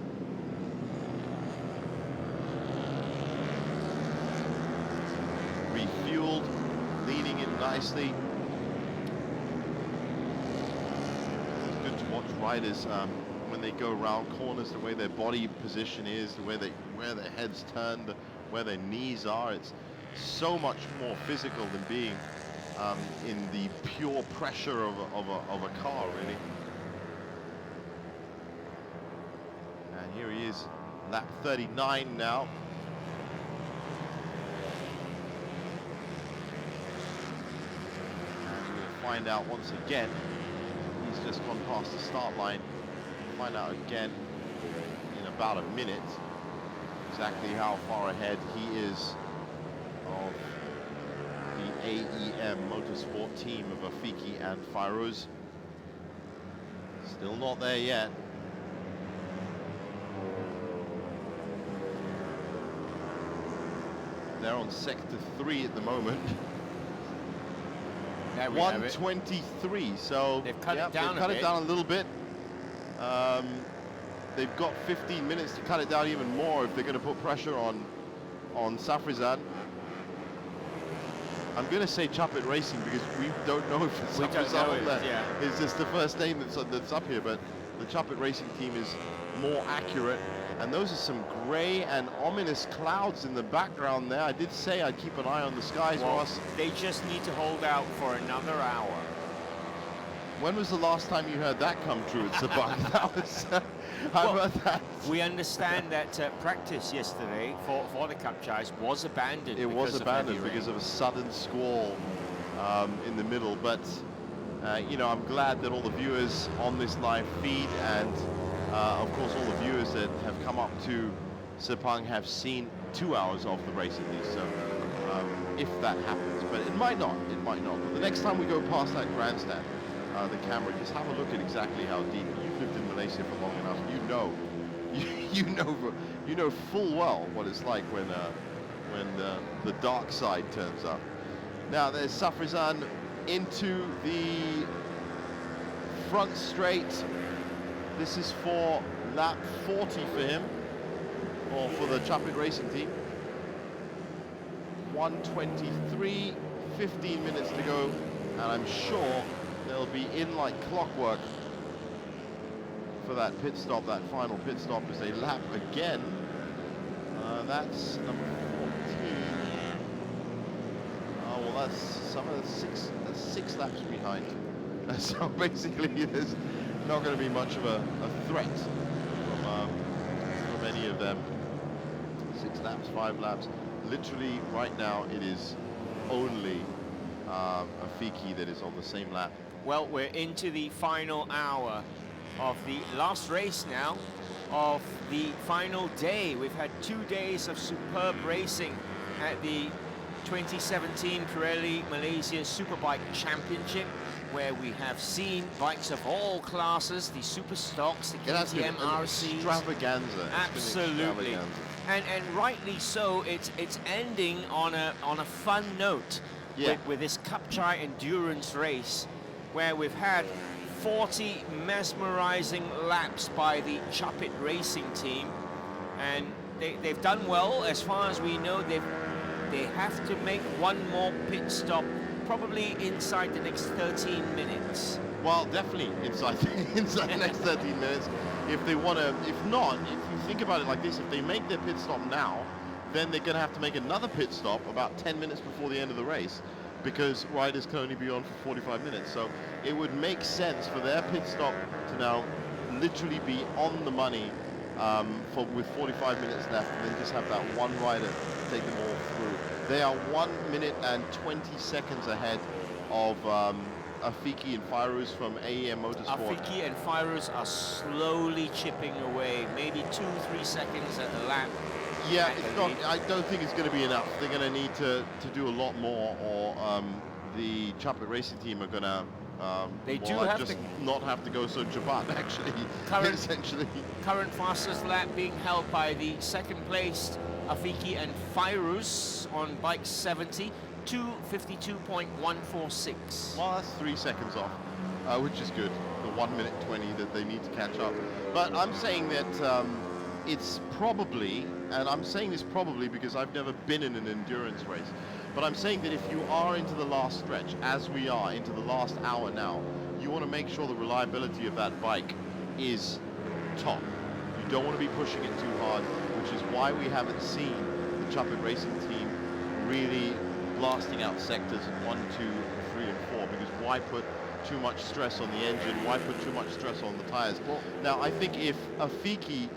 Refueled, leading in nicely. It's good to watch riders when they go around corners, the way their body position is, the way where their heads turn, where their knees are. It's so much more physical than being in the pure pressure of a car, really. And here he is, lap 39 now. And we'll find out once again. He's just gone past the start line. We'll find out again in about a minute exactly how far ahead he is of the AEM Motorsport team of Afiki and Fairuz. Still not there yet. They're on sector 3 at the moment. 1:23, so they've cut it down a little bit. They've got 15 minutes to cut it down even more if they're going to put pressure on Safrizan. I'm going to say Chapit Racing because we don't know if it's Safrizan on there. Yeah. It's just the first name that's up here, but the Chapit Racing team is more accurate. And those are some grey and ominous clouds in the background there. I did say I'd keep an eye on the skies, Ross. They just need to hold out for another hour. When was the last time you heard that come true at Sabang? That was... How about that? We understand that practice yesterday for the Kapcais was abandoned. It was abandoned because of a sudden squall in the middle. But, you know, I'm glad that all the viewers on this live feed and, of course, all the viewers that have come up to Sepang have seen 2 hours of the race at least. So, if that happens, but it might not. It might not. But the next time we go past that grandstand, the camera, just have a look at exactly how deep. You've lived in Malaysia for long enough. You know full well what it's like when the dark side turns up. Now there's Safrizan into the front straight. This is for lap 40 for him, or for the Chapit Racing team. 1:23, 15 minutes to go, and I'm sure they'll be in like clockwork for that pit stop, that final pit stop, as they lap again. That's number 14. Oh, well, that's six laps behind. So basically, there's not going to be much of a threat from any of them. 6 laps, 5 laps. Literally, right now, it is only Afiki that is on the same lap. Well, we're into the final hour of the last race now of the final day. We've had 2 days of superb racing at the 2017 Pirelli Malaysia Superbike Championship, where we have seen bikes of all classes, the super stocks, the That's been KTM an RCs. extravaganza. It's been Absolutely. extravaganza. And rightly so. It's ending on a fun note Yeah. with this Kapcai endurance race, where we've had 40 mesmerizing laps by the Chapit Racing team, and they've done well as far as we know. They have to make one more pit stop, probably inside the next 13 minutes. Well, definitely inside the next 13 minutes. If they want to, if not, if you think about it like this, if they make their pit stop now, then they're going to have to make another pit stop about 10 minutes before the end of the race, because riders can only be on for 45 minutes. So it would make sense for their pit stop to now literally be on the money with 45 minutes left, and then just have that one rider take them all through. They are 1 minute and 20 seconds ahead of Afiki and Fairuz from AEM Motorsport. Afiki and Fairuz are slowly chipping away, maybe 2-3 seconds at the lap. Yeah, it's not. I don't think it's going to be enough. They're going to need to do a lot more, or the Chapit Racing team are going to They do have just to not have to go so Japan, actually. Essentially. Current fastest lap being held by the second placed Afiki and Fairuz on bike 70, 2:52.146. Well, that's 3 seconds off, which is good. The 1 minute 20 that they need to catch up. But I'm saying that it's probably, and I'm saying this probably because I've never been in an endurance race, but I'm saying that if you are into the last stretch, as we are into the last hour now, you want to make sure the reliability of that bike is top. You don't want to be pushing it too hard, which is why we haven't seen the Chapit Racing team really blasting out sectors 1, 2, 3, and 4, because why put too much stress on the engine? Why put too much stress on the tires? Well, now I think if Afiki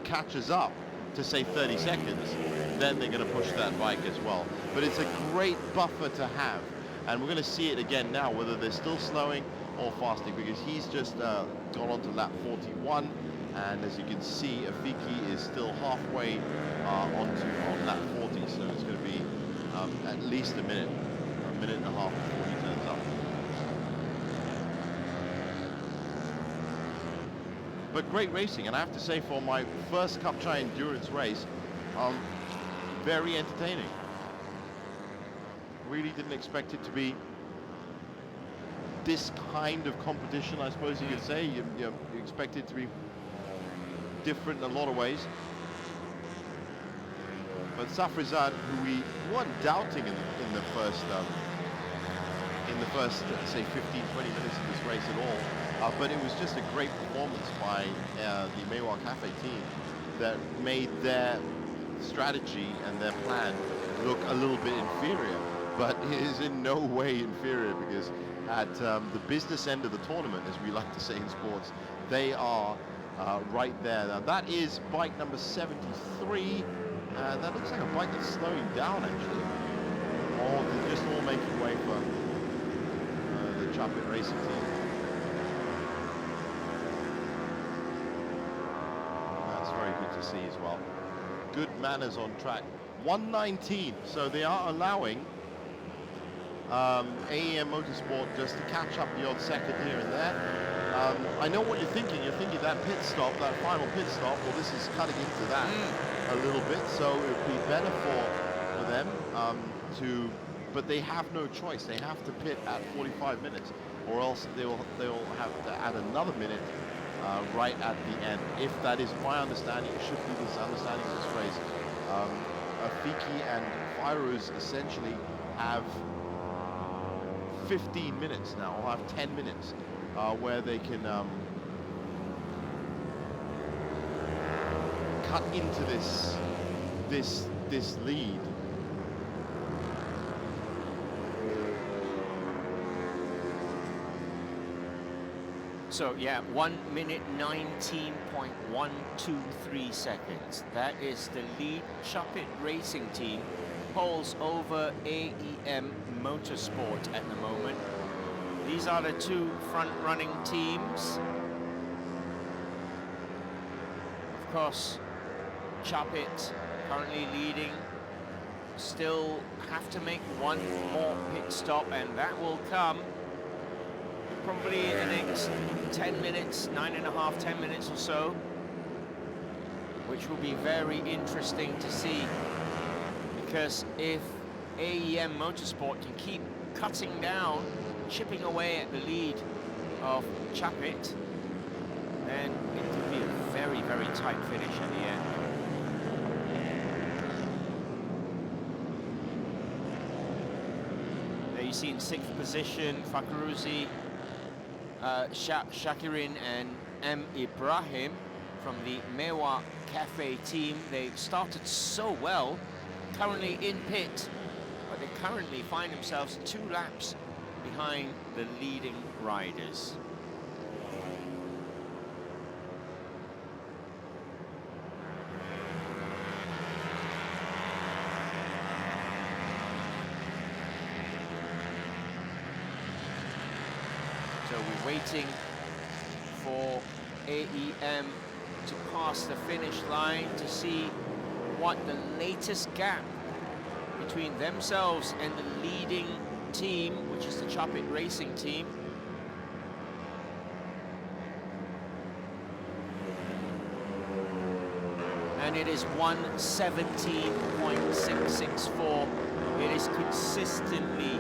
catches up to say 30 seconds, then they're going to push that bike as well. But it's a great buffer to have, and we're going to see it again now, whether they're still slowing or fasting, because he's just gone on to lap 41, and as you can see, Afiki is still halfway on lap 40, so it's going to be at least a minute and a half before he turns up. But great racing, and I have to say, for my first Kapcai endurance race, very entertaining. Really didn't expect it to be this kind of competition, I suppose you could say. You expect it to be different in a lot of ways. But Safrizad, who we weren't doubting in the first, say 15, 20 minutes of this race at all, but it was just a great performance by the Meiwa Cafe team that made their strategy and their plan look a little bit inferior, but it is in no way inferior, because at the business end of the tournament, as we like to say in sports, they are right there. Now that is bike number 73. That looks like a bike that's slowing down, actually. Or they're just all making way for the Chapit Racing team. That's very good to see as well. Good manners on track. 119, so they are allowing AEM Motorsport just to catch up the odd second here and there. I know what you're thinking. You're thinking that pit stop, that final pit stop, well, this is cutting into that a little bit, so it would be better for them but they have no choice. They have to pit at 45 minutes, or else they'll have to add another minute right at the end. If that is my understanding, it should be this understanding of this race. Afiki and Fairuz essentially have 15 minutes now, or have 10 minutes where they can cut into this lead. So yeah, 1 minute 19.123 seconds. That is the lead. Chapit Racing team holds over AEM Motorsport at the moment. These are the two front-running teams. Of course, Chapit currently leading still have to make one more pit stop, and that will come probably in the next 10 minutes, 9.5, 10 minutes or so, which will be very interesting to see, because if AEM Motorsport can keep cutting down, chipping away at the lead of Chapit, then it could be a very, very tight finish at the end. There you see in 6th position, Fakruzi, Shakirin and M. Ibrahim from the Mewa Cafe team. They started so well, currently in pit, but they currently find themselves 2 laps behind the leading riders. So we're waiting for AEM to pass the finish line to see what the latest gap between themselves and the leading team, which is the Chapit Racing team. And it is 1:17.664. It is consistently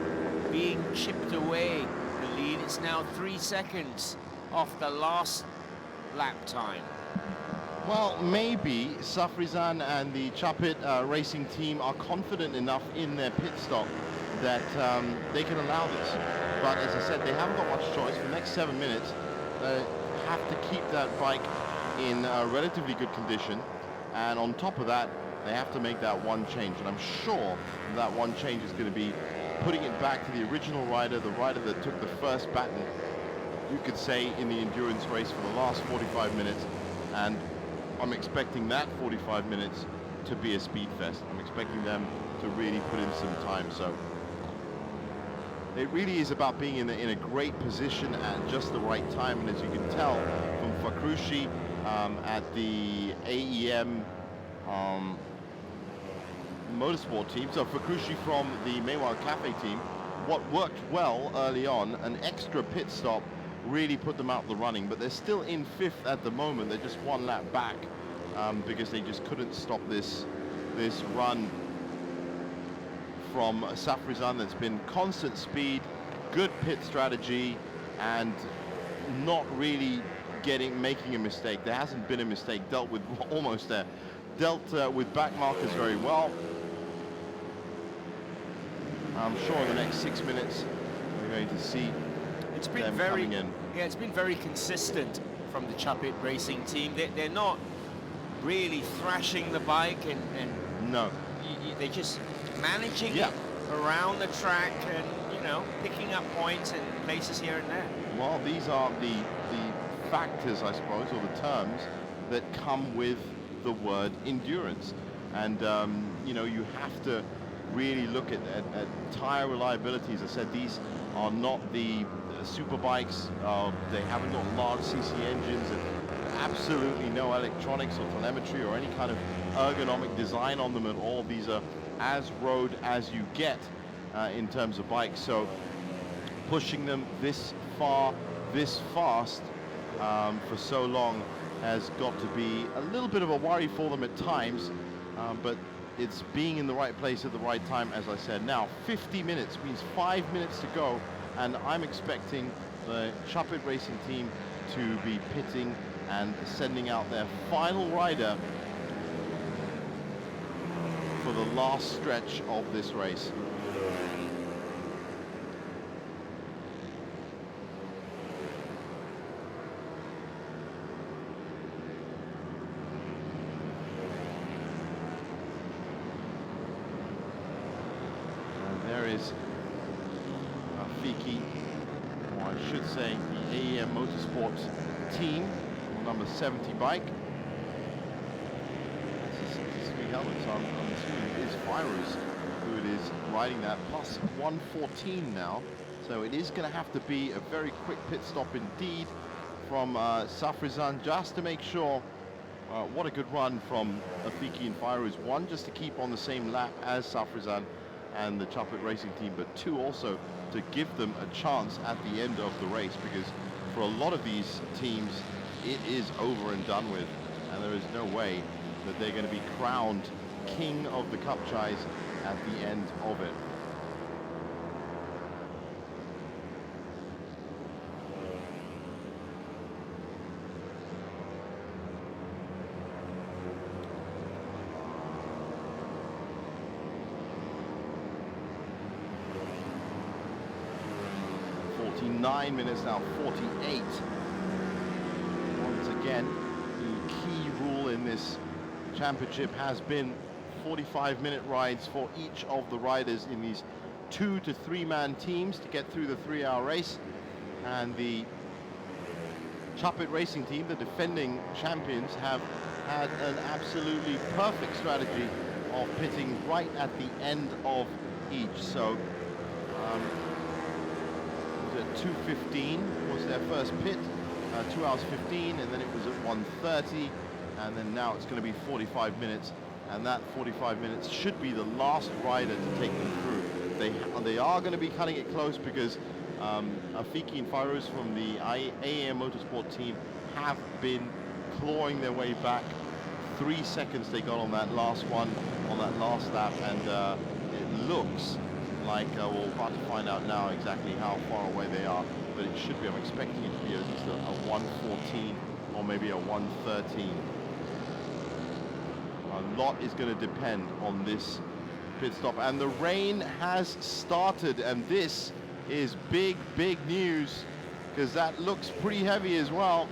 being chipped away, the lead. It's now 3 seconds off the last lap time. Well, maybe Safrizan and the Chapit racing team are confident enough in their pit stop that they can allow this. But as I said, they haven't got much choice. For the next 7 minutes, they have to keep that bike in relatively good condition. And on top of that, they have to make that one change. And I'm sure that one change is going to be putting it back to the original rider, the rider that took the first baton, you could say, in the endurance race for the last 45 minutes. And I'm expecting that 45 minutes to be a speed fest. I'm expecting them to really put in some time. So it really is about being in a great position at just the right time. And as you can tell from Fakrushi at the AEM motorsport team, so Fakrushi from the Mewa Cafe team, what worked well early on, an extra pit stop, really put them out the running, but they're still in 5th at the moment. They're just 1 lap back because they just couldn't stop this run from Safrizan that's been constant speed, good pit strategy, and not really making a mistake. There hasn't been a mistake, dealt with almost there. Dealt with back markers very well. I'm sure in the next 6 minutes we're going to see it's been it's been very consistent from the Chapit Racing team. They're not really thrashing the bike and no, they're just managing yeah. it around the track and, you know, picking up points and places here and there. Well, these are the factors, I suppose, or the terms that come with the word endurance. And you know, you have to really look at tire reliability. As I said, these are not the super bikes. They haven't got large CC engines and absolutely no electronics or telemetry or any kind of ergonomic design on them at all. These are as road as you get in terms of bikes. So pushing them this far, this fast for so long has got to be a little bit of a worry for them at times, but it's being in the right place at the right time, as I said. Now, 50 minutes means 5 minutes to go, and I'm expecting the Chapit Racing team to be pitting and sending out their final rider for the last stretch of this race. Is Fiki, or I should say the AEM Motorsports team, number 70 bike. This is 3 helmets, so I'm assuming it is Virus who it is riding that, plus 114 now. So it is going to have to be a very quick pit stop indeed from Safrizan, just to make sure What a good run from Afiki and Fairouz. One, just to keep on the same lap as Safrizan and the Chaplet Racing team, but two, also to give them a chance at the end of the race, because for a lot of these teams, it is over and done with, and there is no way that they're going to be crowned king of the Kapcais at the end of it. Minutes now, 48. Once again, the key rule in this championship has been 45-minute rides for each of the riders in these 2 to 3 man teams to get through the 3-hour race. And the Chaplet Racing team, the defending champions, have had an absolutely perfect strategy of pitting right at the end of each. So at 2:15 was their first pit, 2 hours 15, and then it was at 1:30, and then now it's going to be 45 minutes, and that 45 minutes should be the last rider to take them through. They are going to be cutting it close, because Afiki and Fairouz from the AEM Motorsport team have been clawing their way back. 3 seconds they got on that last one, on that last lap, and it looks like we're about to find out now exactly how far away they are, but it should be, I'm expecting it to be at least a 1:14 or maybe a 1:13. A lot is going to depend on this pit stop, and the rain has started, and this is big news, because that looks pretty heavy as well.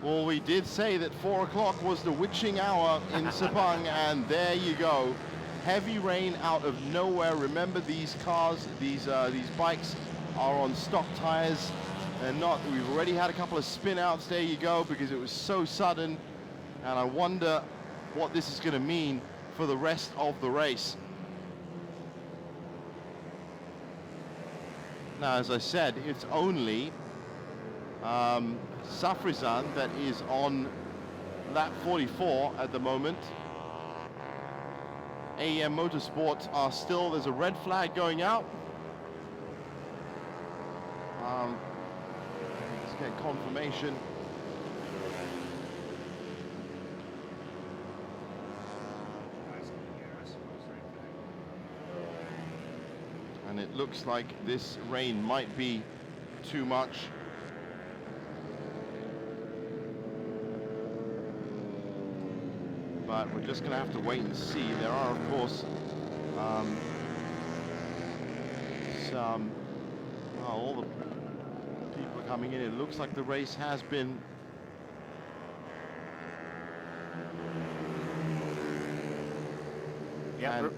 Well, we did say that 4 o'clock was the witching hour in Sepang, and there you go. Heavy rain out of nowhere. Remember, these cars, these bikes are on stock tires. We've already had a couple of spin outs. There you go, because it was so sudden. And I wonder what this is going to mean for the rest of the race. Now, as I said, it's only Safrizan that is on lap 44 at the moment. AEM Motorsport are still, there's a red flag going out. Let's get confirmation. And it looks like this rain might be too much. But we're just going to have to wait and see. There are, of course, all the people are coming in. It looks like the race has been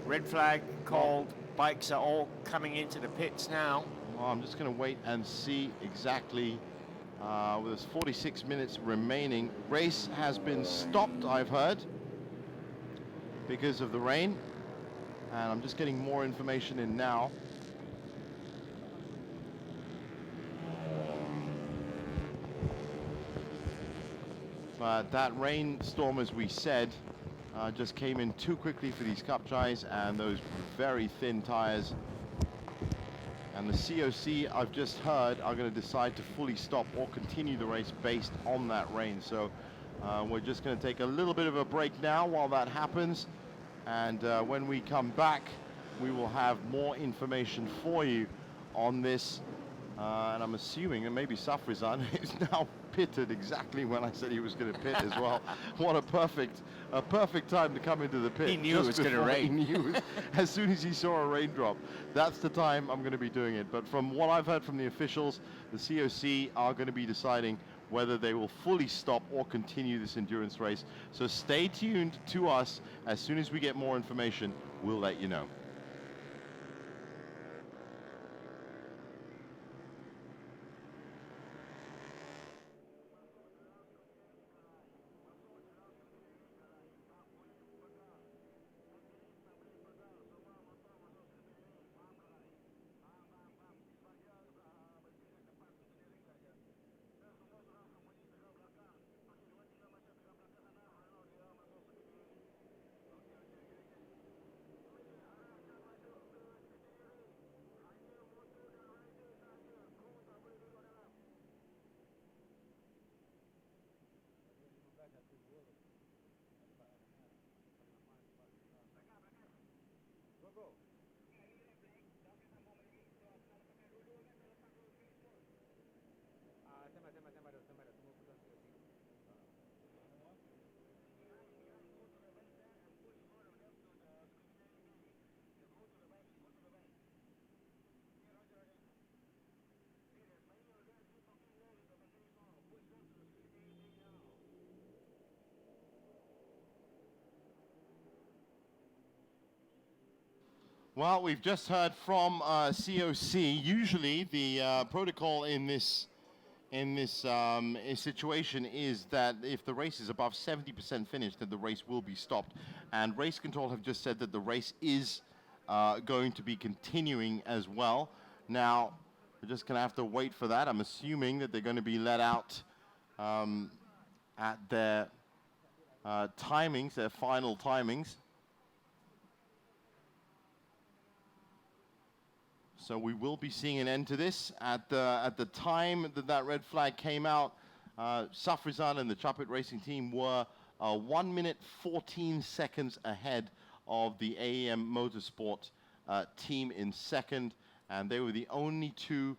red flag called. Bikes are all coming into the pits now. Well, I'm just going to wait and see exactly. There's 46 minutes remaining. Race has been stopped, I've heard, because of the rain, and I'm just getting more information in now. But that rainstorm, as we said, just came in too quickly for these Kapcais, and those very thin tires. And the COC, I've just heard, are going to decide to fully stop or continue the race based on that rain. So we're just going to take a little bit of a break now while that happens. And when we come back, we will have more information for you on this. And I'm assuming that maybe Safrizan is now pitted exactly when I said he was going to pit as well. What a perfect time to come into the pit. He knew it was going to rain. He knew as soon as he saw a raindrop. That's the time I'm going to be doing it. But from what I've heard from the officials, the COC are going to be deciding whether they will fully stop or continue this endurance race. So stay tuned to us. As soon as we get more information, we'll let you know. Well, we've just heard from COC. Usually, the protocol in this situation is that if the race is above 70% finished, then the race will be stopped. And race control have just said that the race is going to be continuing as well. Now, we're just going to have to wait for that. I'm assuming that they're going to be let out at their timings, their final timings. So we will be seeing an end to this. At the time that red flag came out, Safrizan and the Chaput Racing team were 1 minute 14 seconds ahead of the AEM Motorsport team in second, and they were the only two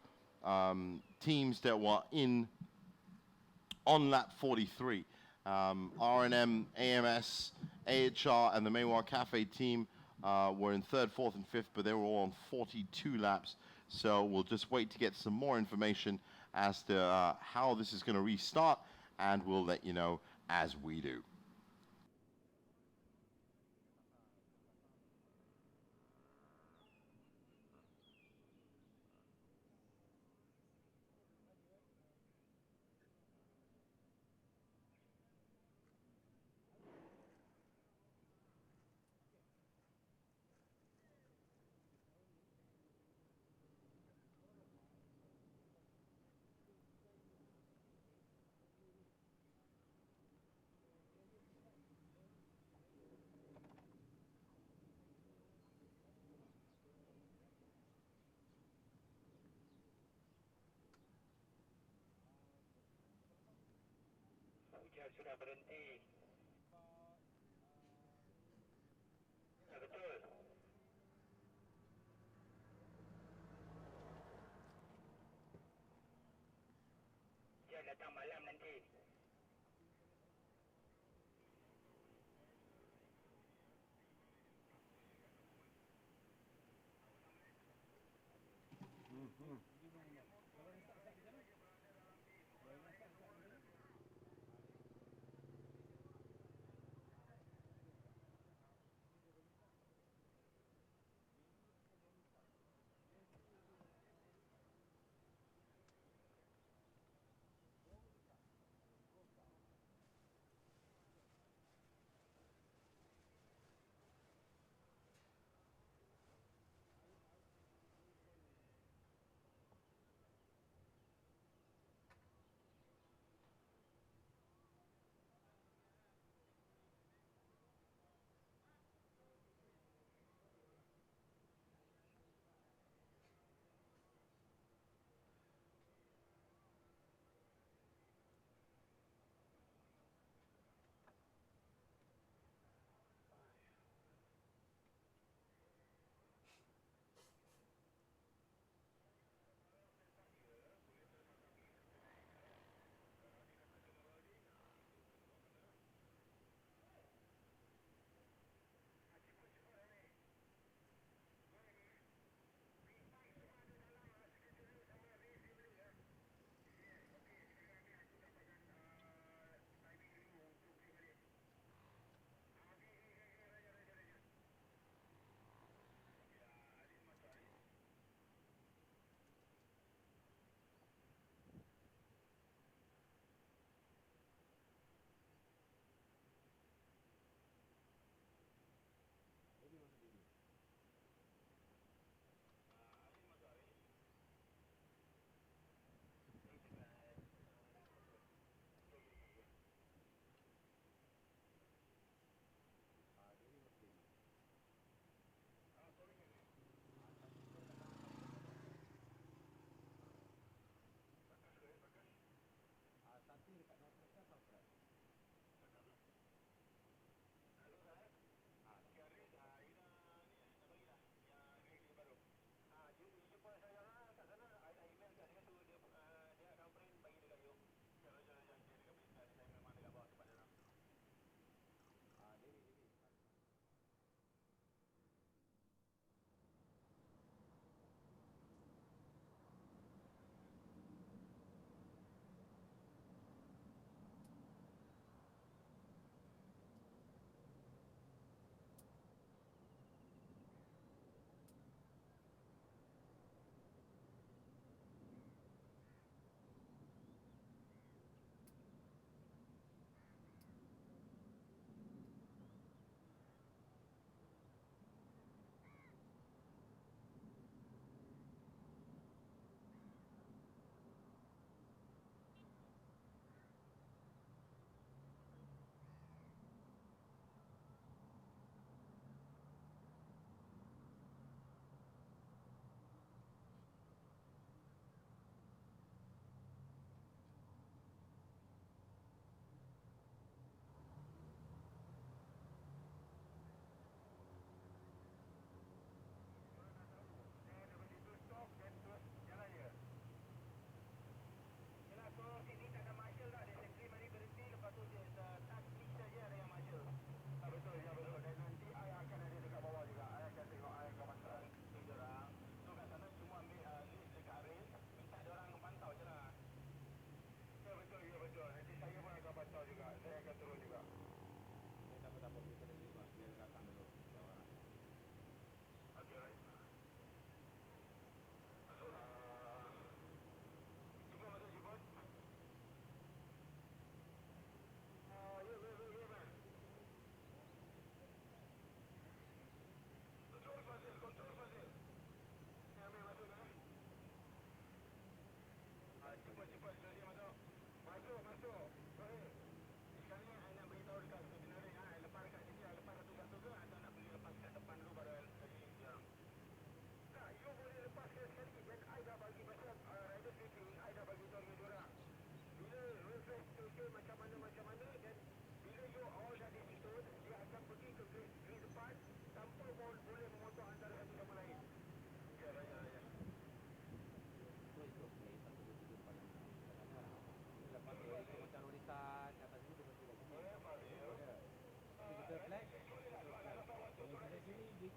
teams that were on lap 43. R&M, AMS, AHR, and the Meiwa Cafe team were in third, fourth, and fifth, but they were all on 42 laps. So we'll just wait to get some more information as to how this is going to restart, and we'll let you know as we do. Sudah berhenti. Ya, betul. Dia datang malam nanti.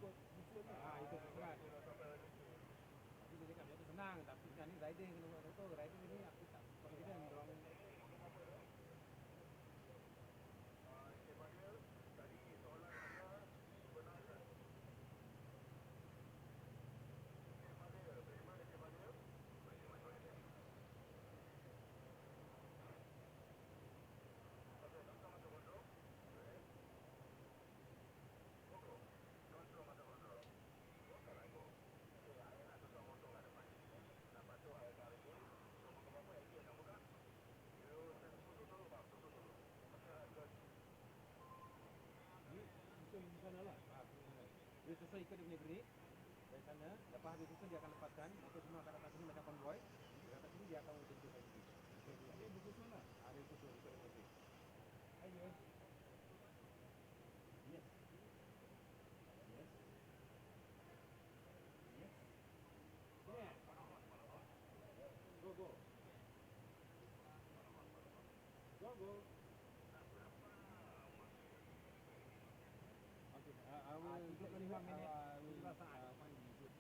ikut susun lah. Itu berat. Tapi dia cakap itu senang, tapi kan ni rider kena buat betul. Rider ni aku tak confident dorang. Di sana lah. Dia susun ikut dia punya grid dari sana. Lepas habis susun dia akan lepaskan. Motor semua akan datang sini macam konvoy. Dia datang sini dia akan menjemput lagi. Dia bersusun lah. Dia susun ikut dia punya grid. Ayo. Yes. Yes. Yes. Yeah. Go, go. Go, go. Okay, I will 35 minit 15 saat. Find you good.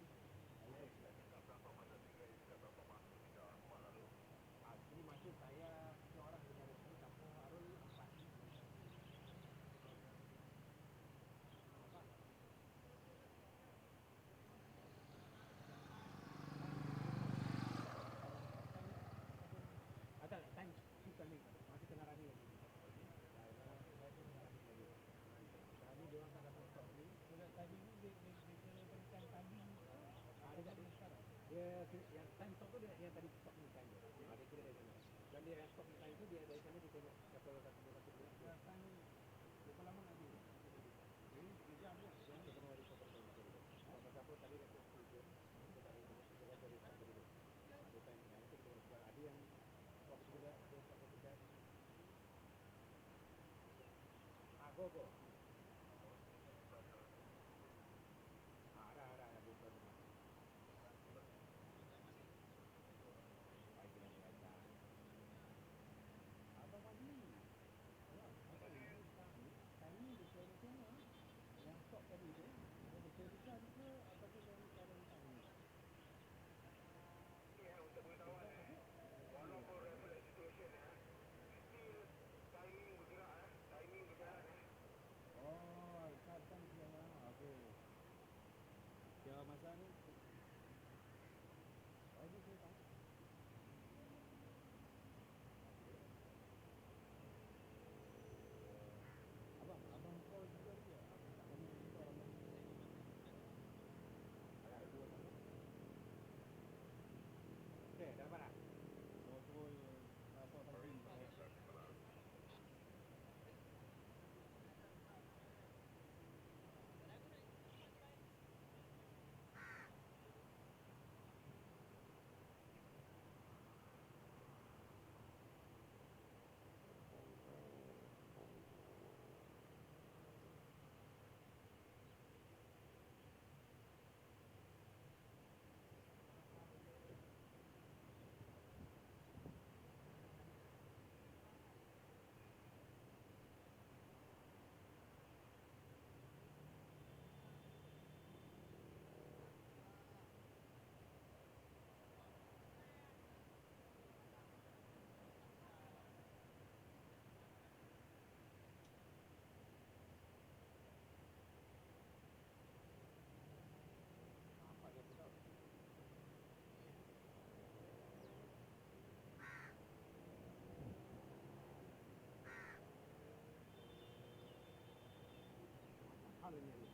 I will explain. Ini maksud saya seorang dari sini kampung Arul 4. Ada time kita ni masih kena rani lagi. Tadi dia orang tak dapat stop ni. Sebab tadi ni dia berikan timing. Ada tak dia sekarang? Dia yang time stop tu dia yang tadi stop ni time dia. Dia kira dari sana. Dan dia yang stop ni time tu dia dari sana dia tengok siapa satu dia. Dia time berapa lama nak dia? Ini 3 jam je. Dia kena dari kota tu. Kalau siapa tadi dia stop tu. Dia tak boleh dia dari sana dulu. Ada time yang itu kita buat. Ada yang stop juga dia stop juga. Go go. Ada betul. Baik lagi aja. Abang mandi. Ya, apa ini? Tadi dia cari sana. Yang stop tadi tu, dia bercerita ke ataupun yang cara tadi. Ya, untuk pengetahuan walaupun regular situation still timing bergerak timing berjalan Oh, kan dia lama. Okey. Dia masa ni. Oh, dia cerita. Abang call juga dia. Aku tak tahu cerita abang. Ada dua sama. Okey, dah dapat dah. Betul. Apa tadi? Hal ini.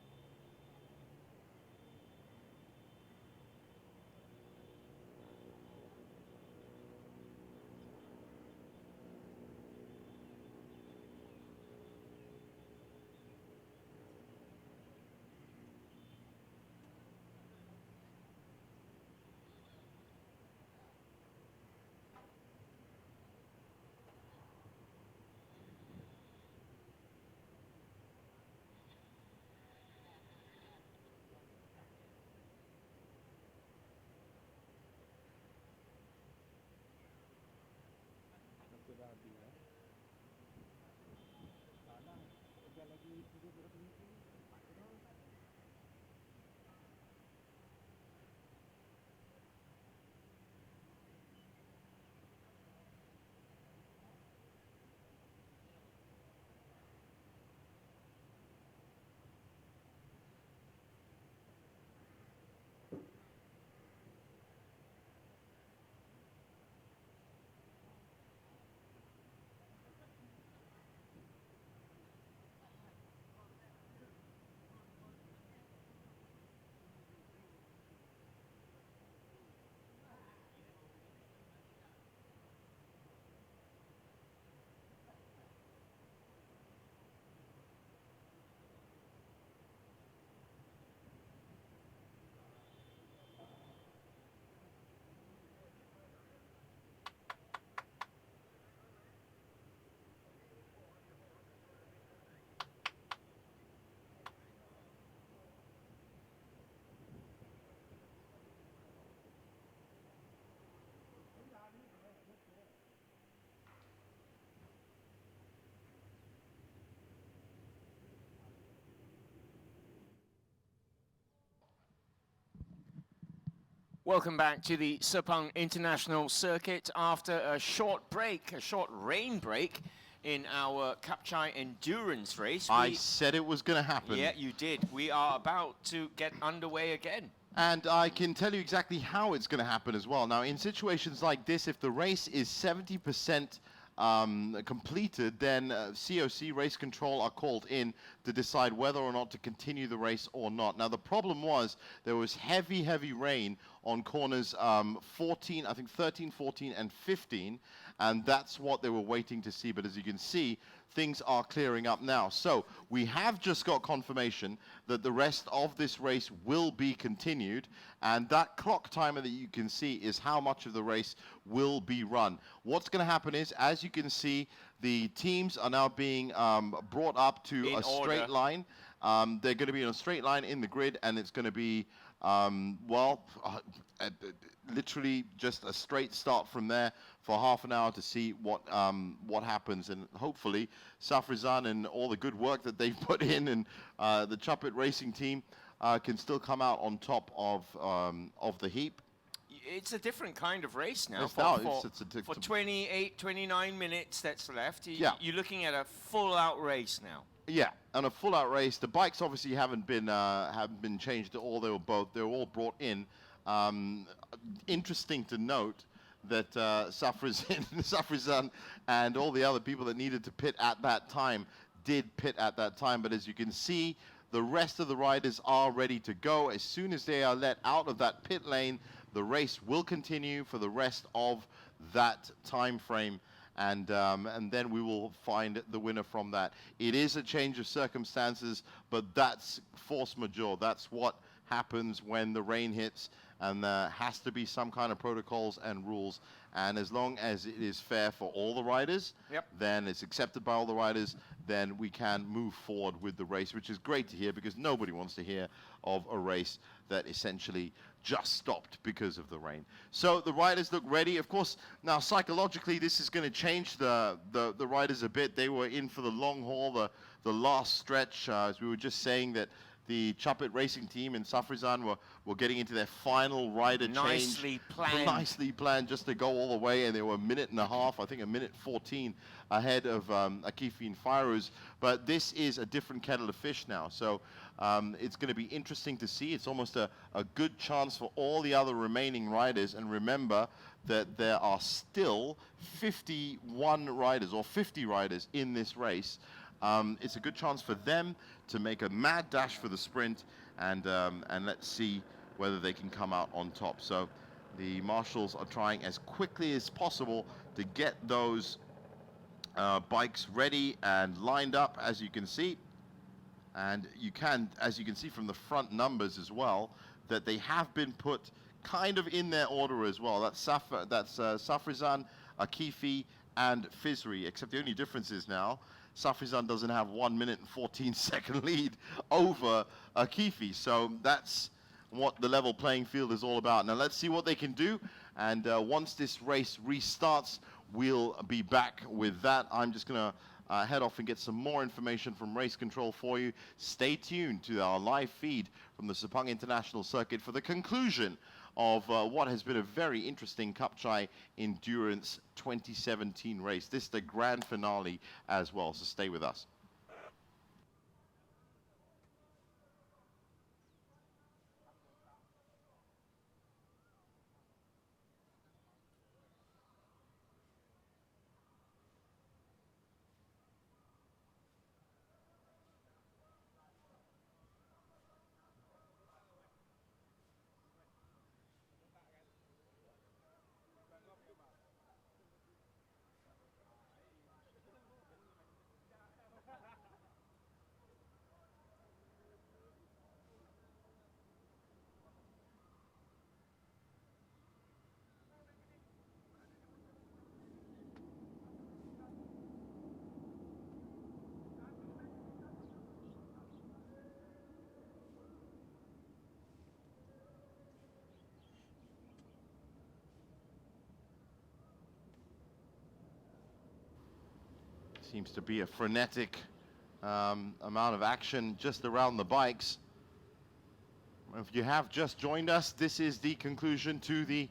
Sudah habis ya. Salah. Tinggal lagi 30 minit ni. Welcome back to the Sepang International Circuit after a short break, a short rain break in our Kapcai endurance race. I said it was going to happen. Yeah, you did. We are about to get underway again. And I can tell you exactly how it's going to happen as well. Now, in situations like this, if the race is 70% completed, then COC race control are called in to decide whether or not to continue the race or not. Now, the problem was there was heavy rain on corners 14, I think 13, 14, and 15, and that's what they were waiting to see. But as you can see, things are clearing up now. So we have just got confirmation that the rest of this race will be continued, and that clock timer that you can see is how much of the race will be run. What's going to happen is, as you can see, the teams are now being brought up to a straight line. They're going to be in a straight line in the grid, and it's going to be literally just a straight start from there for half an hour to see what happens, and hopefully Safrizan and all the good work that they've put in, and the Chapit Racing team can still come out on top of the heap. It's a different kind of race now. For 28, 29 minutes that's left, you're looking at a full-out race now. Yeah, and a full-out race. The bikes obviously haven't been changed at all. They were all brought in. Interesting to note that Safrizan and all the other people that needed to pit at that time did pit at that time. But as you can see, the rest of the riders are ready to go. As soon as they are let out of that pit lane, the race will continue for the rest of that time frame. And then we will find the winner from that. It is a change of circumstances, but that's force majeure. That's what happens when the rain hits, and there has to be some kind of protocols and rules. And as long as it is fair for all the riders, then it's accepted by all the riders, then we can move forward with the race, which is great to hear, because nobody wants to hear of a race that essentially just stopped because of the rain. So the riders look ready. Of course, now psychologically, this is going to change the riders a bit. They were in for the long haul, the last stretch, as we were just saying that the Chapit Racing team and Safrizan were getting into their final rider change. Nicely planned just to go all the way, and they were a minute and a half, I think a minute 14 ahead of Akifi and Fairuz. But this is a different kettle of fish now, so it's going to be interesting to see. It's almost a good chance for all the other remaining riders, and remember that there are still 51 riders or 50 riders in this race. It's a good chance for them to make a mad dash for the sprint, and let's see whether they can come out on top. So the marshals are trying as quickly as possible to get those bikes ready and lined up, as you can see. And as you can see from the front numbers as well, that they have been put kind of in their order as well. That's Safrizan, Akifi, and Fizri, except the only difference is now Safrizan doesn't have 1 minute and 14-second lead over Akifi. So that's what the level playing field is all about. Now let's see what they can do. And once this race restarts, we'll be back with that. I'm just going to head off and get some more information from race control for you. Stay tuned to our live feed from the Sepang International Circuit for the conclusion of what has been a very interesting Kapcai Endurance 2017 race. This is the grand finale as well, so stay with us. Seems to be a frenetic amount of action just around the bikes. If you have just joined us, this is the conclusion to the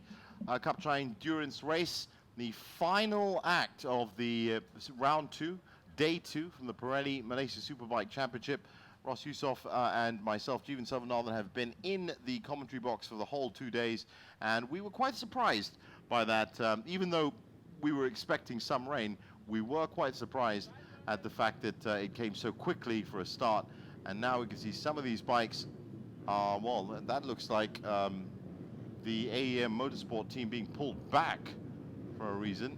Kapcai endurance race, the final act of the round 2, day 2 from the Pirelli Malaysia Superbike Championship. Ross Yusof and myself, Jeevan Selvanathan, have been in the commentary box for the whole 2 days, and we were quite surprised by that. Even though we were expecting some rain, we were quite surprised at the fact that it came so quickly for a start. And now we can see some of these bikes, well, that looks like the AEM Motorsport team being pulled back for a reason.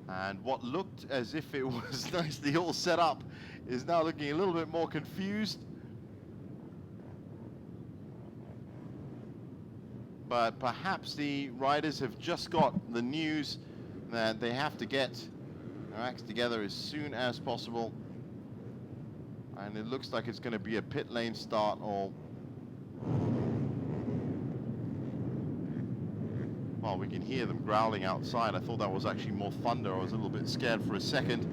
And what looked as if it was nicely all set up is now looking a little bit more confused. But perhaps the riders have just got the news that they have to get their acts together as soon as possible. And it looks like it's going to be a pit lane start, or well, we can hear them growling outside. I thought that was actually more thunder. I was a little bit scared for a second.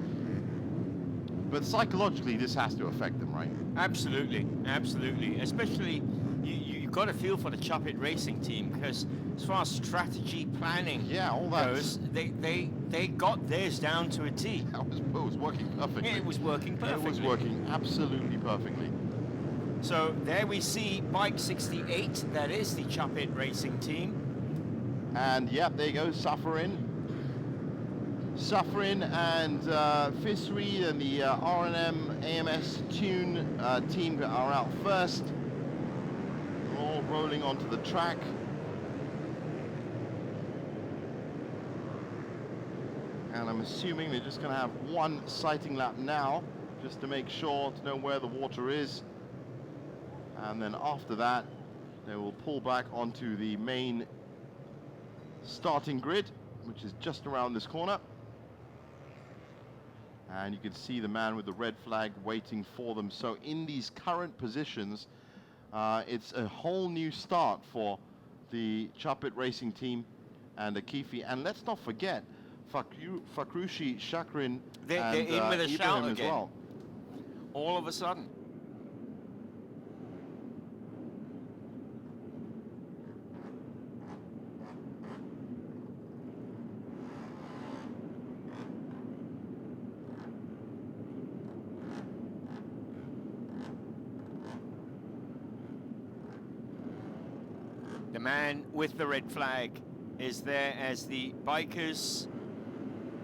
But psychologically, this has to affect them, right? Absolutely, absolutely. Especially, you've got to feel for the Chapit Racing team, because as far as strategy planning all that goes, they got theirs down to a T. It was working perfectly. It was working perfectly. It was working absolutely perfectly. So there we see bike 68. That is the Chapit Racing team. And yep, there you go, Safrin and Fisri and the R&M AMS Tune team are out first. They're all rolling onto the track. And I'm assuming they're just going to have one sighting lap now, just to make sure to know where the water is. And then after that, they will pull back onto the main starting grid, which is just around this corner. And you can see the man with the red flag waiting for them. So in these current positions, it's a whole new start for the Chapit Racing team and Akifi. And let's not forget, Fakrushi, Shakrin, they're in with a shout Ibrahim again. as well. All of a sudden. The man with the red flag is there as the bikers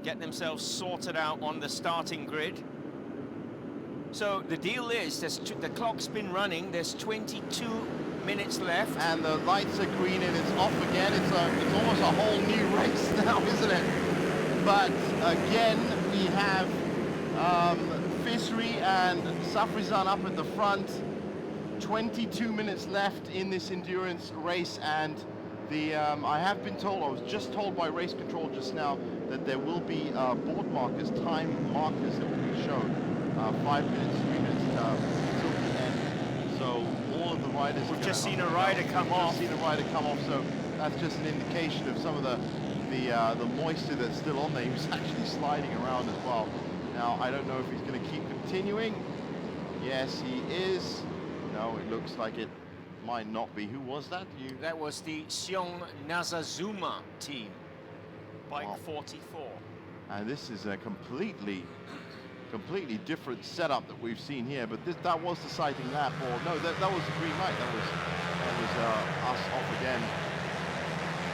get themselves sorted out on the starting grid. So the deal is, the clock's been running, there's 22 minutes left. And the lights are green and it's off again. It's almost a whole new race now, isn't it? But again, we have Fisri and Safrizan up at the front. 22 minutes left in this endurance race, and the I have been told, I was just told by race control just now, that there will be board markers, time markers that will be shown. 5 minutes, 3 minutes till the end. So all of the riders. We've just seen a rider come off. So that's just an indication of some of the moisture that's still on there. He was actually sliding around as well. Now I don't know if he's going to keep continuing. Yes, he is. No, it looks like it might not be. Who was that? That was the Seong Nazazuma team, bike 44. And this is a completely different setup that we've seen here. But that was the sighting lap, or no, that was the green light. That was us off again.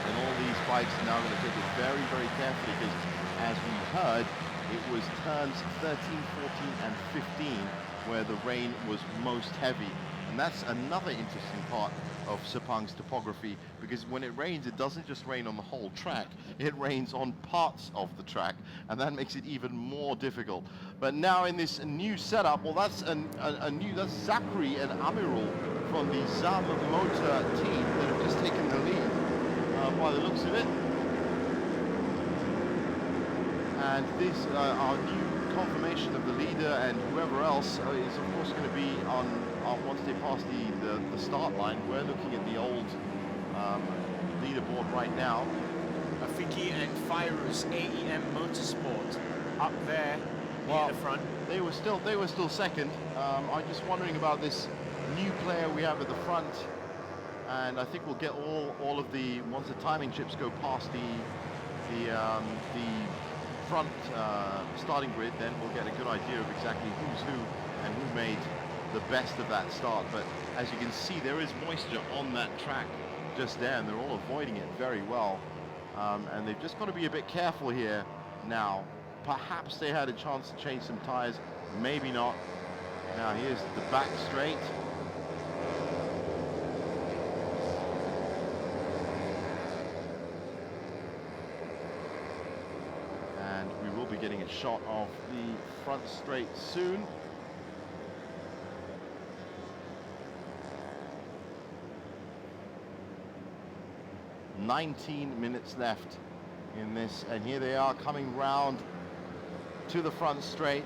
And all these bikes are now going to take it very, very carefully, because as we heard, it was turns 13, 14, and 15 where the rain was most heavy. And that's another interesting part of Sepang's topography, because when it rains, it doesn't just rain on the whole track, it rains on parts of the track, and that makes it even more difficult. But now in this new setup, well, that's that's Zachary and Amirul from the Zam Motor team that have just taken the lead by the looks of it. And this, our new confirmation of the leader and whoever else is of course going to be on once they pass the start line. We're looking at the old leaderboard right now. Afiki and Fairuz, AEM Motorsport, up there near the front. They were still second. I'm just wondering about this new player we have at the front, and I think we'll get all of the once the timing chips go past the front starting grid, then we'll get a good idea of exactly who's who and who made the best of that start. But as you can see, there is moisture on that track just there, and they're all avoiding it very well. And they've just got to be a bit careful here now. Perhaps they had a chance to change some tires, maybe not. Now here's the back straight. And we will be getting a shot of the front straight soon. "19 minutes left in this, and here they are coming round to the front straight,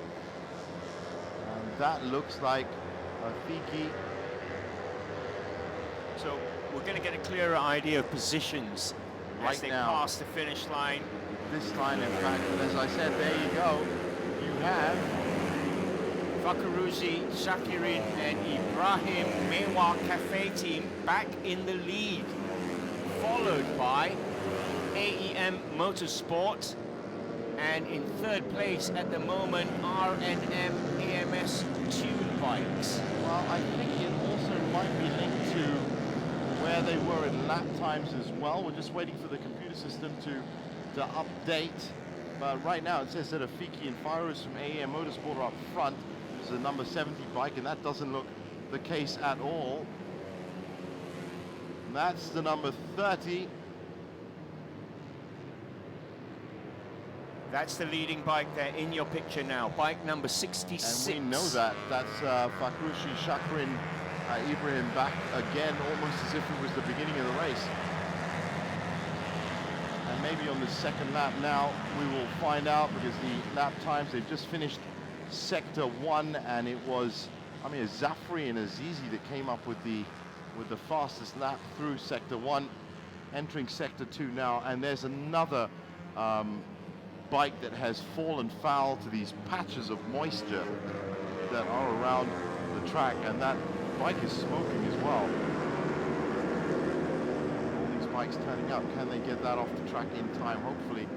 and that looks like Rafiki. So we're going to get a clearer idea of positions Right as they now. pass the finish line. This time, in fact, as I said, there you go. You have Fakaruzi, Shakirin and Ibrahim Mewa Cafe team back in the lead, followed by AEM Motorsport, and in third place at the moment R&M AMS Tune Bikes. Well, I think it also might be linked to where they were in lap times as well. We're just waiting for the computer system to update. But right now it says that Afiki and Fairuz from AEM Motorsport are up front. This is a number 70 bike, and that doesn't look the case at all. And that's the number 30. That's the leading bike there in your picture now, bike number 66. And we know that. That's Fakhrushi Shakrin Ibrahim back again, almost as if it was the beginning of the race. And maybe on the second lap now, we will find out, because the lap times, they've just finished sector 1, and it was, I mean, Zafri and Azizi that came up with the fastest lap through sector 1, entering sector 2 now. And there's another bike that has fallen foul to these patches of moisture that are around the track, and that bike is smoking as well. All these bikes turning up, can they get that off the track in time? Hopefully.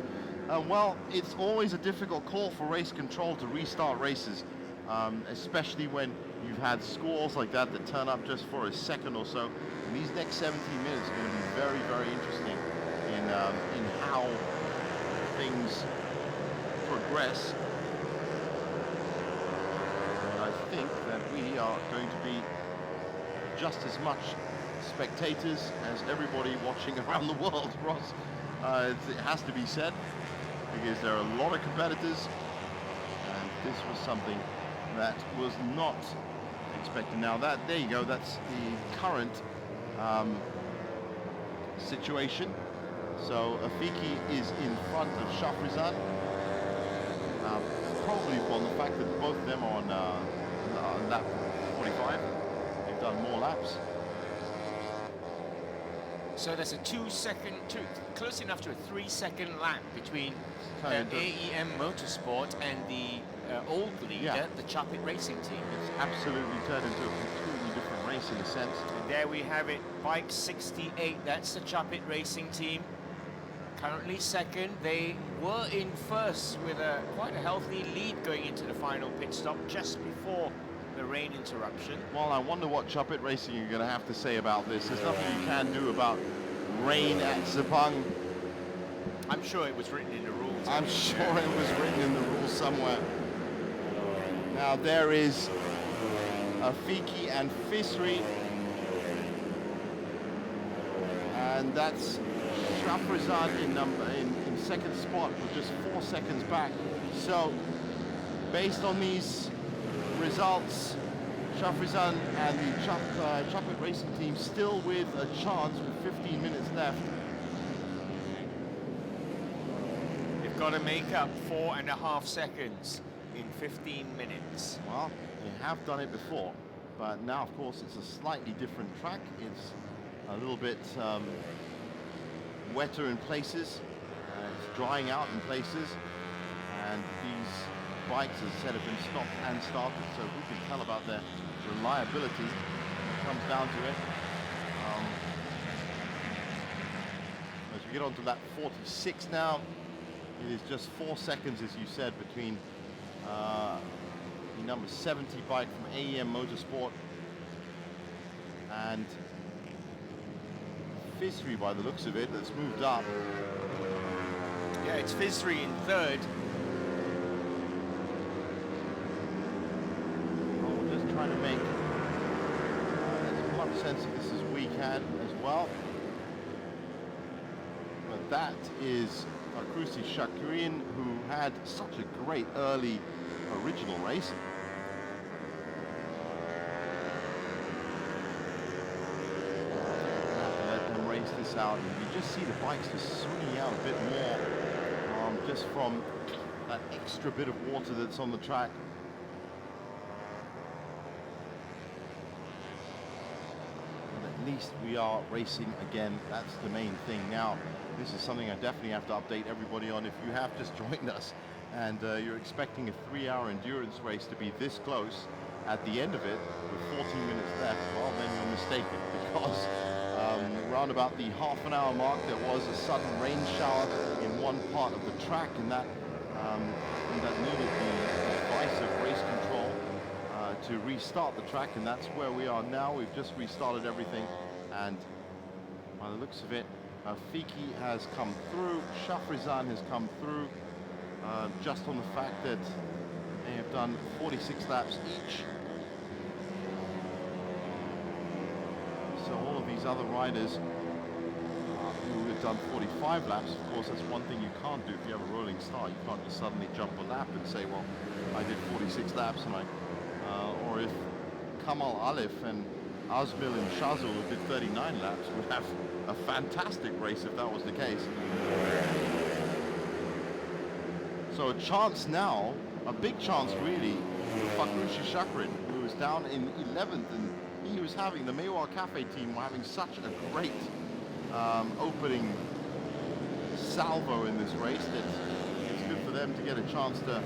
Well, it's always a difficult call for race control to restart races, especially when you've had scores like that that turn up just for a second or so. And these next 17 minutes are going to be very, very interesting in how things progress. And I think that we are going to be just as much spectators as everybody watching around the world, Ross. It has to be said, because there are a lot of competitors, and this was something that was not expected. Now there you go, that's the current situation. So Afiki is in front of Shafrizan, probably on the fact that both of them are on lap 45. They've done more laps. So there's a close enough to a 3-second lap between AEM Motorsport and the old leader, the Chapit Racing team. It's absolutely turned into a completely different race in a sense. And there we have it, bike 68, that's the Chapit Racing team. Currently second. They were in first with quite a healthy lead going into the final pit stop just before the rain interruption. Well, I wonder what Chapit Racing are going to have to say about this. There's nothing you can do about rain at Sepang. I'm sure it was written in the rules. I'm sure it was written in the rules somewhere. Now there is Afiki and Fisri, and that's Shafrizan in second spot with just 4 seconds back. So based on these results, Shafrizan and the Chapit Racing team still with a chance with 15 minutes left. They've got to make up 4.5 seconds in 15 minutes. Well, they have done it before, but now, of course, it's a slightly different track. It's a little bit wetter in places, it's drying out in places, and these bikes, as I said, have been stopped and started, so who can tell about their reliability when it comes down to it. As we get on to lap 46 now, it is just 4 seconds, as you said, between the number 70 bike from AEM Motorsport and Fisri, by the looks of it, that's moved up. Yeah, it's Fisri in third. Oh, we're just trying to make as much sense of this as we can as well. But that is Fakrusi Shakirian, who had such a great early original race. Race this out, and you just see the bikes just swinging out a bit more, just from that extra bit of water that's on the track. And at least we are racing again. That's the main thing. Now, this is something I definitely have to update everybody on. If you have just joined us and you're expecting a 3-hour endurance race to be this close at the end of it with 14 minutes left, well, then you're mistaken, because around about the half-an-hour mark, there was a sudden rain shower in one part of the track, and that needed the advice of race control to restart the track, and that's where we are now. We've just restarted everything, and by the looks of it, Fiki has come through, Shafrizan has come through, just on the fact that they have done 46 laps each. So all of these other riders who have done 45 laps, of course, that's one thing you can't do if you have a rolling start. You can't just suddenly jump a lap and say, well, I did 46 laps, and or if Kamal Alif and Azmil and Shazul, who did 39 laps, would have a fantastic race if that was the case. So a chance now, a big chance really, for Fakrushi Shakrin, who was down in 11th, and he was having, the Mewar Cafe team were having such a great opening salvo in this race that it's good for them to get a chance to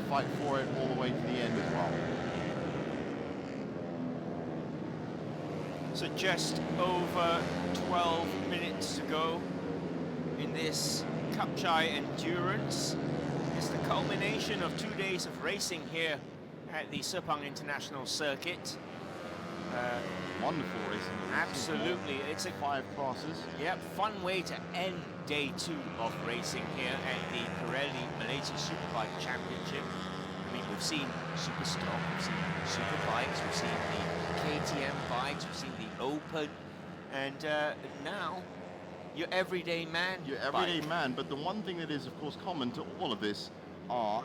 fight for it all the way to the end as well. So just over 12 minutes to go in this Kapcai endurance. It's the culmination of 2 days of racing here at the Sepang International Circuit. Wonderful racing. Absolutely, it's a 5 classes. Yep, fun way to end day 2 of racing here at the Pirelli Malaysia Superbike Championship. I mean, we've seen Super Stock, we've seen Superbikes, we've seen the KTM bikes, we've seen the Open, and now your everyday man. Your everyday bike. man, but the one thing that is, of course, common to all of this are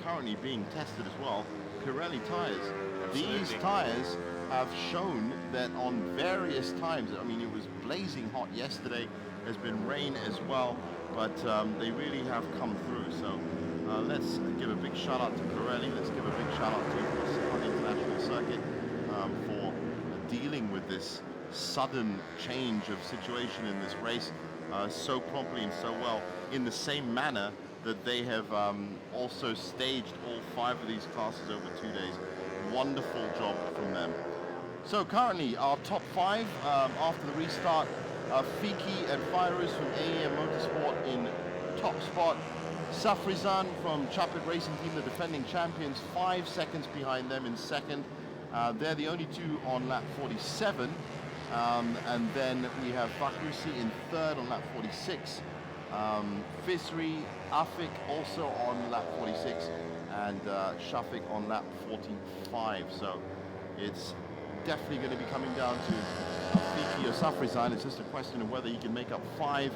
currently being tested as well, Pirelli tires. Absolutely. These tires have shown that on various times, I mean, it was blazing hot yesterday, there's been rain as well, but they really have come through. So let's give a big shout out to Pirelli, let's give a big shout out to the International Circuit for dealing with this sudden change of situation in this race so promptly and so well, in the same manner that they have also staged all 5 of these classes over 2 days. Wonderful job from them. So currently our top 5 after the restart, Fiki and Fairuz from AEM Motorsport in top spot. Safrizan from Chapit Racing Team, the defending champions, 5 seconds behind them in second. They're the only 2 on lap 47. And then we have Fakrusi in third on lap 46. Fisri, Afik also on lap 46, and Shafik on lap 45. So it's definitely going to be coming down to Fiki or Safrizan. It's just a question of whether he can make up 5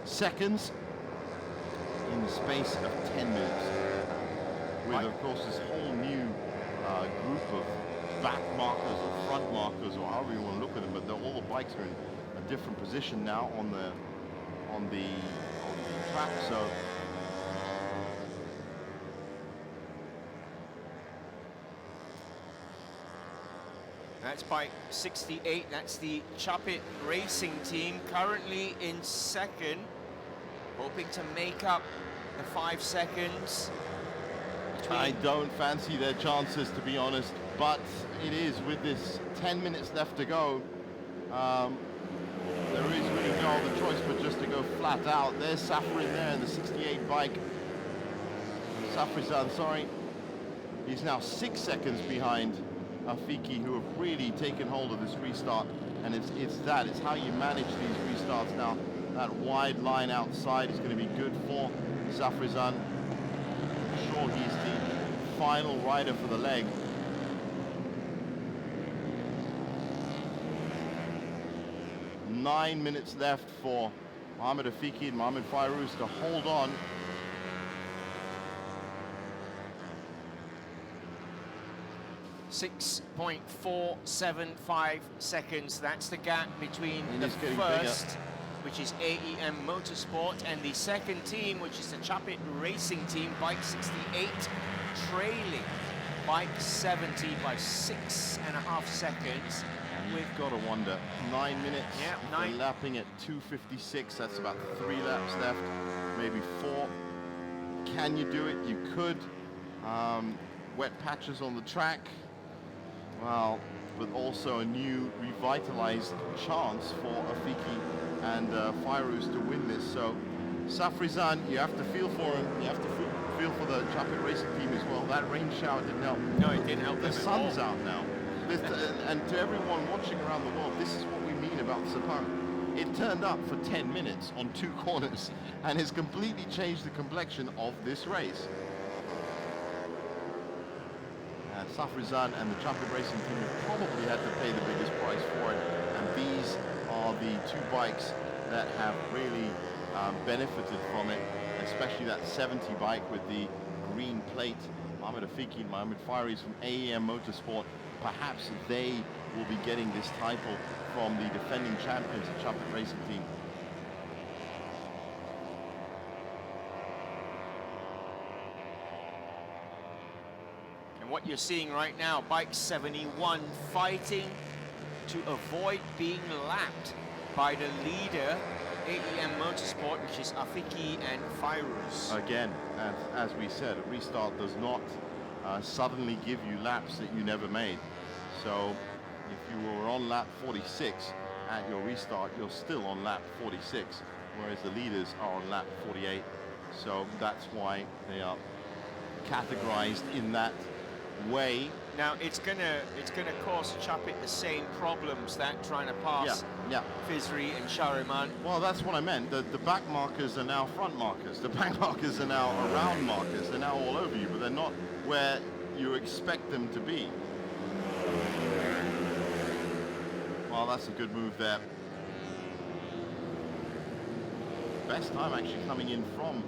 seconds in the space of 10 minutes. With, of course, this whole new group of back markers or front markers, or however you want to look at them, but all the bikes are in a different position now on the track. So that's bike 68, that's the Chapit Racing Team, currently in second, hoping to make up the 5 seconds. between. I don't fancy their chances, to be honest, but it is with this 10 minutes left to go. There is really no other choice but just to go flat out. There's Safrin there in the 68 bike. Safrizan, sorry. He's now 6 seconds behind Afiki, who have really taken hold of this restart. And it's how you manage these restarts now. That wide line outside is going to be good for Safrizan. I'm sure he's the final rider for the leg. Nine minutes left for Mohamed Afiki and Mohamed Fairuz to hold on. .475 seconds. That's the gap between It the is getting first, which is AEM Motorsport, and the second team, which is the Chapit Racing Team, Bike 68, trailing Bike 70 by 6.5 seconds. We've got to wonder, 9 minutes, Yeah, if 9. they're lapping at 2:56, that's about 3 laps left, maybe 4. Can you do it? You could. Wet patches on the track, well, but also a new revitalized chance for Afiki and Fairuz to win this. So Safrizan, you have to feel for him, you have to feel for the Chapit Racing Team as well. That rain shower didn't help. No, it didn't help The them at sun's all. out now. And to everyone watching around the world, this is what we mean about Sepang. It turned up for 10 minutes on 2 corners and has completely changed the complexion of this race. Safrizan and the Chapit Racing Team have probably had to pay the biggest price for it. And these are the 2 bikes that have really benefited from it, especially that 70 bike with the green plate. Mohamed Afiki and Mohamed Fairuz from AEM Motorsport. Perhaps they will be getting this title from the defending champions, the Chapit Racing Team. And what you're seeing right now, Bike 71 fighting to avoid being lapped by the leader, AEM Motorsport, which is Afiki and Fairuz. Again, as we said, a restart does not suddenly give you laps that you never made. So if you were on lap 46 at your restart, you're still on lap 46, whereas the leaders are on lap 48. So that's why they are categorized in that way. Now it's gonna cause Chapit the same problems that trying to pass Yeah. Fizri and Shariman. Well, that's what I meant. The back markers are now front markers. The back markers are now around markers. They're now all over you, but they're not where you expect them to be. Well, that's a good move there. Best time actually coming in from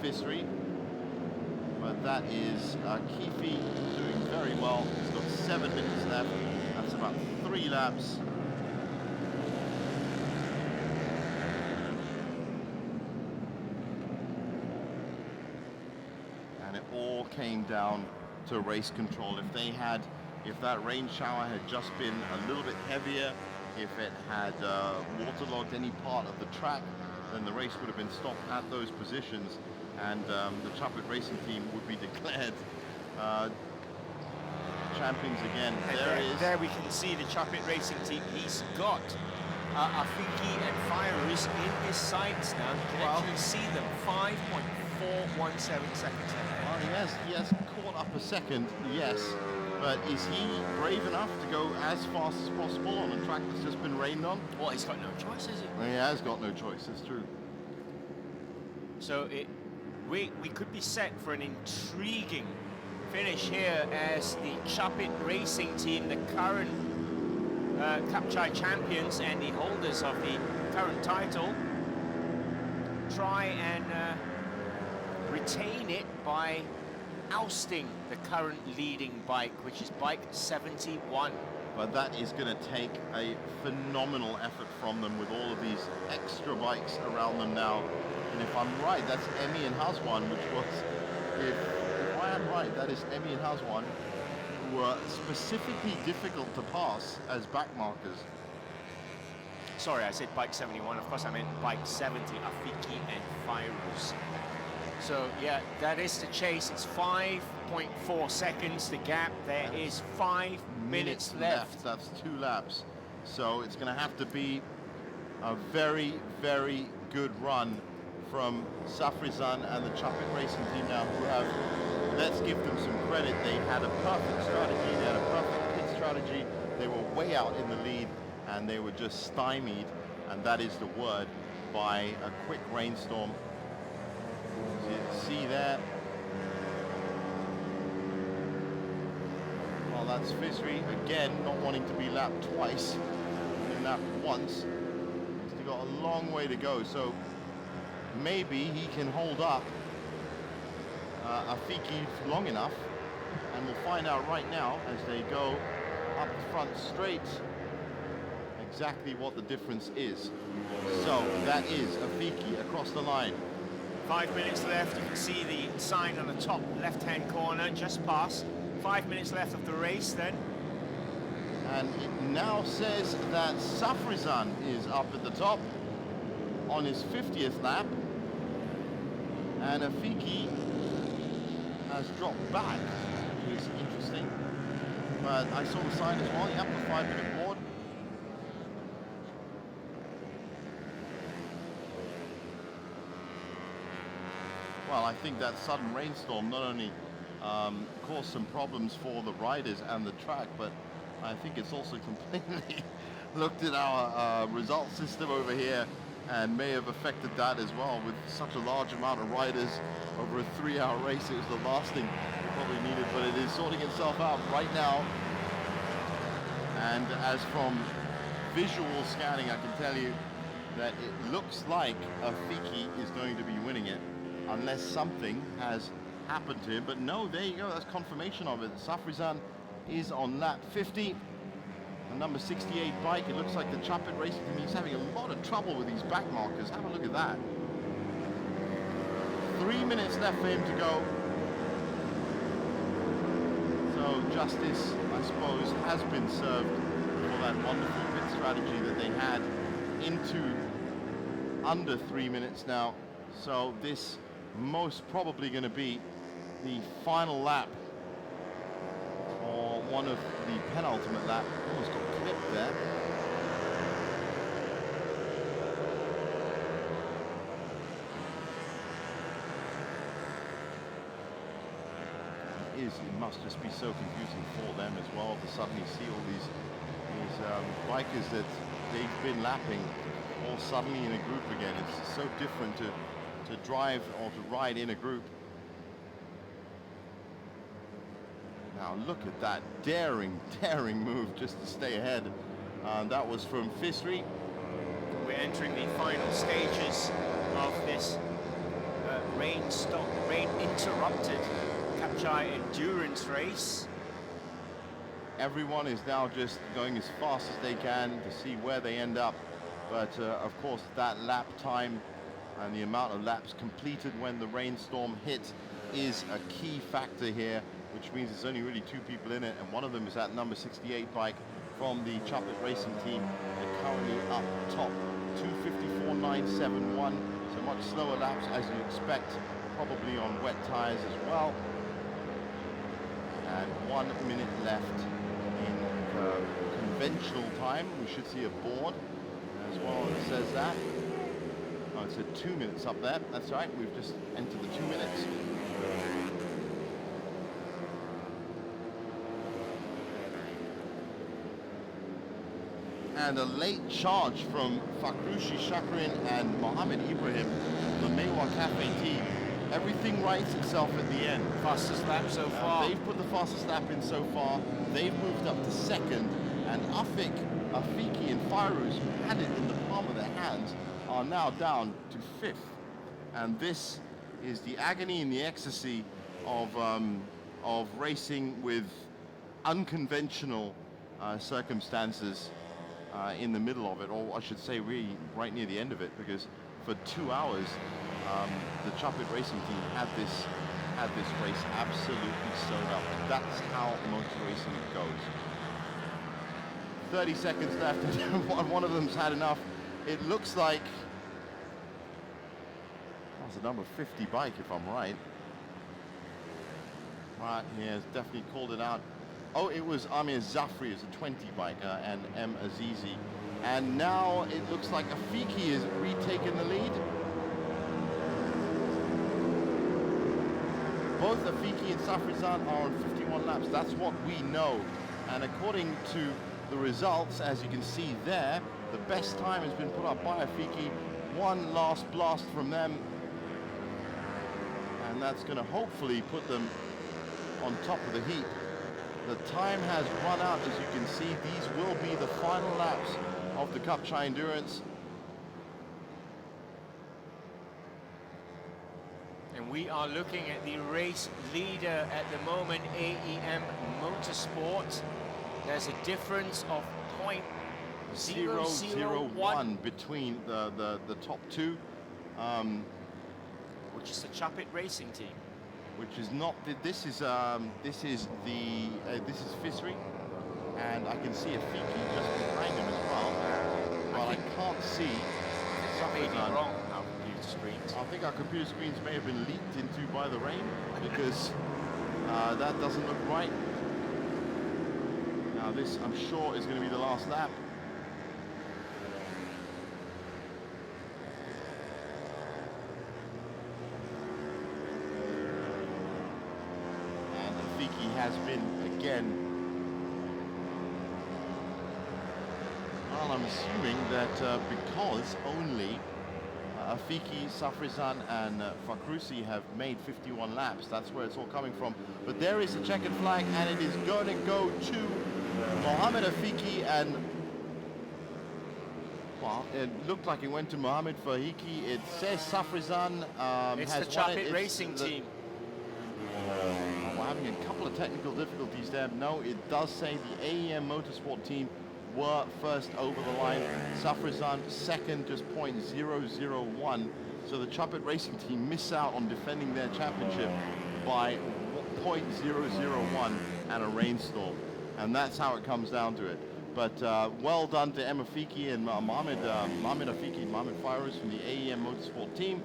Fizri. But that is Kifi doing very well. He's got 7 minutes left. That's about 3 laps. And it all came down to race control. If that rain shower had just been a little bit heavier, if it had waterlogged any part of the track, then the race would have been stopped at those positions, and the Chapit Racing Team would be declared champions again. And there we can see the Chapit Racing Team. He's got Afiki and Fairuz in his sights now. You can actually see them 5.417 seconds ahead. Well, he has caught up a second, yes, but is he brave enough to go as fast as possible on a track that's just been rained on? Well, he's got no choice, has he? He has got no choice, that's true. So we could be set for an intriguing finish here as the Chapit Racing Team, the current Kapcai champions and the holders of the current title, try and retain it by ousting the current leading bike, which is bike 71. But that is going to take a phenomenal effort from them with all of these extra bikes around them now. And if I'm right, that's Emi and Hazwan, which was, if I am right, that is Emi and Hazwan, who were specifically difficult to pass as back markers. Sorry, I said bike 71. Of course, I meant bike 70, Afiki and Fairuz. So yeah, that is the chase. It's 5.4 seconds, the gap. There is 5 minutes left. That's 2 laps. So it's going to have to be a very, very good run from Safrizan and the Chapit Racing team now, who have, let's give them some credit, they had a perfect strategy, they had a perfect pit strategy, they were way out in the lead, and they were just stymied, and that is the word, by a quick rainstorm. So you see there. Well, that's Fisri, again, not wanting to be lapped twice, been lapped once. He's got a long way to go, so maybe he can hold up Afiki long enough, and we'll find out right now as they go up the front straight exactly what the difference is. So that is Afiki across the line. 5 minutes left. You can see the sign on the top left-hand corner, just past. 5 minutes left of the race then. And it now says that Safrizan is up at the top on his 50th lap, and Afiki has dropped back, which is interesting. But I saw the sign as well, yep, the 5-minute board. Well, I think that sudden rainstorm not only caused some problems for the riders and the track, but I think it's also completely looked at our result system over here and may have affected that as well. With such a large amount of riders over a 3-hour race, it was the last thing we probably needed, but it is sorting itself out right now. And as from visual scanning, I can tell you that it looks like Afiki is going to be winning it, unless something has happened to him. But no, there you go, that's confirmation of it. Safrizan is on lap 50. The number 68 bike, it looks like the Chapit Racing team, he's having a lot of trouble with these back markers. Have a look at that. 3 minutes left for him to go. So justice, I suppose, has been served for that wonderful pit strategy that they had into under 3 minutes now. So this most probably going to be the final lap, or one of the penultimate lap. Almost got clipped there. It must just be so confusing for them as well to suddenly see all these bikers that they've been lapping all suddenly in a group again. It's so different to drive or to ride in a group. Now look at that daring move just to stay ahead. That was from Fisri. We're entering the final stages of this rain-interrupted Kapcai endurance race. Everyone is now just going as fast as they can to see where they end up. But of course, that lap time and the amount of laps completed when the rainstorm hit is a key factor here, which means there's only really 2 people in it, and one of them is that number 68 bike from the Chapit Racing team. They're currently up top, 2:54.971, so much slower laps as you expect, probably on wet tires as well. And 1 minute left in conventional time. We should see a board as well that says that. Oh, it said 2 minutes up there. That's right, we've just entered the 2 minutes. And a late charge from Fakhrushi Shakrin and Mohammed Ibrahim, the Mewa Cafe team. Everything writes itself at the end. Fastest lap so far. They've put the fastest lap in so far. They've moved up to second. And Afiki and Fairuz, who had it in the palm of their hands, are now down to 5th. And this is the agony and the ecstasy of racing with unconventional circumstances in the middle of it, or I should say really right near the end of it, because for 2 hours the Chapit Racing team had this race absolutely sewed up. That's how motor racing goes. 30 seconds left. One of them's had enough. It looks like That's a number 50 bike, if I'm right. Right, he has definitely called it out. Oh, it was Amir Zafri, it's a 20 biker, and M. Azizi. And now it looks like Afiki is retaking the lead. Both Afiki and Safrizan are on 51 laps. That's what we know. And according to the results, as you can see there, the best time has been put up by Afiki. One last blast from them. And that's going to hopefully put them on top of the heap. The time has run out, as you can see. These will be the final laps of the Kapcai Endurance. And we are looking at the race leader at the moment, AEM Motorsport. There's a difference of 0.001 between the top two, which is the Chapit Racing team. which is not. This is Fisri, and I can see a Fiki just behind him as well. But I can't see. Maybe wrong our computer screens. I think our computer screens may have been leaked into by the rain, because that doesn't look right. Now this, I'm sure, is going to be the last lap. And Afiki has been again. Well, I'm assuming that because only Afiki, Safrizan and Fakrusi have made 51 laps. That's where it's all coming from. But there is the checkered flag, and it is going to go to Mohamed Afiki, and well, it looked like it went to Mohamed Fahiki. It says Safrizan it's has the won it. Chapit Racing team. We're having a couple of technical difficulties there. No, it does say the AEM Motorsport team were first over the line. Safrizan second, just 0.001. So the Chapit Racing team miss out on defending their championship by 0.001 and a rainstorm. And that's how it comes down to it. But well done to Emma Fiki and Mohamed Fairuz from the AEM Motorsport team.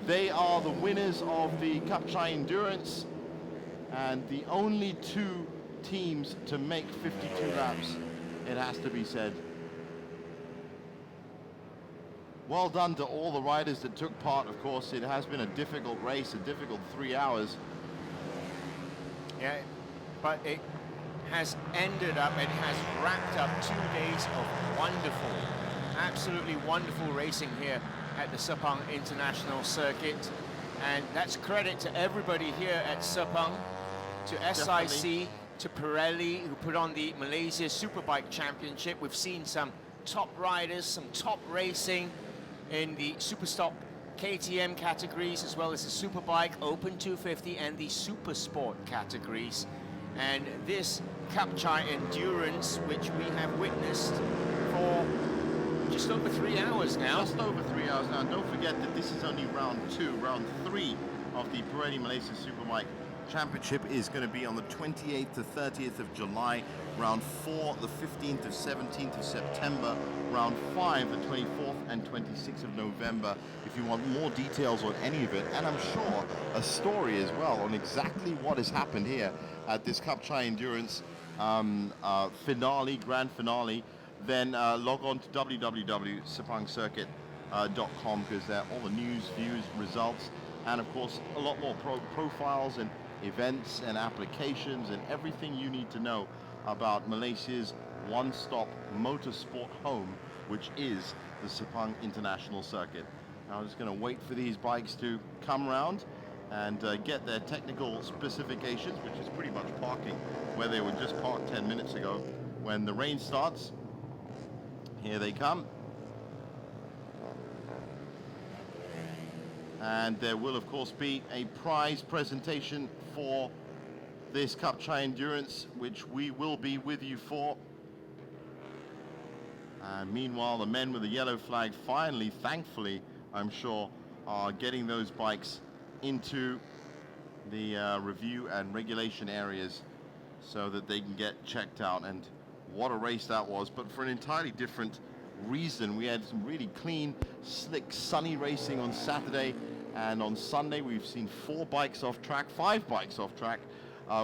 They are the winners of the Kapcai Endurance, and the only two teams to make 52 laps, it has to be said. Well done to all the riders that took part. Of course, it has been a difficult race, a difficult 3 hours. Yeah, but it has ended up, it has wrapped up 2 days of wonderful, absolutely wonderful racing here at the Sepang International Circuit. And that's credit to everybody here at Sepang, to SIC, Definitely. to Pirelli, who put on the Malaysia Superbike Championship. We've seen some top riders, some top racing in the Superstock KTM categories, as well as the Superbike Open 250 and the Supersport categories. And this Kapcai Endurance, which we have witnessed for just over 3 hours now. Just over 3 hours now. Don't forget that this is only round 2. Round 3 of the Pirelli Malaysia Superbike Championship is going to be on the 28th to 30th of July. Round 4, the 15th to 17th of September. Round 5, the 24th and 26th of November. If you want more details on any of it, and I'm sure a story as well on exactly what has happened here at this Kapcai Endurance grand finale, then log on to www.sepangcircuit.com, because there are all the news, views, results, and of course a lot more profiles and events and applications and everything you need to know about Malaysia's one-stop motorsport home, which is the Sepang International Circuit. Now I'm just going to wait for these bikes to come round and get their technical specifications, which is pretty much parking where they were just parked 10 minutes ago. When the rain starts, here they come. And there will, of course, be a prize presentation for this Kapcai Endurance, which we will be with you for. And meanwhile, the men with the yellow flag finally, thankfully, I'm sure, are getting those bikes into the review and regulation areas so that they can get checked out. And what a race that was, but for an entirely different reason. We had some really clean, slick, sunny racing on Saturday, And on Sunday, we've seen 4 bikes off track, 5 bikes off track.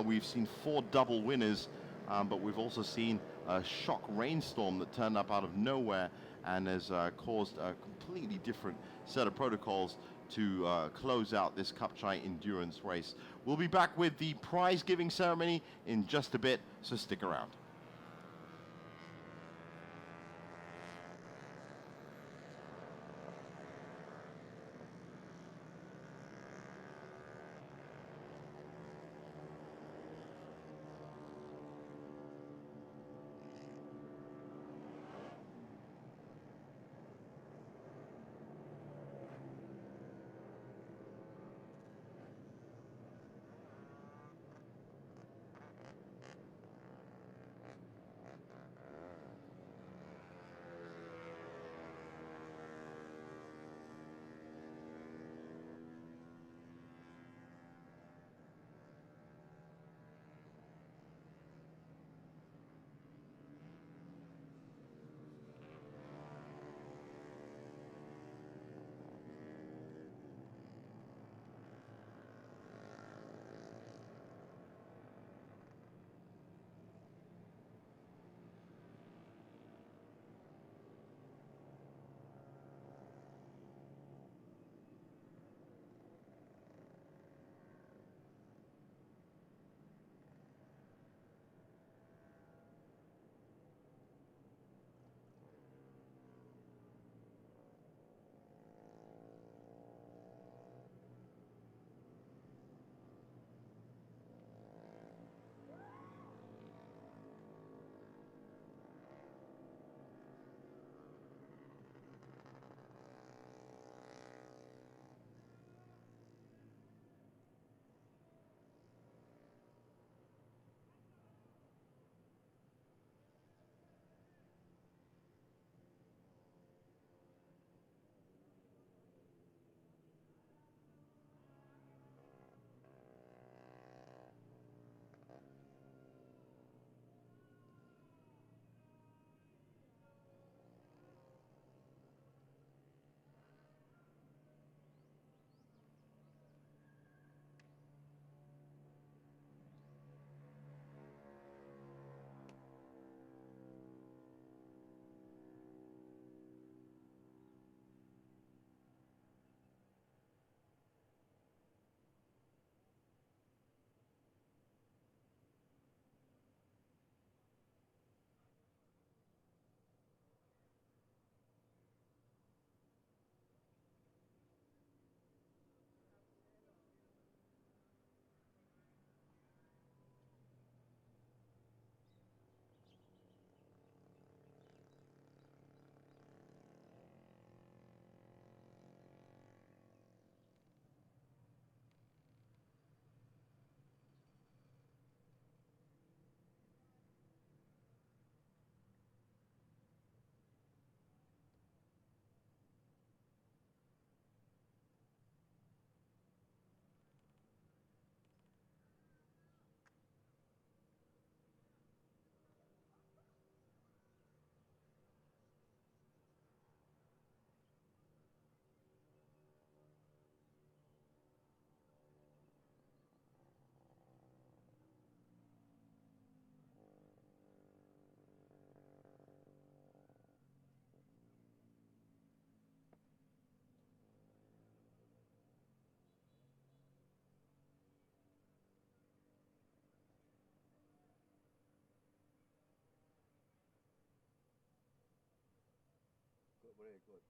We've seen 4 double winners, but we've also seen a shock rainstorm that turned up out of nowhere and has caused a completely different set of protocols to close out this Kapcai endurance race. We'll be back with the prize giving ceremony in just a bit, so stick around. Boleh ikut.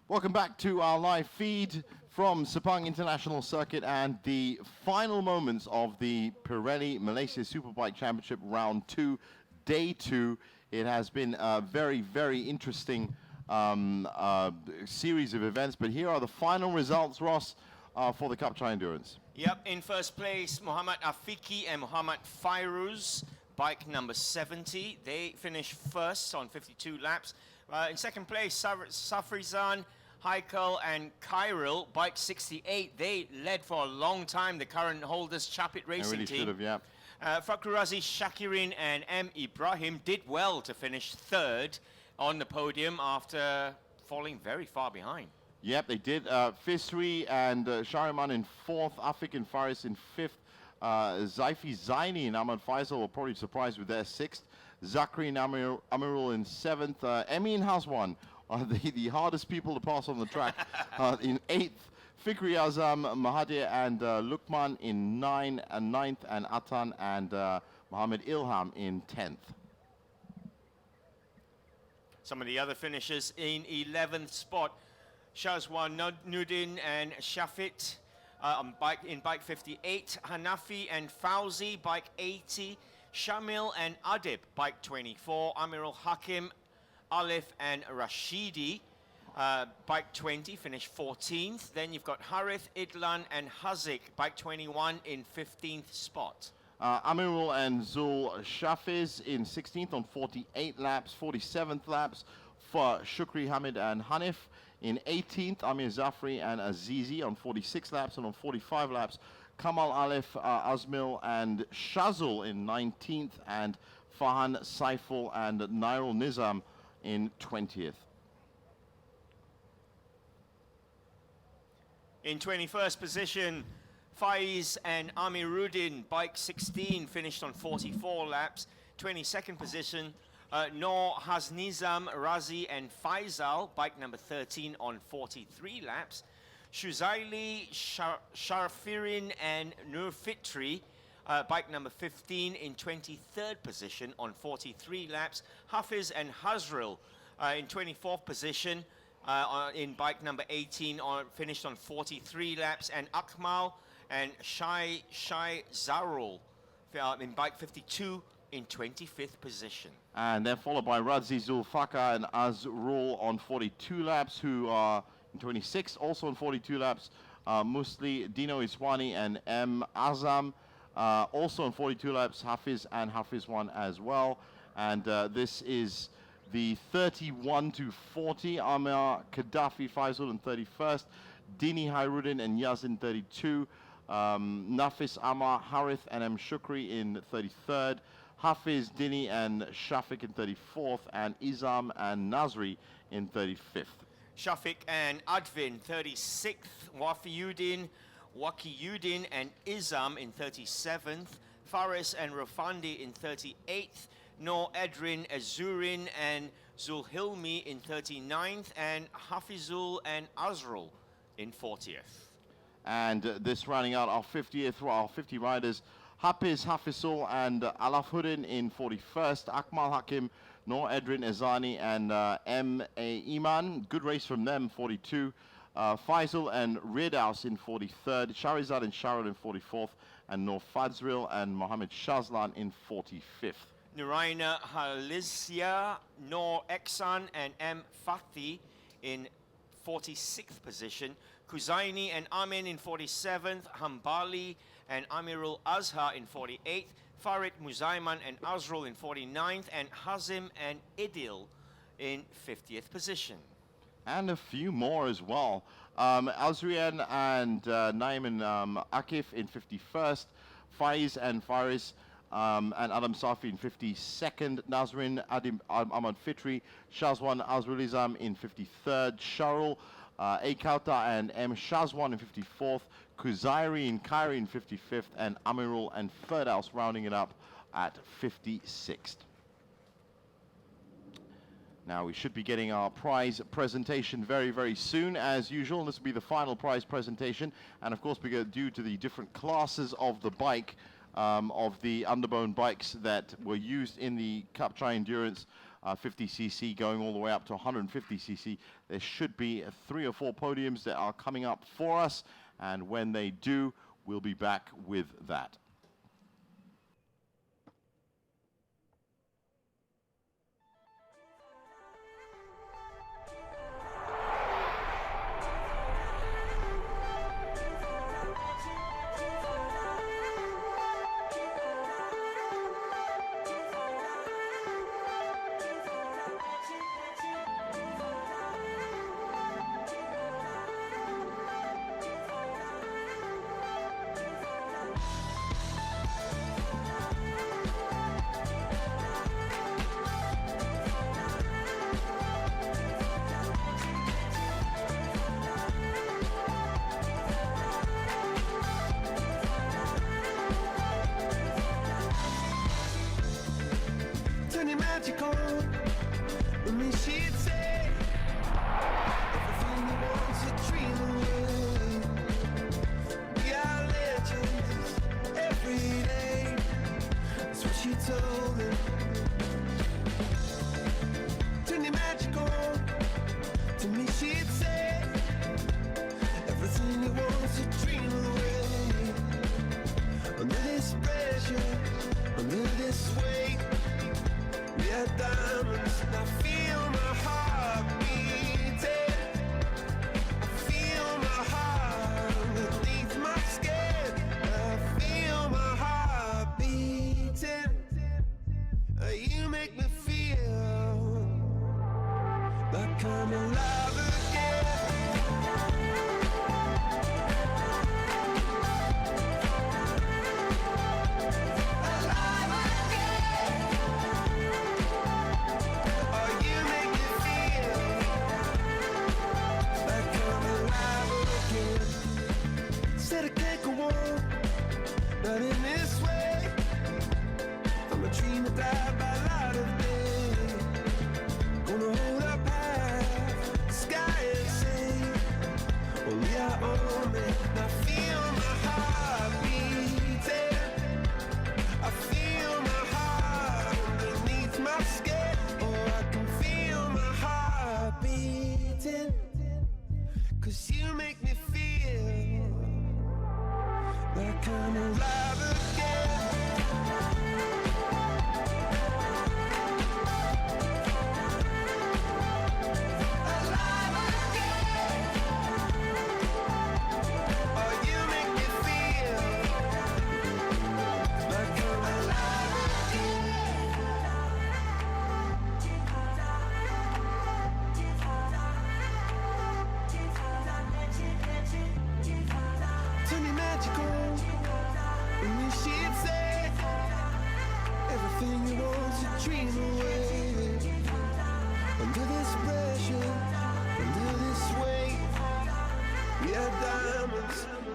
Welcome back to our live feed from Sepang International Circuit and the final moments of the Pirelli Malaysia Superbike Championship Round 2, Day 2. It has been a very, very interesting series of events, but here are the final results, Ross, for the Kapcai Endurance. Yep, in first place, Muhammad Afiki and Muhammad Fairuz, bike number 70. They finished first on 52 laps. In second place, Safrizan, Haikal and Kyril, bike 68. They led for a long time, the current holders, Chapit Racing really Team. should have, yeah. Fakrurazi, Shakirin and M. Ibrahim did well to finish third on the podium after falling very far behind. Yep, they did. Fisri and Shariman in fourth, Afik and Faris in fifth. Zaifi Zaini and Ahmad Faisal were probably surprised with their sixth. Zakri and Amirul in seventh. Emi and Haswan, the hardest people to pass on the track, in eighth. Fikri Azam, Mahathir and Lukman in ninth, and Atan and Mohammed Ilham in 10th. Some of the other finishers in 11th spot, Shazwan Nudin and Shafit in bike 58, Hanafi and Fauzi, bike 80, Shamil and Adib, bike 24, Amirul Hakim, Alif and Rashidi, bike 20, finished 14th. Then you've got Harith, Idlan and Hazik, bike 21 in 15th spot. Amirul and Zul Shafiz in 16th on 48 laps, 47th laps for Shukri Hamid and Hanif. In 18th, Amir Zafri and Azizi on 46 laps, and on 45 laps, Kamal Alif, Azmil and Shazul in 19th, and Fahan Saiful and Nairul Nizam in 20th. In 21st position, Faiz and Amiruddin, bike 16, finished on 44 laps. 22nd position, Noor Haznizam, Razi and Faisal, bike number 13 on 43 laps. Shuzaili, Sharfirin and Nur Fitri, bike number 15 in 23rd position on 43 laps. Hafiz and Hazril in 24th position in bike number 18, finished on 43 laps. And Akmal and Shai Zarul in bike 52 in 25th position. And then followed by Radzi Zulfaka and Azrul on 42 laps, who are in 26, also on 42 laps. Musli, Dino Iswani and M. Azam, also on 42 laps, Hafiz and Hafiz one as well. And this is the 31 to 40, Amir Gaddafi Faisal in 31st, Dini Hairuddin and Yazin 32, Nafis Amar, Harith and M. Shukri in 33rd, Hafiz, Dini and Shafiq in 34th, and Izam and Nazri in 35th. Shafiq and Advin 36th, Wafiyuddin, Wakiyuddin and Izam in 37th, Faris and Rafandi in 38th, Noor Edrin, Azurin and Zulhilmi in 39th, and Hafizul and Azrul in 40th. And this rounding out our 50 riders, Hafiz, Hafizul and Alafuddin in 41st, Akmal Hakim, Noor Edrin Ezani and M.A. Iman. Good race from them, 42. Faisal and Ridaus in 43rd, Sharizad and Sharul in 44th, and Noor Fadzril and Mohammed Shazlan in 45th. Nuraina Halizia, Noor Eksan and M. Fathi in 46th position. Kuzaini and Amin in 47th, Hambali and Amirul Azhar in 48th, Farid Muzaiman and Azrul in 49th, and Hazim and Idil in 50th position. And a few more as well. Azrian and Naiman Akif in 51st, Faiz and Faris and Adam Safi in 52nd, Nazrin Ahmad Fitri, Shazwan Azrulizam in 53rd, Sharul Akauta and M. Shazwan in 54th, Kuzairi and Kairi in 55th, and Amirul and Ferdaus rounding it up at 56th. Now we should be getting our prize presentation very, very soon, as usual. This will be the final prize presentation, and of course, because due to the different classes of the bike, of the underbone bikes that were used in the Kapcai Endurance, 50cc going all the way up to 150cc. There should be 3 or 4 podiums that are coming up for us, and when they do, we'll be back with that.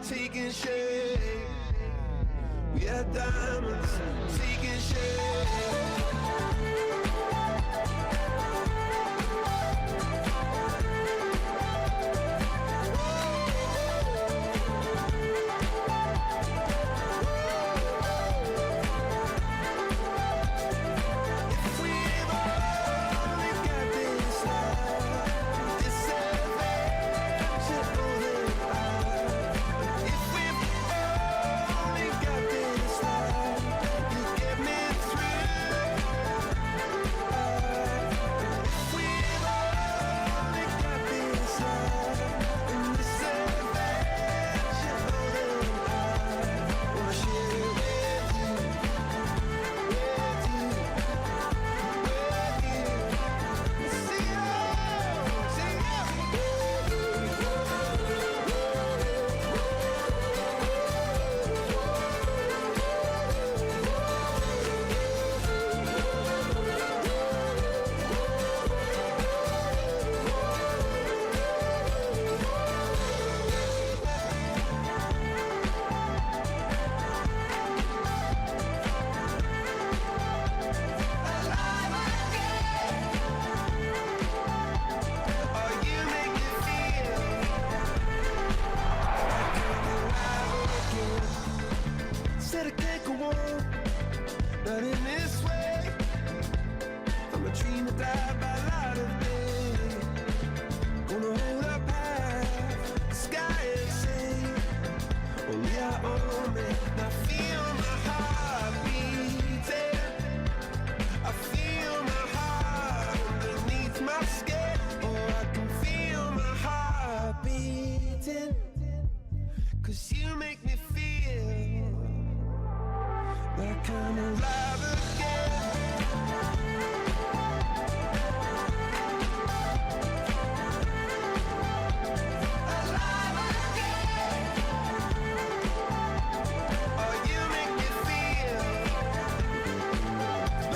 Taking shape, we are diamonds taking shape. If we've only got this life, you get me through. are on me. I feel my heart beating. I feel my heart underneath my skin. Oh, I can feel my heart beating. 'Cause you make me feel like I'm alive again. Alive again. Oh, you make me feel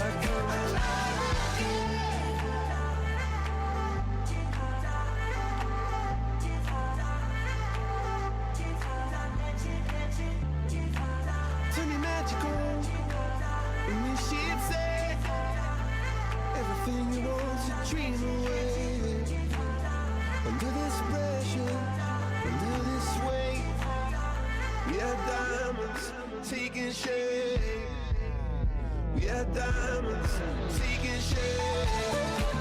like I'm alive again. Turn me magical. And you should say everything you want to dream away. Under this pressure, under this weight, we are diamonds taking shape. We are diamonds taking shape.